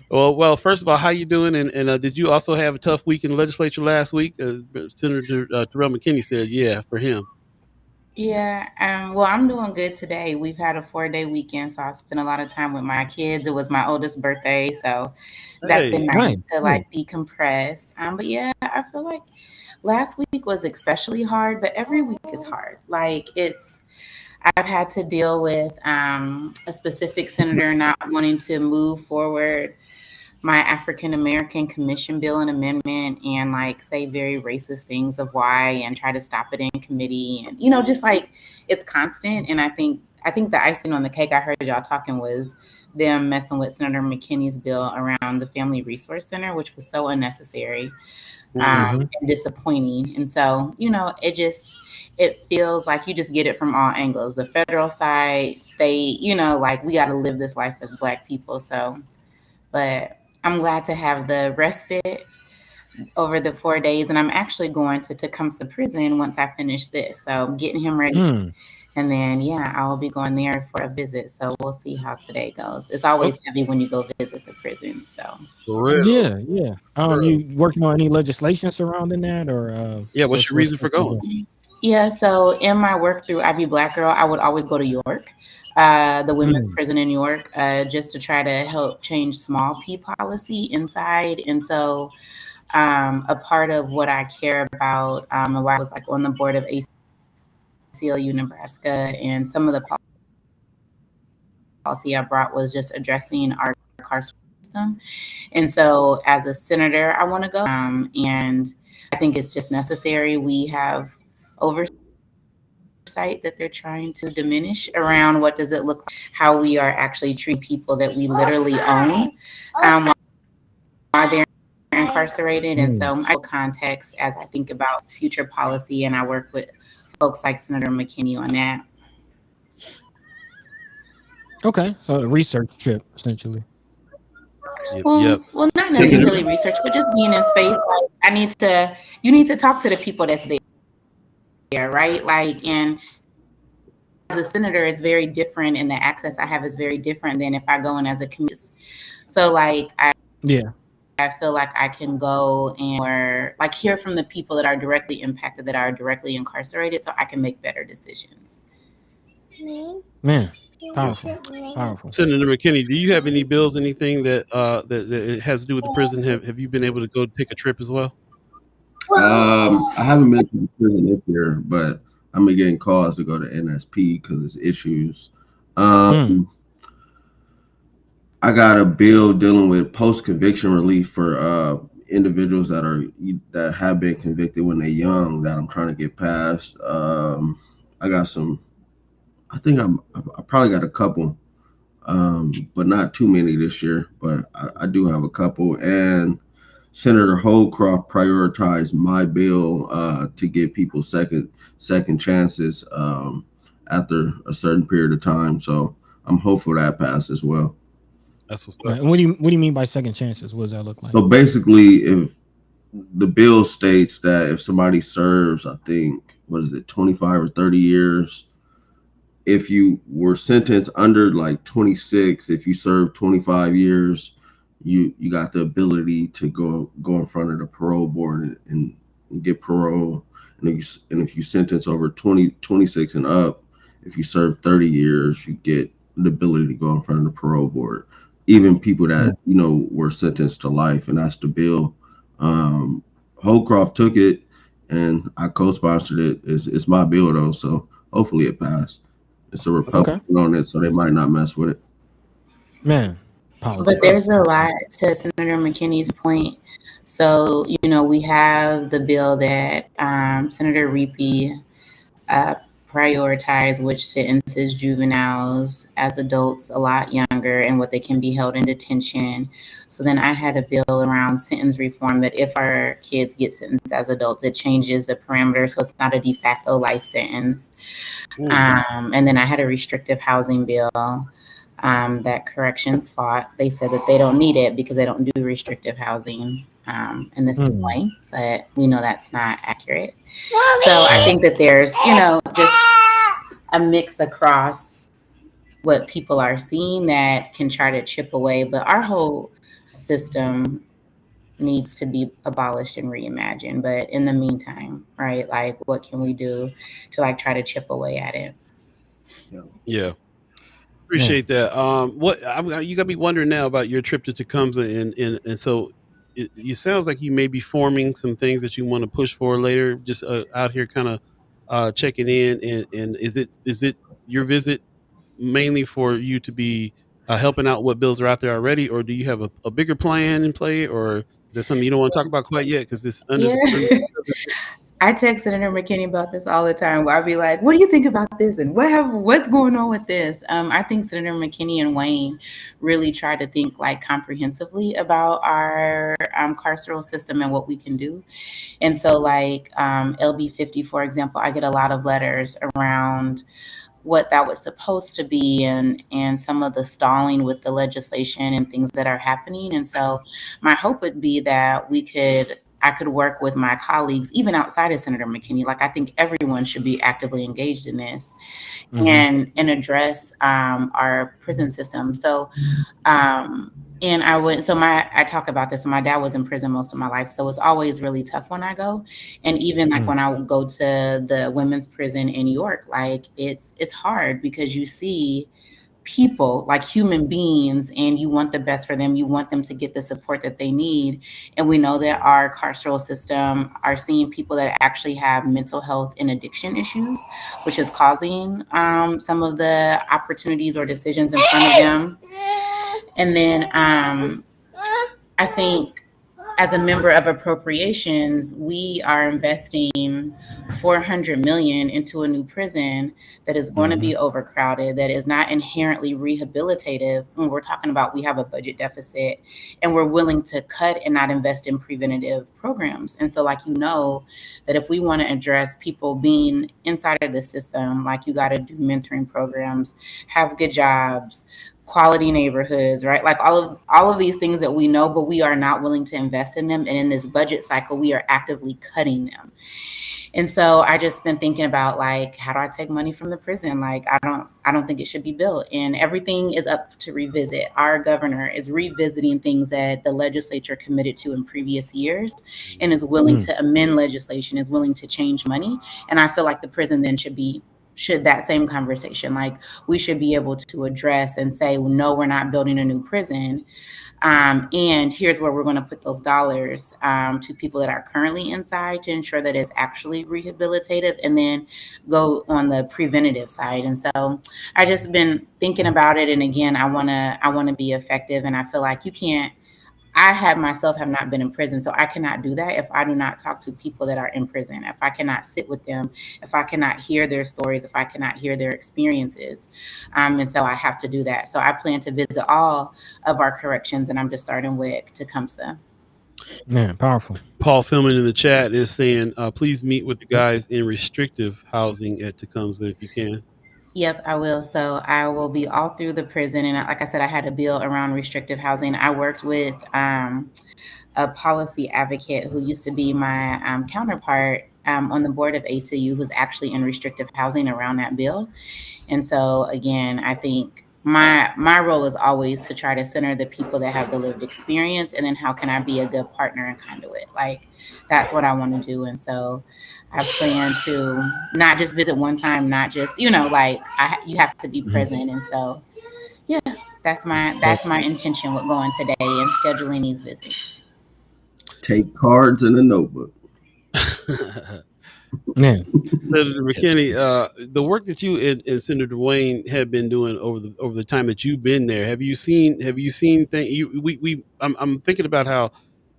Well, first of all, how you doing? And did you also have a tough week in the legislature last week? Senator Terrell McKinney said, yeah, for him. Yeah, well, I'm doing good today. We've had a 4-day weekend, so I spent a lot of time with my kids. It was my oldest birthday, so that's been nice to decompress. But yeah, I feel like last week was especially hard, but every week is hard. Like I've had to deal with a specific senator not wanting to move forward my African American Commission bill and amendment and say very racist things of why and try to stop it in committee and just it's constant. And I think the icing on the cake I heard y'all talking was them messing with Senator McKinney's bill around the Family Resource Center, which was so unnecessary and disappointing. And so it feels like you just get it from all angles, the federal side, state, we got to live this life as Black people. So, but I'm glad to have the respite over the 4 days, and I'm actually going to Tecumseh Prison once I finish this. So I'm getting him ready, and then I will be going there for a visit. So we'll see how today goes. It's always heavy when you go visit the prison. So yeah. You working on any legislation surrounding that, or what's your reason for going? Yeah, so in my work through I Be Black Girl, I would always go to York. The women's prison in New York, just to try to help change small P policy inside. And so a part of what I care about and why I was on the board of ACLU Nebraska, and some of the policy I brought was just addressing our carceral system. And so as a senator, I want to go. And I think it's just necessary. We have oversight oversight that they're trying to diminish around what does it look like, how we are actually treating people that we literally own while they're incarcerated. And so I context as I think about future policy, and I work with folks like Senator McKinney on that. Okay, so a research trip essentially. Well, not necessarily research, but just being in space. Like you need to talk to the people that's there, right? Like, and as a senator is very different, and the access I have is very different than if I go in as a committee. So like, I feel like I can go and like hear from the people that are directly impacted, that are directly incarcerated, so I can make better decisions. Man, powerful. Senator McKinney, do you have any bills, anything that that has to do with the prison? Have you been able to go take a trip as well? I haven't been to the prison this year, but I'm getting calls to go to NSP because it's issues. I got a bill dealing with post-conviction relief for individuals that have been convicted when they're young that I'm trying to get passed. I got some. I think I probably got a couple, but not too many this year. But I do have a couple. And Senator Holcroft prioritized my bill to give people second chances after a certain period of time. So I'm hopeful that passes as well. That's what's up. What do you mean by second chances? What does that look like? So basically, if the bill states that if somebody serves, I think, 25 or 30 years, if you were sentenced under like 26, if you served 25 years, you got the ability to go in front of the parole board and get parole. And if you sentence over 26 and up, if you serve 30 years, you get the ability to go in front of the parole board. Even people that were sentenced to life, and that's the bill. Holcroft took it, and I co-sponsored it. It's my bill though, so hopefully it passed. It's a Republican on it, so they might not mess with it. Man, politics. But there's a lot to Senator McKinney's point. So we have the bill that Senator Reapy prioritized, which sentences juveniles as adults a lot younger and what they can be held in detention. So then I had a bill around sentence reform that if our kids get sentenced as adults, it changes the parameters, so it's not a de facto life sentence. And then I had a restrictive housing bill that corrections fought. They said that they don't need it because they don't do restrictive housing in the same way, but we know that's not accurate. So I think that there's, just a mix across what people are seeing that can try to chip away, but our whole system needs to be abolished and reimagined. But in the meantime, right, like what can we do to like try to chip away at it? Yeah. Appreciate that. You got me wondering now about your trip to Tecumseh, and so it sounds like you may be forming some things that you want to push for later. Just out here, kind of checking in, and is it your visit mainly for you to be helping out what bills are out there already, or do you have a bigger plan in play, or is there something you don't want to talk about quite yet because it's under? I text Senator McKinney about this all the time, where I'll be like, what do you think about this? And what's going on with this? I think Senator McKinney and Wayne really try to think like comprehensively about our carceral system and what we can do. And so like LB 50, for example, I get a lot of letters around what that was supposed to be and some of the stalling with the legislation and things that are happening. And so my hope would be that I could work with my colleagues, even outside of Senator McKinney. Like, I think everyone should be actively engaged in this and address our prison system. So, I talk about this. My dad was in prison most of my life, so it's always really tough when I go. And even like when I would go to the women's prison in New York, like it's hard because you see people like human beings and you want the best for them. You want them to get the support that they need. And we know that our carceral system are seeing people that actually have mental health and addiction issues, which is causing some of the opportunities or decisions in front of them. And then I think as a member of appropriations, we are investing $400 million into a new prison that is going to be overcrowded, that is not inherently rehabilitative, when we're talking about we have a budget deficit and we're willing to cut and not invest in preventative programs. And so, like, that if we want to address people being inside of the system, like, you got to do mentoring programs, have good jobs, quality neighborhoods, right? Like all of these things that we know, but we are not willing to invest in them. And in this budget cycle, we are actively cutting them. And so I just been thinking about, like, how do I take money from the prison? Like, I don't think it should be built, and everything is up to revisit. Our governor is revisiting things that the legislature committed to in previous years and is willing to amend legislation, is willing to change money. And I feel like the prison then should that same conversation, like, we should be able to address and say, well, no, we're not building a new prison. And here's where we're going to put those dollars to people that are currently inside to ensure that it's actually rehabilitative, and then go on the preventative side. And so I just been thinking about it. And again, I want to be effective. And I feel like I myself have not been in prison, so I cannot do that if I do not talk to people that are in prison, if I cannot sit with them, if I cannot hear their stories, if I cannot hear their experiences. And so I have to do that. So I plan to visit all of our corrections, and I'm just starting with Tecumseh. Man, powerful. Paul Philman in the chat is saying, please meet with the guys in restrictive housing at Tecumseh if you can. Yep, I will. So I will be all through the prison. And like I said, I had a bill around restrictive housing. I worked with a policy advocate who used to be my counterpart on the board of ACU, who's actually in restrictive housing around that bill. And so, again, I think my role is always to try to center the people that have the lived experience, and then how can I be a good partner and conduit? Like, that's what I want to do. And so I plan to not just visit one time, not just, you have to be present. And so, yeah, that's my intention with going today and scheduling these visits. Take cards and a notebook. Man, Senator McKinney, the work that you and Senator Wayne have been doing over the time that you've been there, have you seen things? I'm thinking about how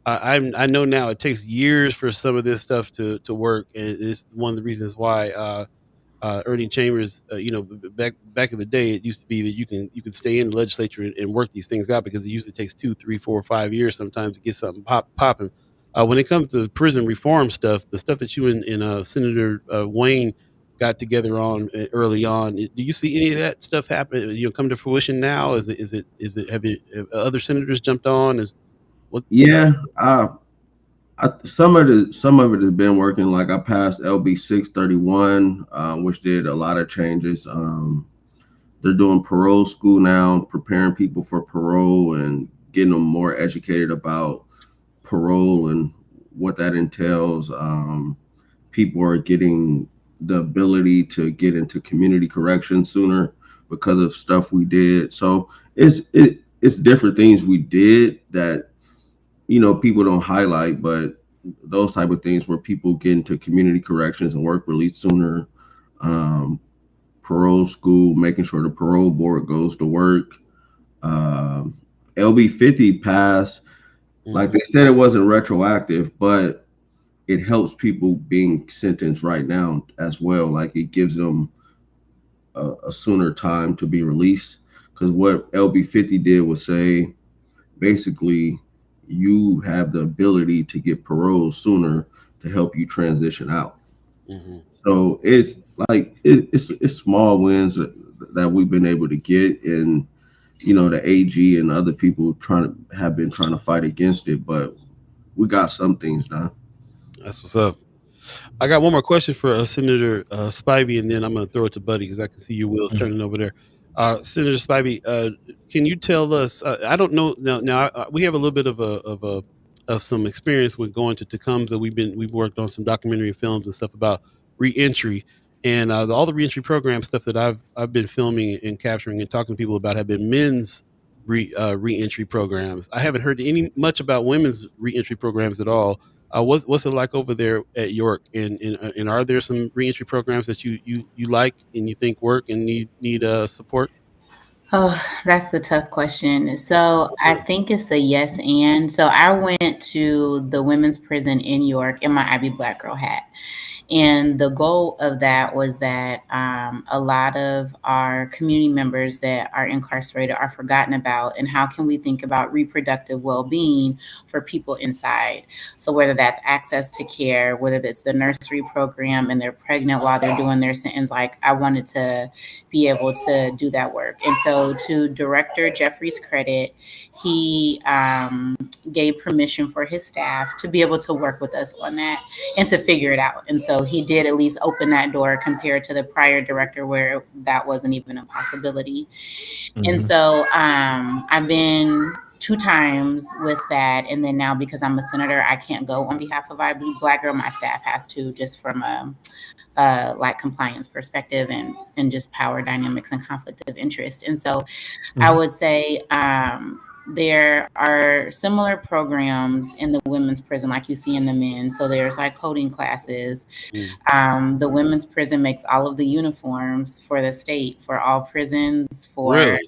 I know now it takes years for some of this stuff to work, and it's one of the reasons why Ernie Chambers, back in the day, it used to be that you can stay in the legislature and work these things out, because it usually takes 2, 3, 4, 5 years sometimes to get something popping. When it comes to prison reform stuff, the stuff that you and Senator Wayne got together on early on, do you see any of that stuff happen? Come to fruition now? Have other senators jumped on? Yeah, some of it has been working. Like, I passed LB 631, which did a lot of changes. They're doing parole school now, preparing people for parole and getting them more educated about parole and what that entails. People are getting the ability to get into community correction sooner because of stuff we did. So it's different things we did that people don't highlight, but those type of things where people get into community corrections and work release sooner. Parole school, making sure the parole board goes to work. LB 50 passed. Like they said, it wasn't retroactive, but it helps people being sentenced right now as well. Like, it gives them a sooner time to be released. Because what LB 50 did was say, basically, you have the ability to get parole sooner to help you transition out. So it's like it's small wins that we've been able to get, and the AG and other people have been trying to fight against it, but we got some things done. That's what's up. I got one more question for Senator Spivey, and then I'm going to throw it to Buddy, because I can see your wheels turning over there. Senator Spivey, can you tell us? I don't know. Now we have a little bit of some experience with going to Tecumseh. We've worked on some documentary films and stuff about reentry, and all the reentry program stuff that I've been filming and capturing and talking to people about have been men's reentry programs. I haven't heard much about women's reentry programs at all. What's it like over there at York? And are there some reentry programs that you like and you think work and need support? Oh, that's a tough question. So I think it's a yes and. So I went to the women's prison in York in my Ivy Black Girl hat. And the goal of that was that a lot of our community members that are incarcerated are forgotten about, and how can we think about reproductive well-being for people inside? So whether that's access to care, whether that's the nursery program and they're pregnant while they're doing their sentence, like I wanted to be able to do that work. And so to Director Jeffrey's credit, he gave permission for his staff to be able to work with us on that and to figure it out. And so he did at least open that door compared to the prior director where that wasn't even a possibility. And so I've been 2 times with that. And then now, because I'm a senator, I can't go on behalf of I Be Black Girl. My staff has to, just from a like compliance perspective and just power dynamics and conflict of interest. And so I would say there are similar programs in the women's prison like you see in the men's. So there's like coding classes. The women's prison makes all of the uniforms for the state, for all prisons, for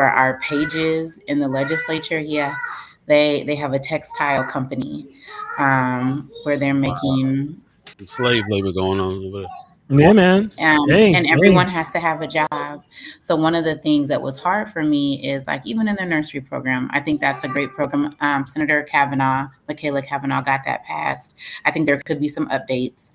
our pages in the legislature. Yeah, they have a textile company where they're making slave labor going on over there. Yeah, man. And everyone has to have a job. So one of the things that was hard for me is like, even in the nursery program, I think that's a great program. Senator Michaela Kavanaugh got that passed. I think there could be some updates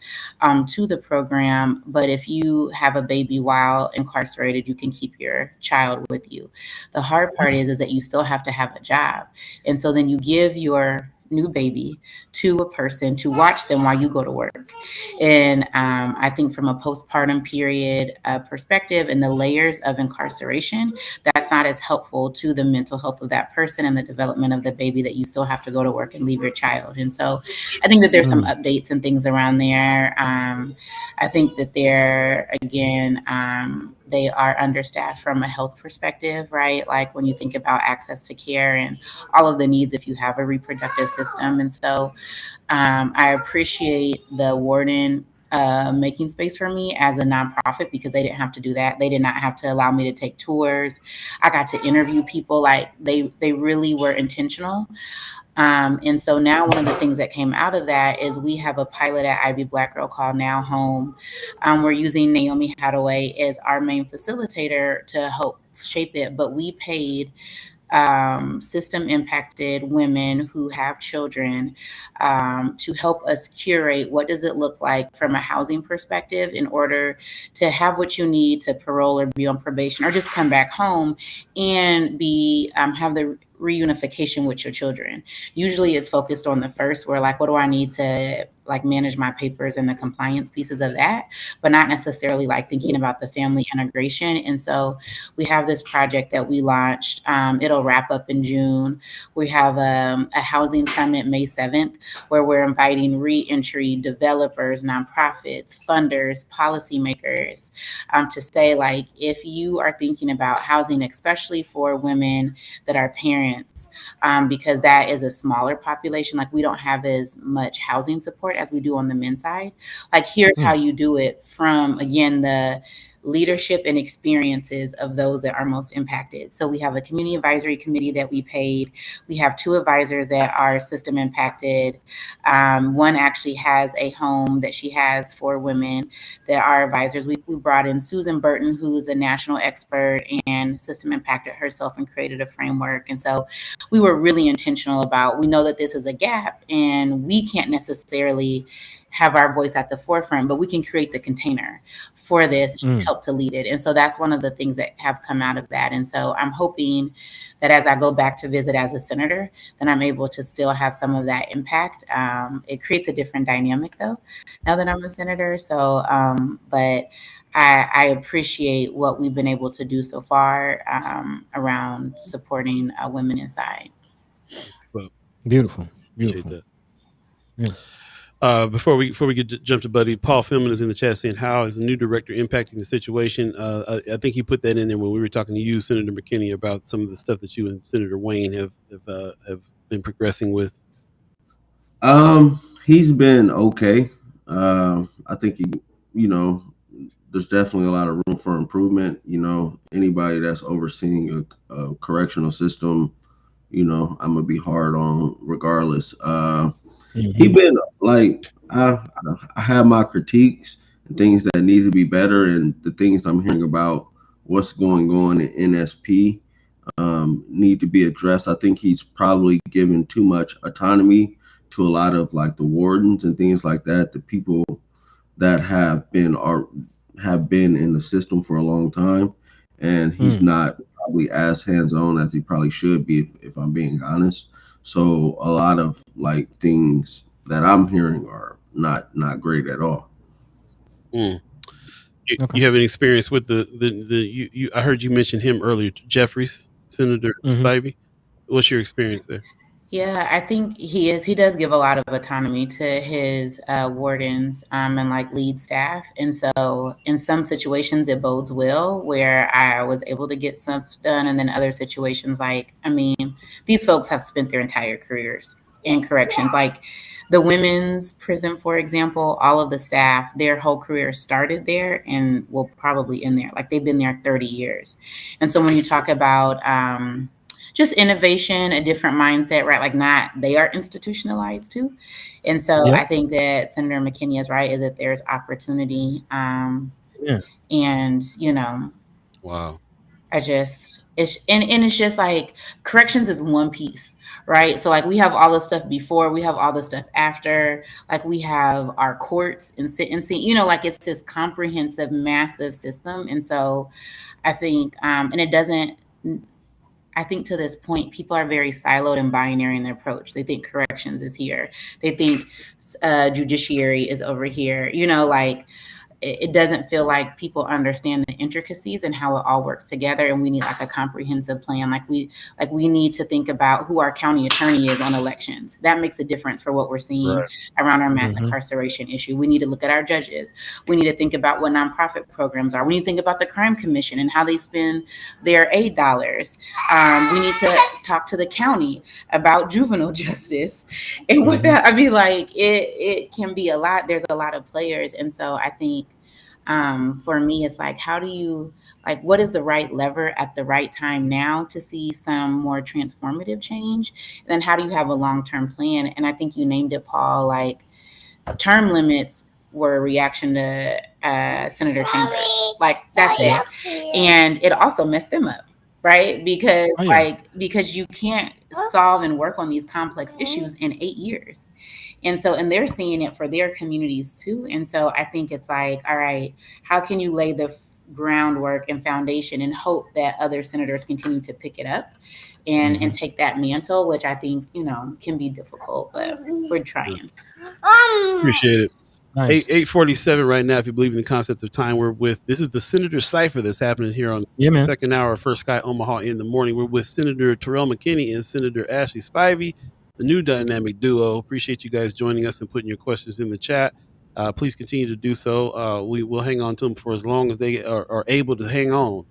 to the program. But if you have a baby while incarcerated, you can keep your child with you. The hard part is that you still have to have a job. And so then you give your new baby to a person to watch them while you go to work. And I think from a postpartum period perspective and the layers of incarceration, that's not as helpful to the mental health of that person and the development of the baby, that you still have to go to work and leave your child. And so I think that there's some updates and things around there. I think that they're, again, they are understaffed from a health perspective, right? Like when you think about access to care and all of the needs if you have a reproductive system. And so I appreciate the warden making space for me as a nonprofit, because they didn't have to do that. They did not have to allow me to take tours. I got to interview people. Like they really were intentional. And so now one of the things that came out of that is we have a pilot at IB Black Girl called Now Home. We're using Naomi Hadaway as our main facilitator to help shape it, but we paid system impacted women who have children to help us curate what does it look like from a housing perspective in order to have what you need to parole or be on probation or just come back home and be have the reunification with your children. Usually it's focused on the first, where like, what do I need to like manage my papers and the compliance pieces of that, but not necessarily like thinking about the family integration. And so we have this project that we launched. It'll wrap up in June. We have a housing summit May 7th, where we're inviting reentry developers, nonprofits, funders, policymakers to say, like, if you are thinking about housing, especially for women that are parents, because that is a smaller population, like we don't have as much housing support as we do on the men's side. Like, here's how you do it from, again, the leadership and experiences of those that are most impacted. So we have a community advisory committee that we paid. We have 2 advisors that are system impacted. One actually has a home that she has for women that are advisors. We brought in Susan Burton, who's a national expert and system impacted herself and created a framework. And so we were really intentional about, we know that this is a gap and we can't necessarily have our voice at the forefront, but we can create the container for this and help to lead it. And so that's one of the things that have come out of that. And so I'm hoping that as I go back to visit as a senator, then I'm able to still have some of that impact. It creates a different dynamic though, now that I'm a senator. So, but I appreciate what we've been able to do so far around supporting women inside. Beautiful. Appreciate that. Yeah. Before we jump to Buddy, Paul Philman is in the chat saying, how is the new director impacting the situation? I think he put that in there when we were talking to you, Senator McKinney, about some of the stuff that you and Senator Wayne have been progressing with. He's been okay. I think there's definitely a lot of room for improvement. Anybody that's overseeing a correctional system, I'm gonna be hard on regardless. He been like, I have my critiques and things that need to be better, and the things I'm hearing about what's going on in NSP need to be addressed. I think he's probably given too much autonomy to a lot of like the wardens and things like that, the people that have been in the system for a long time, and he's not probably as hands-on as he probably should be, if I'm being honest. So a lot of like things that I'm hearing are not great at all. You have any experience with the I heard you mention him earlier, Jeffries, Senator Spivey. What's your experience there? Yeah, I think he does give a lot of autonomy to his wardens and like lead staff. And so in some situations it bodes well, where I was able to get stuff done. And then other situations, like, I mean, these folks have spent their entire careers in corrections. Like the women's prison, for example, all of the staff, their whole career started there and will probably end there. Like they've been there 30 years. And so when you talk about just innovation, a different mindset, right? Like they are institutionalized too. And so I think that Senator McKinney is right, is that there's opportunity. And, wow. It's just like corrections is one piece, right? So like we have all the stuff before, we have all the stuff after, like we have our courts and sentencing, like it's this comprehensive, massive system. And so I think, I think to this point, people are very siloed and binary in their approach. They think corrections is here. They think judiciary is over here. Like it doesn't feel like people understand the intricacies and how it all works together. And we need like a comprehensive plan. Like we need to think about who our county attorney is on elections. That makes a difference for what we're seeing around our mass incarceration issue. We need to look at our judges. We need to think about what nonprofit programs are. We need to think about the crime commission and how they spend their aid dollars. We need to talk to the county about juvenile justice. And with that, I mean, like it can be a lot. There's a lot of players. And so I think for me, it's like, what is the right lever at the right time now to see some more transformative change? And then how do you have a long-term plan? And I think you named it, Paul, like term limits were a reaction to Senator Chambers. Like that's it. And it also messed them up, right? Because because you can't solve and work on these complex issues in 8 years. And they're seeing it for their communities too. And so I think it's like, all right, how can you lay the groundwork and foundation and hope that other senators continue to pick it up and take that mantle, which I think, can be difficult, but we're trying. Appreciate it. Nice. 8:47 right now. If you believe in the concept of time, this is the Senator Cypher that's happening here on the second hour of First Sky Omaha in the morning. We're with Senator Terrell McKinney and Senator Ashley Spivey, the new dynamic duo. Appreciate you guys joining us and putting your questions in the chat. Please continue to do so. We will hang on to them for as long as they are able to hang on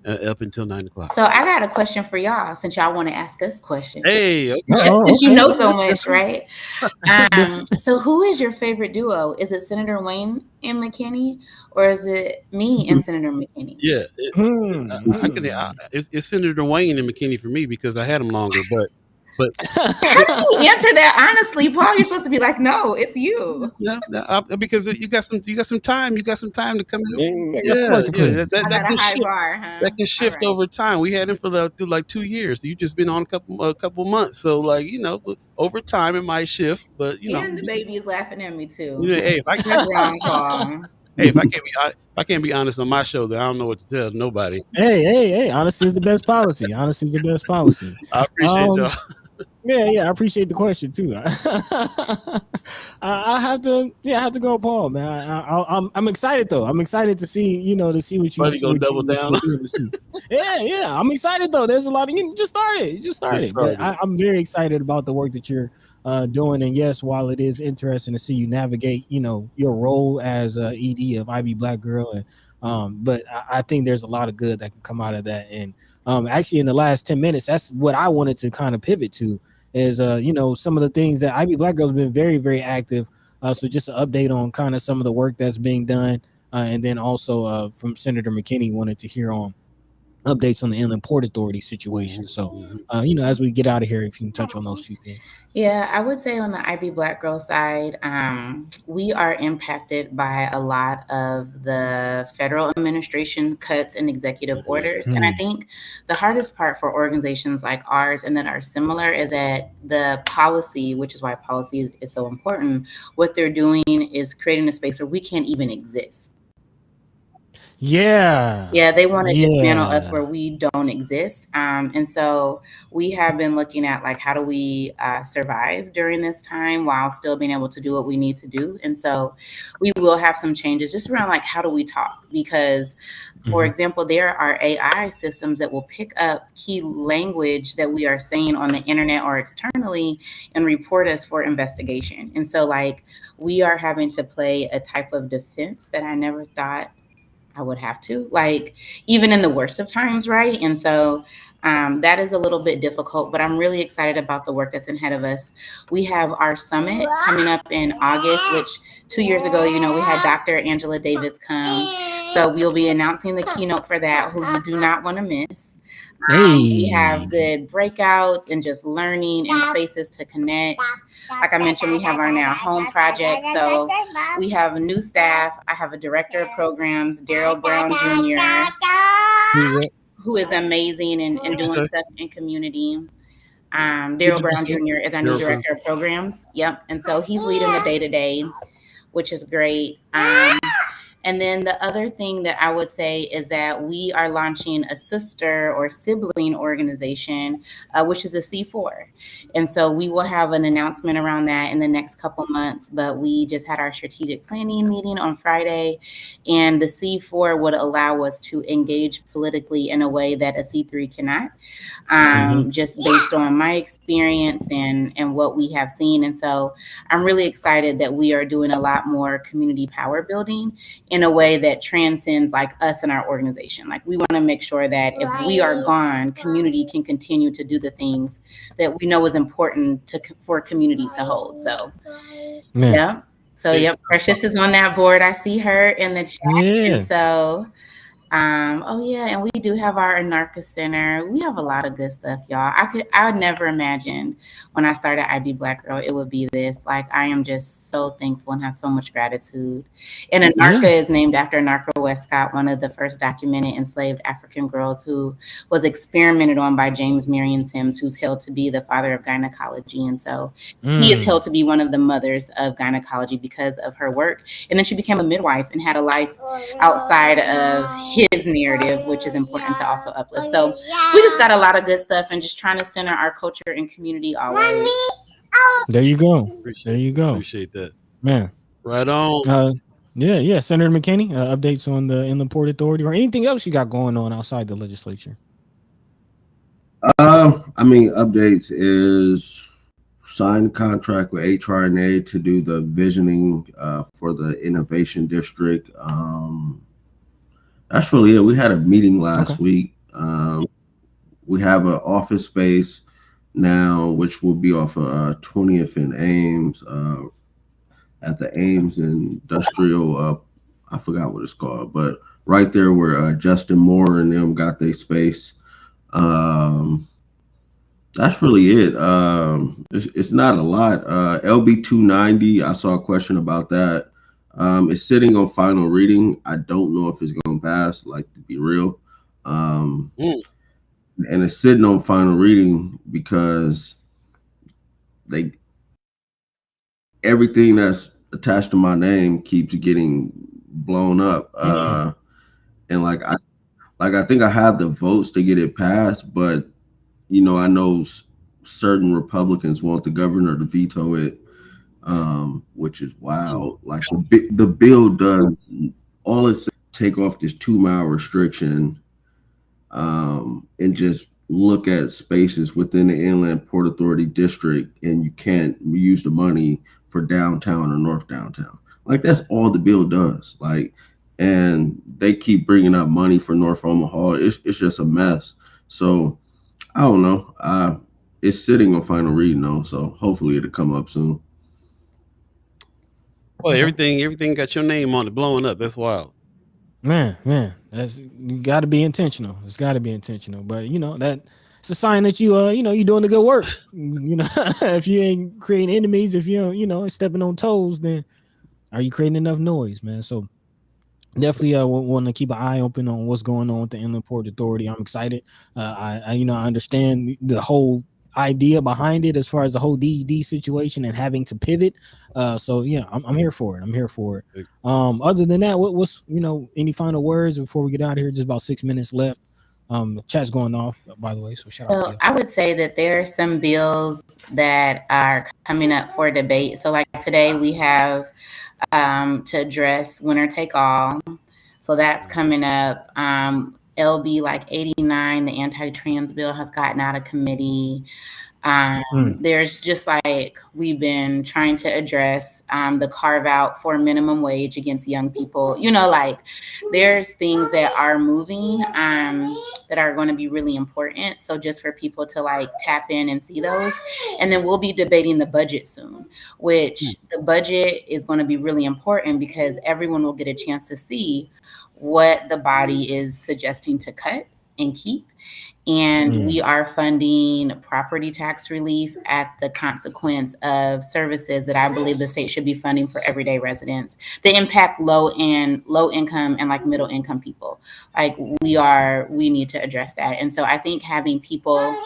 up until 9 o'clock. So I got a question for y'all, since y'all want to ask us questions. Hey, since you know so much, right? So who is your favorite duo? Is it Senator Wayne and McKinney, or is it me and Senator McKinney? Yeah, it's Senator Wayne and McKinney for me because I had them longer, but how do you answer that honestly, Paul? You're supposed to be like, no, it's you. Yeah, because you got some time. You got some time to come in. That can shift over time. We had him for like 2 years. So you just been on a couple months. So like over time it might shift, but And the baby is laughing at me too. Hey, if I can't. Hey, if I can't be honest on my show, then I don't know what to tell nobody. Hey, honesty is the best policy. Honesty is the best policy. I appreciate y'all. Yeah, I appreciate the question too. I have to go, Paul, man. I'm excited though. I'm excited to see, what you. Buddy, go double down. Yeah. I'm excited though. There's a lot of you just started. But I'm very excited about the work that you're doing. And yes, while it is interesting to see you navigate, your role as ED of IB Black Girl, and but I think there's a lot of good that can come out of that. And actually, in the last 10 minutes, that's what I wanted to kind of pivot to. Is some of the things that IB Black Girl's been very, very active. So just an update on kind of some of the work that's being done, and then also from Senator McKinney wanted to hear on updates on the Inland Port Authority situation. So, as we get out of here, if you can touch on those few things. Yeah, I would say on the IB Black Girl side, we are impacted by a lot of the federal administration cuts and executive orders. And I think the hardest part for organizations like ours and that are similar is that the policy, which is why policy is so important, what they're doing is creating a space where we can't even exist. Yeah, they want to dismantle us where we don't exist. And so we have been looking at like, how do we survive during this time while still being able to do what we need to do? And so we will have some changes just around like, how do we talk? Because, for example, there are AI systems that will pick up key language that we are saying on the internet or externally and report us for investigation. And so like, we are having to play a type of defense that I never thought I would have to, like, even in the worst of times, right? And so that is a little bit difficult, but I'm really excited about the work that's ahead of us. We have our summit coming up in August, which 2 years ago, we had Dr. Angela Davis come. So we'll be announcing the keynote for that, who you do not want to miss. We have good breakouts and just learning and spaces to connect. Like I mentioned, we have our Now Home project. So we have new staff. I have a director of programs, Daryl Brown Jr., who is amazing and doing stuff in community. Daryl Brown Jr. is our new director of programs. Yep. And so he's leading the day-to-day, which is great. And then the other thing that I would say is that we are launching a sister or sibling organization, which is a C4. And so we will have an announcement around that in the next couple months, but we just had our strategic planning meeting on Friday, and the C4 would allow us to engage politically in a way that a C3 cannot, just based on my experience and what we have seen. And so I'm really excited that we are doing a lot more community power building in a way that transcends like us and our organization. Like we want to make sure that if we are gone, community can continue to do the things that we know is important for community to hold. So, yeah. So, yep, Precious is on that board. I see her in the chat. Yeah. And so, and we do have our Anarcha Center. We have a lot of good stuff, y'all. I would never imagine when I started IB Black Girl, it would be this. Like, I am just so thankful and have so much gratitude. And Anarcha is named after Anarcha Westcott, one of the first documented enslaved African girls who was experimented on by James Marion Sims, who's held to be the father of gynecology. And so he is held to be one of the mothers of gynecology because of her work. And then she became a midwife and had a life outside of his narrative, which is important to also uplift. So we just got a lot of good stuff and just trying to center our culture and community always. There you go. Appreciate that, man. Right on. Senator McKinney, updates on the Inland Port Authority or anything else you got going on outside the legislature? Updates is signed a contract with HRNA to do the visioning for the innovation district. That's really it. We had a meeting last week. We have an office space now, which will be off of 20th and Ames, at the Ames Industrial, I forgot what it's called, but right there where Justin Moore and them got their space. That's really it. It's not a lot. LB 290, I saw a question about that. It's sitting on final reading. I don't know if it's going to pass, like, to be real. And it's sitting on final reading because everything that's attached to my name keeps getting blown up. And I think I have the votes to get it passed, but I know certain Republicans want the governor to veto it, which is wild. Like the bill does all it's take off this 2-mile restriction, and just look at spaces within the Inland Port Authority district, and you can't use the money for downtown or north downtown. Like that's all the bill does. And they keep bringing up money for North Omaha. It's just a mess. So I don't know. It's sitting on final reading though, so hopefully it'll come up soon. Well, everything got your name on it, blowing up. That's wild. Man, that's you got to be intentional. It's got to be intentional. But that it's a sign that you're doing the good work. If you ain't creating enemies, if you're stepping on toes, then are you creating enough noise, man? So definitely want to keep an eye open on what's going on with the Inland Port Authority. I'm excited. I understand the whole idea behind it as far as the whole DED situation and having to pivot. So yeah, I'm here for it. I'm here for it. Other than that, what's any final words before we get out of here? Just about 6 minutes left. Chat's going off, by the way. So shout out to you. I would say that there are some bills that are coming up for debate. So like today we have to address winner take all. So that's coming up. LB like 89, the anti-trans bill has gotten out of committee. There's just like we've been trying to address the carve out for minimum wage against young people. Like there's things that are moving that are going to be really important. So just for people to like tap in and see those. And then we'll be debating the budget soon, which the budget is going to be really important because everyone will get a chance to see what the body is suggesting to cut and keep. And we are funding property tax relief at the consequence of services that I believe the state should be funding for everyday residents that impact low income and like middle income people. Like we need to address that. And so I think having people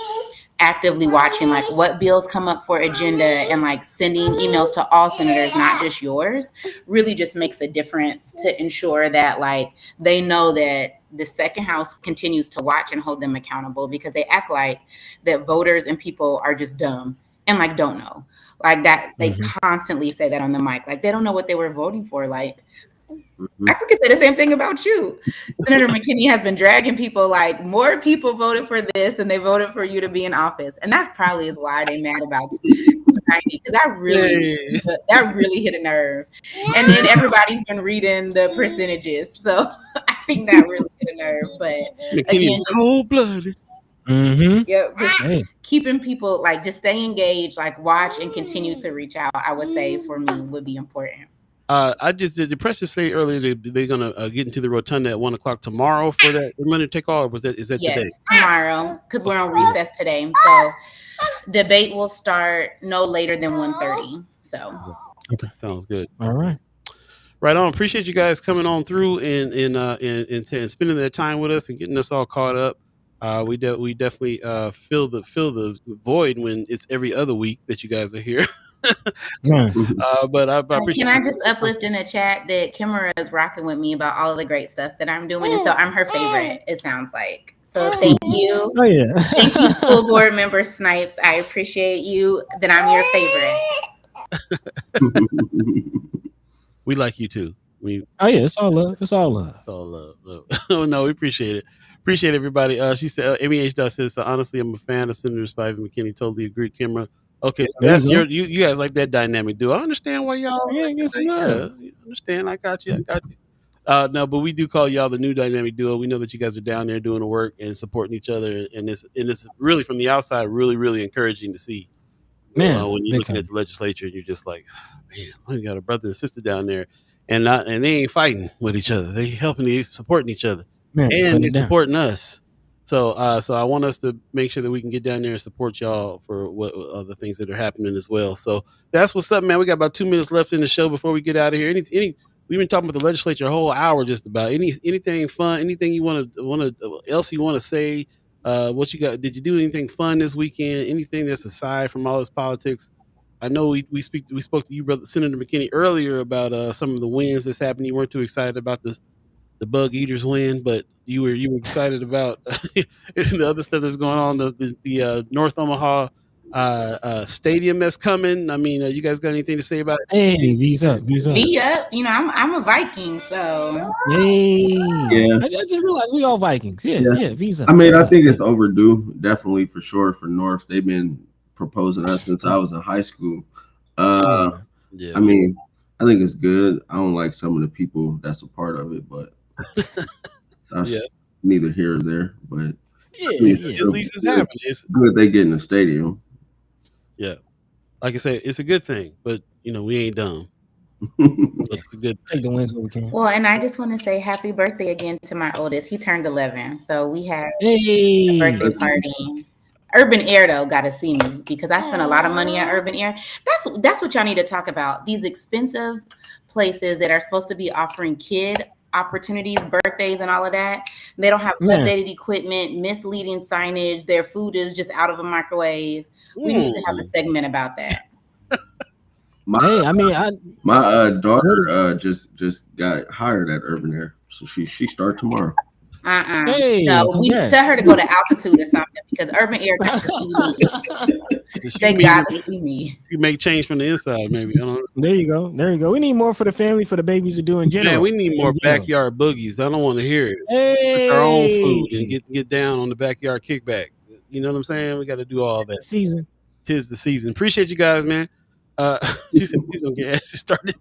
actively watching like what bills come up for agenda and like sending emails to all senators, not just yours, really just makes a difference to ensure that like they know that the second house continues to watch and hold them accountable, because they act like that voters and people are just dumb and like don't know like that. They constantly say that on the mic, like they don't know what they were voting for. Like I could say the same thing about you. Senator McKinney has been dragging people like more people voted for this than they voted for you to be in office. And that probably is why they're mad about 90, because that really hit a nerve. And then everybody's been reading the percentages. So I think that really hit a nerve. But McKinney's cold-blooded. Keeping people like just stay engaged, like watch and continue to reach out, I would say for me would be important. I just did the press just say earlier they're gonna get into the rotunda at 1:00 tomorrow for that winner take all. Or is that today? Tomorrow, because we're on recess today. So debate will start no later than 1:30. So okay, sounds good. All right. Right on. Appreciate you guys coming on through and spending their time with us and getting us all caught up. We definitely fill the void when it's every other week that you guys are here. But I appreciate. Can I just uplift in the chat that Kimura is rocking with me about all of the great stuff that I'm doing, and so I'm her favorite. It sounds like. So thank you. Oh yeah. Thank you, school board member Snipes. I appreciate you. That I'm your favorite. We like you too. It's all love. It's all love. It's all love. Oh no, we appreciate it. Appreciate everybody. She said, Amy H. says, honestly, I'm a fan of Senator Spivey McKinney. Totally agree, Kimura. Okay, so that's you guys like that dynamic duo. I understand why y'all. You understand. I got you. No, but we do call y'all the new dynamic duo. We know that you guys are down there doing the work and supporting each other, and it's really from the outside really, really encouraging to see. Man, when you're looking at the legislature, and you're just like, man, we got a brother and sister down there, and they ain't fighting with each other. They helping, supporting each other, and they supporting us. So I want us to make sure that we can get down there and support y'all for what other things that are happening as well. So that's what's up, man. We got about 2 minutes left in the show before we get out of here. We've been talking about the legislature a whole hour, just about anything fun, anything you want to say. What you got? Did you do anything fun this weekend? Anything that's aside from all this politics? I know we spoke to you, brother Senator McKinney, earlier about some of the wins that's happened. You weren't too excited about the Bug Eaters win, but you were excited about the other stuff that's going on. The North Omaha stadium that's coming. I mean, you guys got anything to say about it? Hey, V's up. I'm a Viking, so yeah. I just realized we all Vikings. Yeah. V's up. I mean, I think it's overdue, definitely for sure for North. They've been proposing us since I was in high school. I mean, I think it's good. I don't like some of the people that's a part of it, but that's neither here or there. But at least it's happening. It's good they get in the stadium. Yeah, like I say, it's a good thing. But we ain't dumb. That's a good Take the wins where we can. Well, and I just want to say happy birthday again to my oldest. He turned 11, so we had a Hey, birthday party. Urban Air though got to see me because I spent a lot of money at Urban Air. That's what y'all need to talk about. These expensive places that are supposed to be offering kid opportunities, birthdays, and all of that. They don't have updated equipment, misleading signage. Their food is just out of a microwave. We need to have a segment about that. My daughter just got hired at Urban Air, so she starts tomorrow. Hey, no, we tell her to go to Altitude or something because Urban Air got to see me. They got to see me. You make change from the inside, maybe. I don't know. There you go. We need more for the family, for the babies to do in general. Man, we need more backyard boogies. I don't want to hear it. Hey. Cook our own food and get down on the backyard kickback. You know what I'm saying? We got to do all that. Season. 'Tis the season. Appreciate you guys, man. She said, please don't get Ashley started.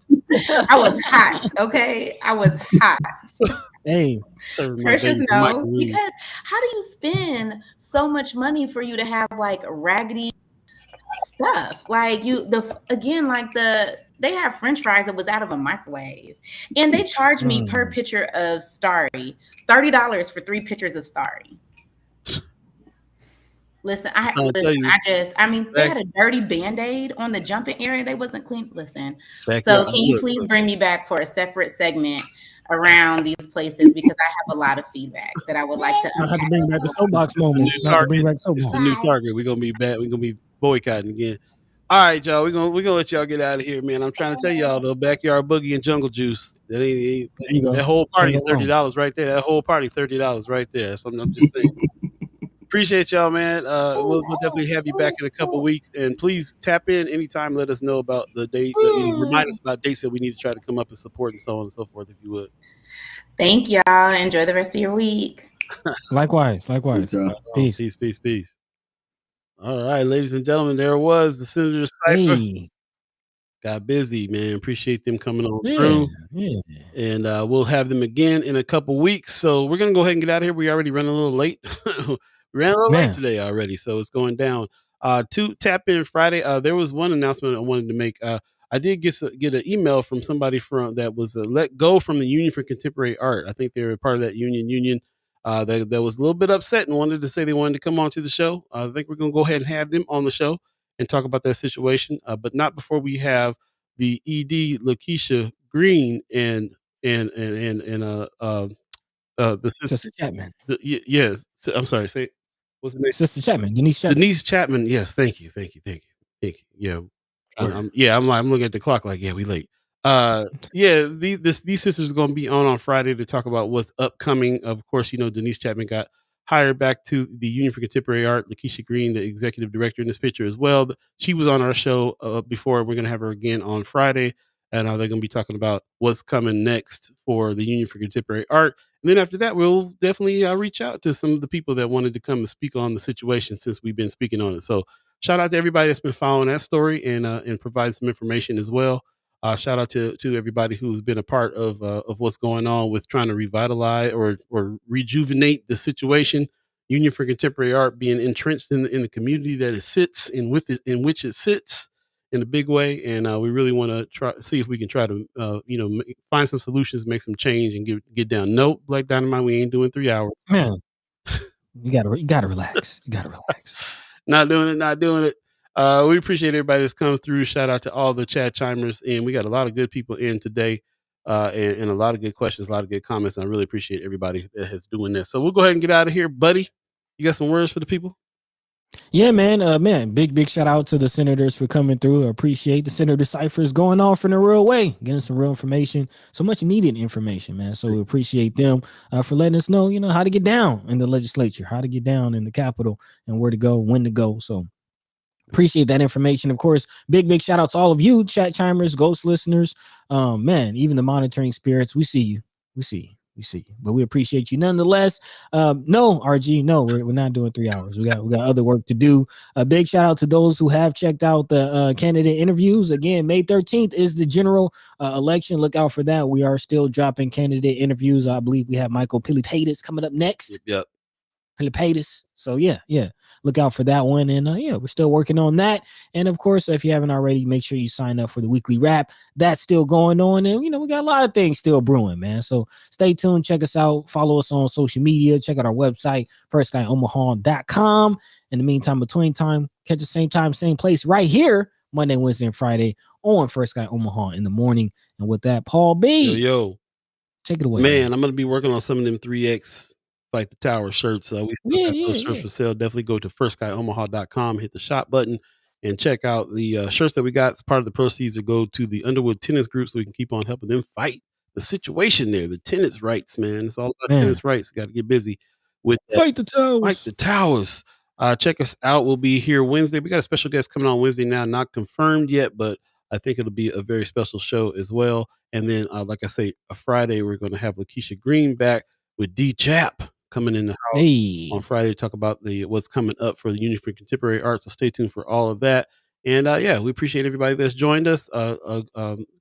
I was hot, okay? I was hot. Hey, Precious, no, because how do you spend so much money for you to have like raggedy stuff? Like they have French fries that was out of a microwave, and they charge me per picture of Starry $30 for 3 pictures of Starry. Listen, they had a dirty Band-Aid on the jumping area. They wasn't clean. Listen, so can you please bring me back for a separate segment around these places because I have a lot of feedback that I would like to. I have to bring back the soapbox moment. It's the new target. We're gonna be back. We're gonna be boycotting again. All right, y'all. We're gonna let y'all get out of here, man. I'm trying to tell y'all though, backyard boogie and jungle juice. That whole party $30 right there. That whole party $30 right there. So I'm just saying. Appreciate y'all, man. We'll definitely have you back in a couple weeks, and please tap in anytime. Let us know about the date. Remind us about dates that we need to try to come up and support, and so on and so forth. If you would. Thank y'all. Enjoy the rest of your week. Likewise. Peace. All right, ladies and gentlemen, there was the Senator Cypher. Hey. Got busy, man. Appreciate them coming on through. Yeah. And we'll have them again in a couple weeks. So we're gonna go ahead and get out of here. We already ran a little late. Ran a little late today already, so it's going down. To tap in Friday, there was one announcement I wanted to make. I did get an email from somebody that was let go from the Union for Contemporary Art. I think they were part of that union that was a little bit upset and wanted to say they wanted to come on to the show. I think we're going to go ahead and have them on the show and talk about that situation, but not before we have the ED Lakeisha Green and the Sister Chapman. Yes, I'm sorry. Say what's the name? Sister Chapman. Denise Chapman. Yes, thank you. Yeah, I'm looking at the clock like, yeah, we late. These sisters are going to be on Friday to talk about what's upcoming. Of course, Denise Chapman got hired back to the Union for Contemporary Art. Lakeisha Green, the executive director in this picture as well. She was on our show before. We're going to have her again on Friday. And they're going to be talking about what's coming next for the Union for Contemporary Art. And then after that, we'll definitely reach out to some of the people that wanted to come and speak on the situation since we've been speaking on it. So shout out to everybody that's been following that story and provide some information as well. Shout out to everybody who's been a part of what's going on with trying to revitalize or rejuvenate the situation. Union for Contemporary Art being entrenched in the community that it sits in which it sits in a big way, and we really want to see if we can try to find some solutions, make some change, and get down. Nope, Black Dynamite, we ain't doing 3 hours. Man, you gotta relax. Not doing it. We appreciate everybody that's come through. Shout out to all the chat chimers, and we got a lot of good people in today, and a lot of good questions, a lot of good comments. And I really appreciate everybody that is doing this. So we'll go ahead and get out of here, buddy. You got some words for the people? Yeah, man. Big shout out to the senators for coming through. I appreciate the Senator Cyphers going off in a real way, getting some real information, so much needed information, man. So we appreciate them for letting us know, how to get down in the legislature, how to get down in the Capitol, and where to go, when to go. So appreciate that information. Of course, big shout out to all of you, chat chimers, ghost listeners, even the monitoring spirits. We see you. But we appreciate you nonetheless. No, RG, no, we're not doing 3 hours. We got other work to do. A big shout out to those who have checked out the candidate interviews. Again, May 13th is the general election. Look out for that. We are still dropping candidate interviews. I believe we have Michael Pilipatis coming up next. Yep. Helipatus. So yeah, look out for that one. And we're still working on that. And of course, if you haven't already, make sure you sign up for the weekly wrap. That's still going on. And we got a lot of things still brewing, man. So stay tuned, check us out, follow us on social media, check out our website, firstskyOmaha.com. In the meantime, between time, catch the same time, same place right here, Monday, Wednesday, and Friday on First Sky Omaha in the morning. And with that, Paul B. Yo. Take it away. Man, I'm going to be working on some of them 3X Fight the Tower shirts. We still got those shirts for sale. Definitely go to firstskyOmaha.com, hit the shop button, and check out the shirts that we got. It's part of the proceeds that go to the Underwood Tennis Group so we can keep on helping them fight the situation there. The tennis rights, man. It's all about tennis rights. We got to get busy with that. Fight the Towers. Fight the Towers. Check us out. We'll be here Wednesday. We got a special guest coming on Wednesday now, not confirmed yet, but I think it'll be a very special show as well. And then, like I say, a Friday, we're going to have Lakeisha Green back with D Chap coming in the house on Friday to talk about what's coming up for the Union for Contemporary Art. So stay tuned for all of that. And we appreciate everybody that's joined us.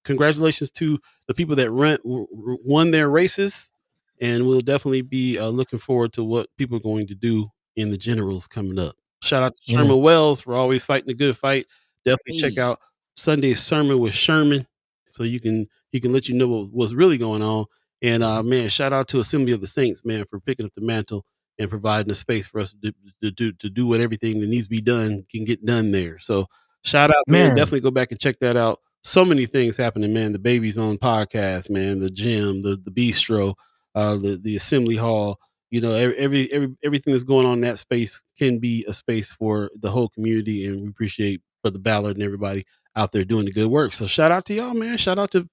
Congratulations to the people that won their races. And we'll definitely be looking forward to what people are going to do in the generals coming up. Shout out to Sherman Wells for always fighting a good fight. Definitely check out Sunday's sermon with Sherman, so he can let you know what's really going on. And man, shout out to Assembly of the Saints, man, for picking up the mantle and providing a space for us to do what everything that needs to be done can get done there. So shout out, man. Definitely go back and check that out. So many things happening, man. The Babies on podcast, man. The gym, the bistro, the assembly hall. Everything that's going on in that space can be a space for the whole community, and we appreciate Brother Ballard and everybody out there doing the good work. So shout out to y'all, man. Shout out to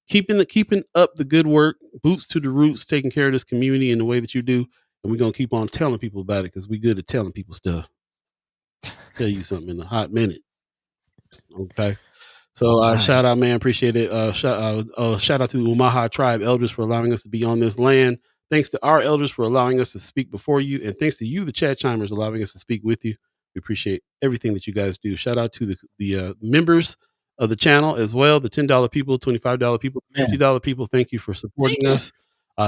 keeping up the good work, boots to the roots, taking care of this community in the way that you do. And we're going to keep on telling people about it because we're good at telling people stuff. Tell you something in a hot minute. Okay. So shout out, man. Appreciate it. Shout out to Umaha Tribe elders for allowing us to be on this land. Thanks to our elders for allowing us to speak before you. And thanks to you, the Chat Chimers, allowing us to speak with you. We appreciate everything that you guys do. Shout out to the members of the channel as well. The $10 people, $25 people, $50 people. Thank you for supporting us.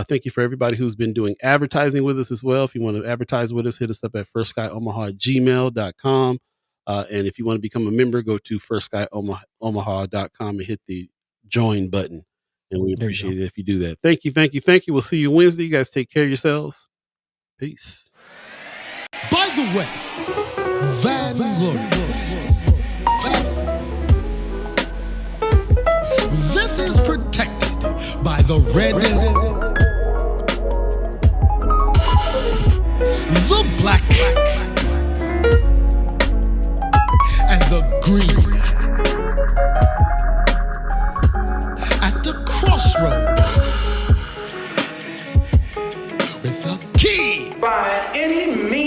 Thank you for everybody who's been doing advertising with us as well. If you want to advertise with us, hit us up at firstskyOmaha@gmail.com. And if you want to become a member, go to firstskyOmaha.com and hit the join button. And we appreciate it if you do that. Thank you. We'll see you Wednesday. You guys take care of yourselves. Peace. By the way, Vanglorious. This is protected by the red, the black, and the green. At the crossroad, with the key. By any means